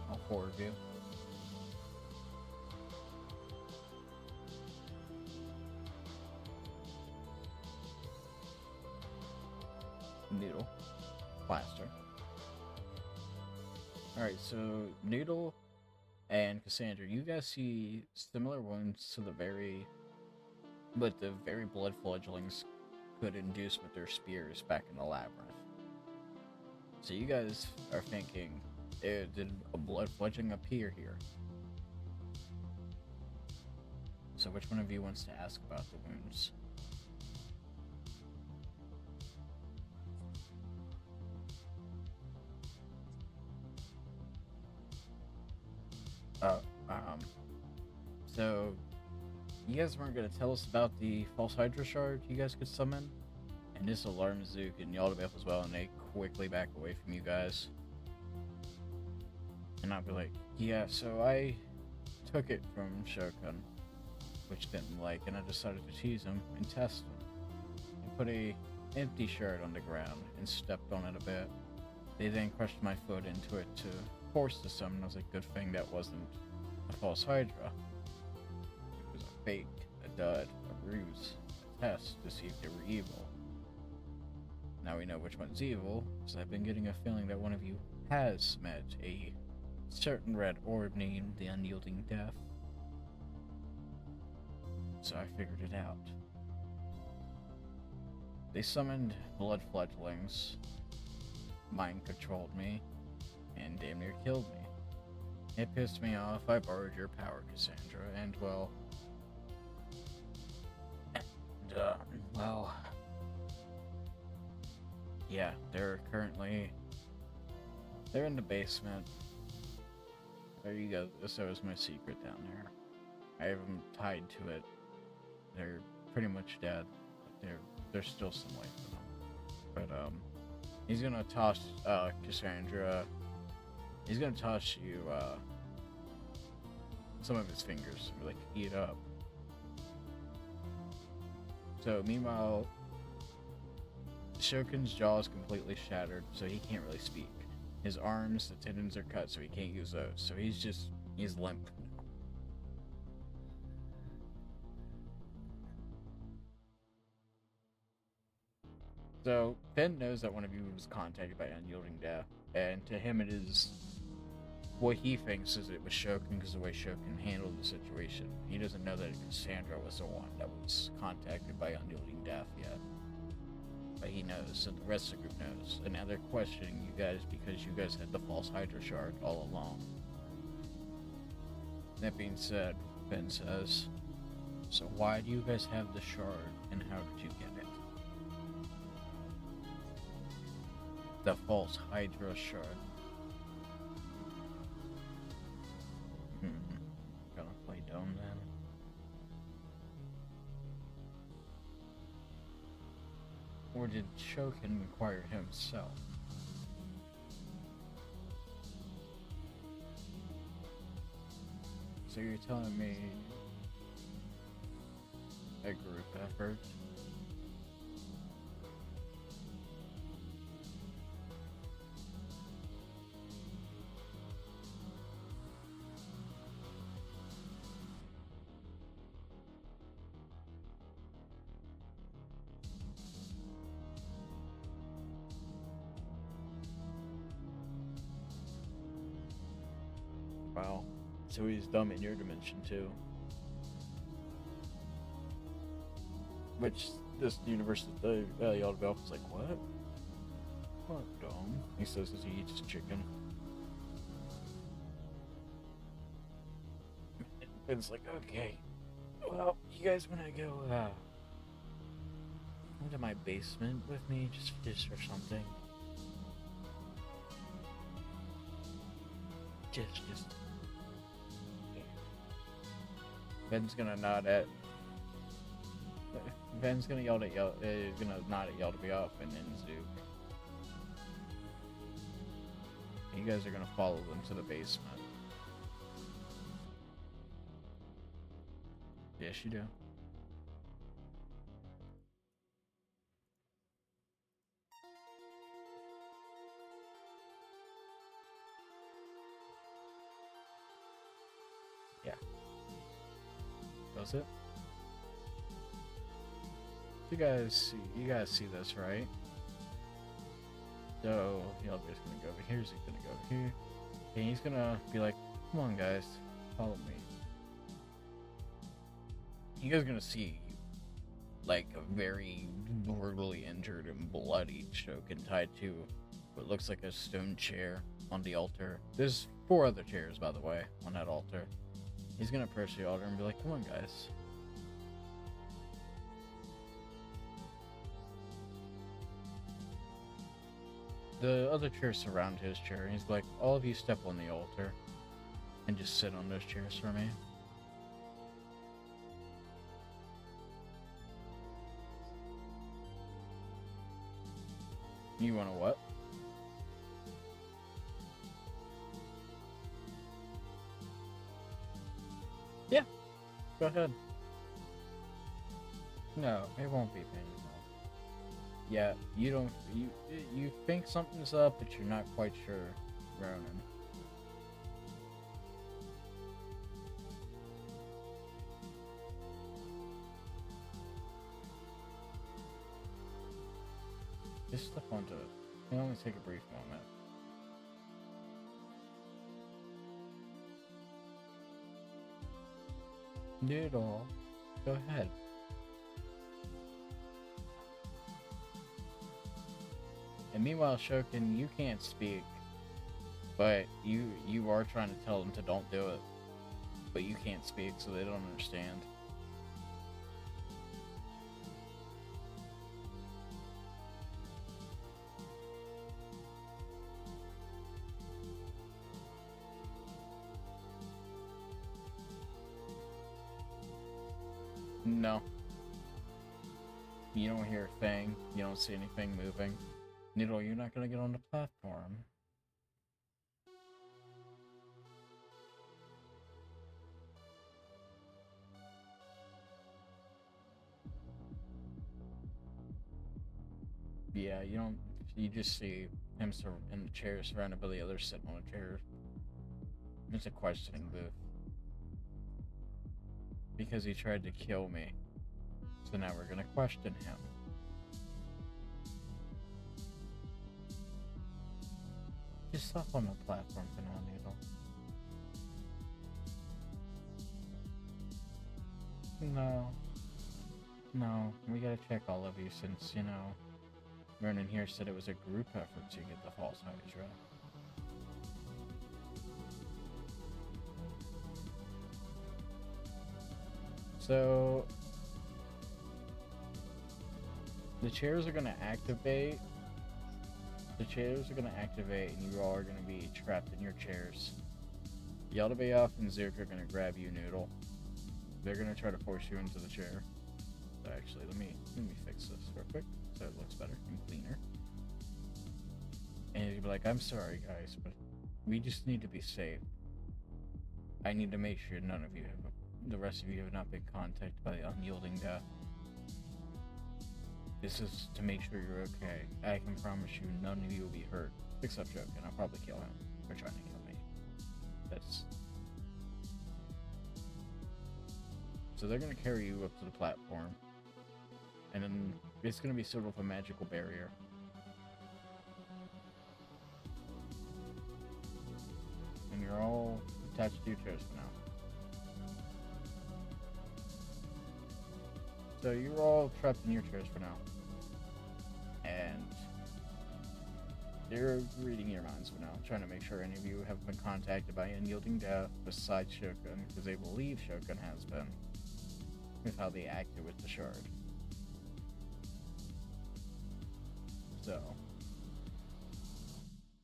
All four of you. Noodle. Plaster. Alright, so Noodle and Cassandra, you guys see similar wounds to the very blood fledglings could induce with their spears back in the labyrinth. So you guys are thinking, did a blood fledgling appear here? So which one of you wants to ask about the wounds? So you guys weren't gonna tell us about the false Hydra shard you guys could summon? And this alarms Zook and Yaldabaoth as well, and they quickly back away from you guys. And I'll be like, yeah, so I took it from Shogun, which didn't like, and I decided to tease him and test him. I put a empty shard on the ground and stepped on it a bit. They then crushed my foot into it to force the summon. I was like, good thing that wasn't a false Hydra. It was a fake, a dud, a ruse, a test to see if they were evil. Now we know which one's evil, because I've been getting a feeling that one of you has met a certain red orb named the Unyielding Death. So I figured it out. They summoned blood fledglings, mind-controlled me, and damn near killed me. It pissed me off. I borrowed your power, Cassandra, and well, yeah, they're in the basement. There you go. This was my secret down there. I have them tied to it. They're pretty much dead, but there's still some life in them. But he's gonna toss Cassandra. He's gonna toss you some of his fingers and be like, eat up. So meanwhile, Shokun's jaw is completely shattered, so he can't really speak. His arms, the tendons are cut, so he can't use those. So he's limp. So Finn knows that one of you was contacted by Unyielding Death, and to him it is what he thinks is it was Shokin because the way Shokin handled the situation. He doesn't know that Cassandra was the one that was contacted by Unyielding Death yet. But he knows, and the rest of the group knows. And now they're questioning you guys because you guys had the false Hydra shard all along. That being said, Finn says, so why do you guys have the shard and how did you get it? The false Hydra shard. Gonna play dumb then. Or did Shokin acquire himself? So you're telling me a group effort? Wow. So he's dumb in your dimension too. Which this universe the Yellow Elf is like, what? What dumb? He says as he eats chicken. And Finn's like, okay. Well, you guys wanna go into my basement with me just for something? Just Ben's gonna nod at. Ben's gonna nod at Yell to be up, and then Zook. You guys are gonna follow them to the basement. Yes, you do. Yeah. Does it? You guys see this, right? So Yelder's gonna go over here, he's gonna go over here. And he's gonna be like, come on guys, follow me. You guys are gonna see like a very brutally injured and bloody Shokin tied to what looks like a stone chair on the altar. There's 4 other chairs, by the way, on that altar. He's gonna approach the altar and be like, come on guys. The other chairs surround his chair, and he's like, all of you step on the altar and just sit on those chairs for me. You wanna what? Yeah, go ahead. No, it won't be painful. Yeah, you think something's up, but you're not quite sure, Ronan. Just step onto it. It'll only take a brief moment. Do it all. Go ahead. And meanwhile, Shokin, you can't speak, but you are trying to tell them to don't do it, but you can't speak, so they don't understand. No. You don't hear a thing. You don't see anything moving. Needle, you're not gonna get on the platform. Yeah, you don't. You just see him in the chair, surrounded by the others sitting on a chair. It's a questioning booth. Because he tried to kill me. So now we're gonna question him. Just stop on the platform for now, Needle. No, we gotta check all of you since, Vernon here said it was a group effort to get the false Hydra. So, the chairs are gonna activate. The chairs are gonna activate, and you all are gonna be trapped in your chairs. Yaldabaoth and Zirk are gonna grab you, Noodle. They're gonna try to force you into the chair. So actually, let me fix this real quick so it looks better and cleaner. And you'll be like, I'm sorry, guys, but we just need to be safe. I need to make sure the rest of you have not been contacted by the unyielding death. This is to make sure you're okay. I can promise you none of you will be hurt. Except Joke, and I'll probably kill him for trying to kill me. So they're gonna carry you up to the platform. And then it's gonna be sort of a magical barrier. And you're all attached to your chairs for now. So you're all trapped in your chairs for now. And they're reading your minds for now, trying to make sure any of you have been contacted by unyielding death besides Shogun, because they believe Shogun has been, with how they acted with the shard. So,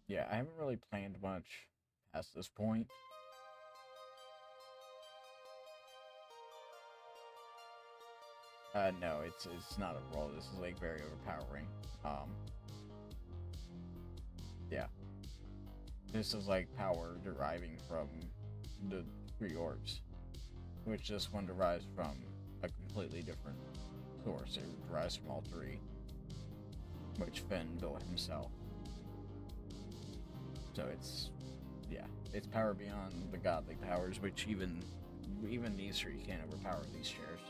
yeah, I haven't really planned much past this point. No, it's not a roll. This is like very overpowering. Yeah. This is like power deriving from the 3 orbs, which this one derives from a completely different source. It derives from all 3, which Finn built himself. So it's power beyond the godly powers, which even these 3 can't overpower these chairs.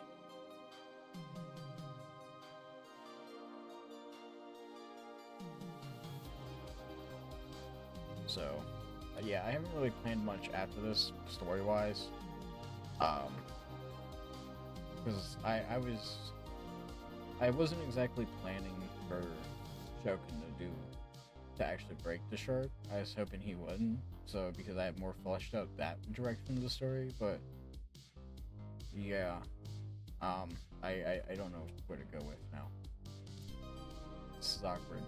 So, yeah, I haven't really planned much after this, story-wise. Because I wasn't exactly planning for Shogun to actually break the shard. I was hoping he wouldn't, so because I have more fleshed out that direction of the story, but yeah, I don't know where to go with now. This is awkward.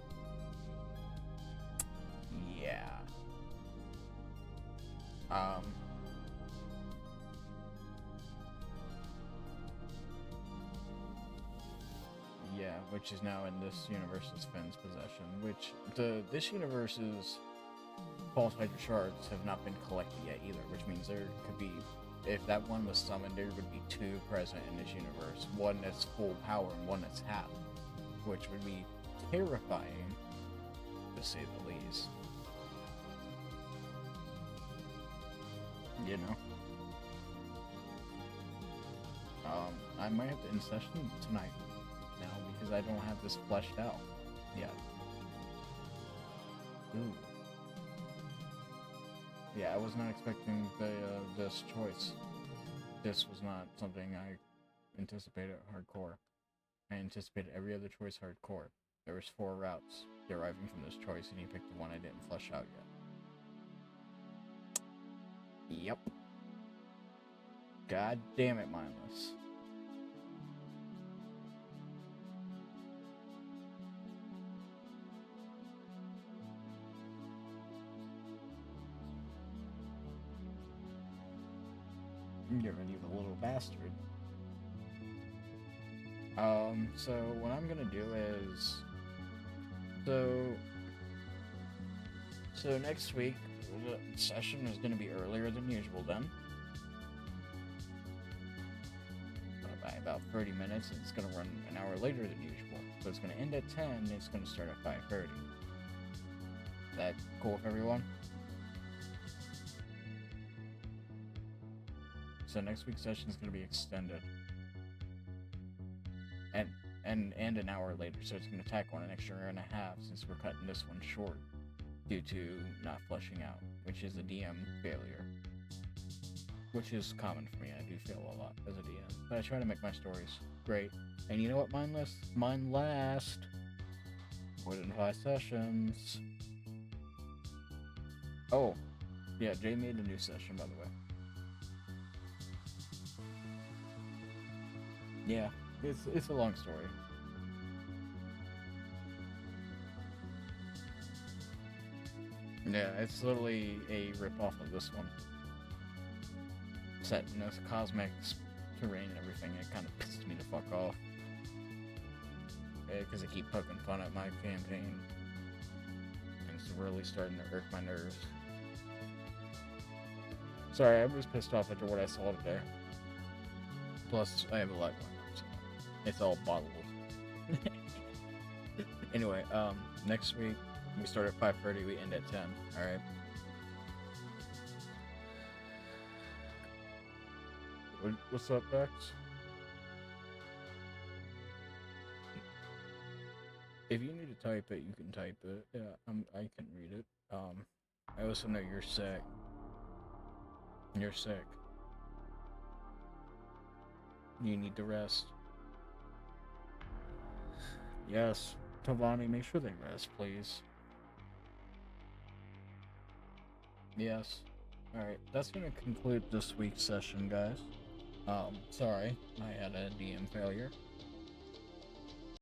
Yeah. Yeah, which is now in this universe's Finn's possession, which this universe's false Hydra shards have not been collected yet either, which means there could be, if that one was summoned, there would be 2 present in this universe, one that's full power and one that's half, which would be terrifying, to say the least. You know? I might have to end session tonight now because I don't have this fleshed out yet. Ooh. Yeah, I was not expecting this choice. This was not something I anticipated hardcore. I anticipated every other choice hardcore. There was 4 routes deriving from this choice, and he picked the one I didn't flesh out yet. Yep. God damn it, mindless. You're an evil little bastard. So what I'm gonna do is, so next week the session is gonna be earlier than usual then. By about about 30 minutes, and it's gonna run an hour later than usual. So it's gonna end at 10, and it's gonna start at 5:30. That cool with everyone? So next week's session is gonna be extended, and an hour later. So it's gonna tack on an extra hour and a half since we're cutting this one short due to not flushing out, which is a DM failure. Which is common for me. I do fail a lot as a DM, but I try to make my stories great. And you know what? Mine last more than 5 sessions. Oh, yeah. Jay made a new session, by the way. Yeah, it's a long story. Yeah, it's literally a rip off of this one. Set in this cosmic terrain and everything. It kind of pissed me the fuck off. Because I keep poking fun at my campaign. And it's really starting to irk my nerves. Sorry, I was pissed off after what I saw today. Plus, I have a lot going on, so it's all bottled. Anyway, next week, we start at 5:30, we end at 10, alright? What's up, Bex? If you need to type it, you can type it. Yeah, I can read it. I also know you're sick. You're sick. You need to rest. Yes, Tavani, make sure they rest, please. Yes. Alright, that's gonna conclude this week's session, guys. Sorry, I had a DM failure.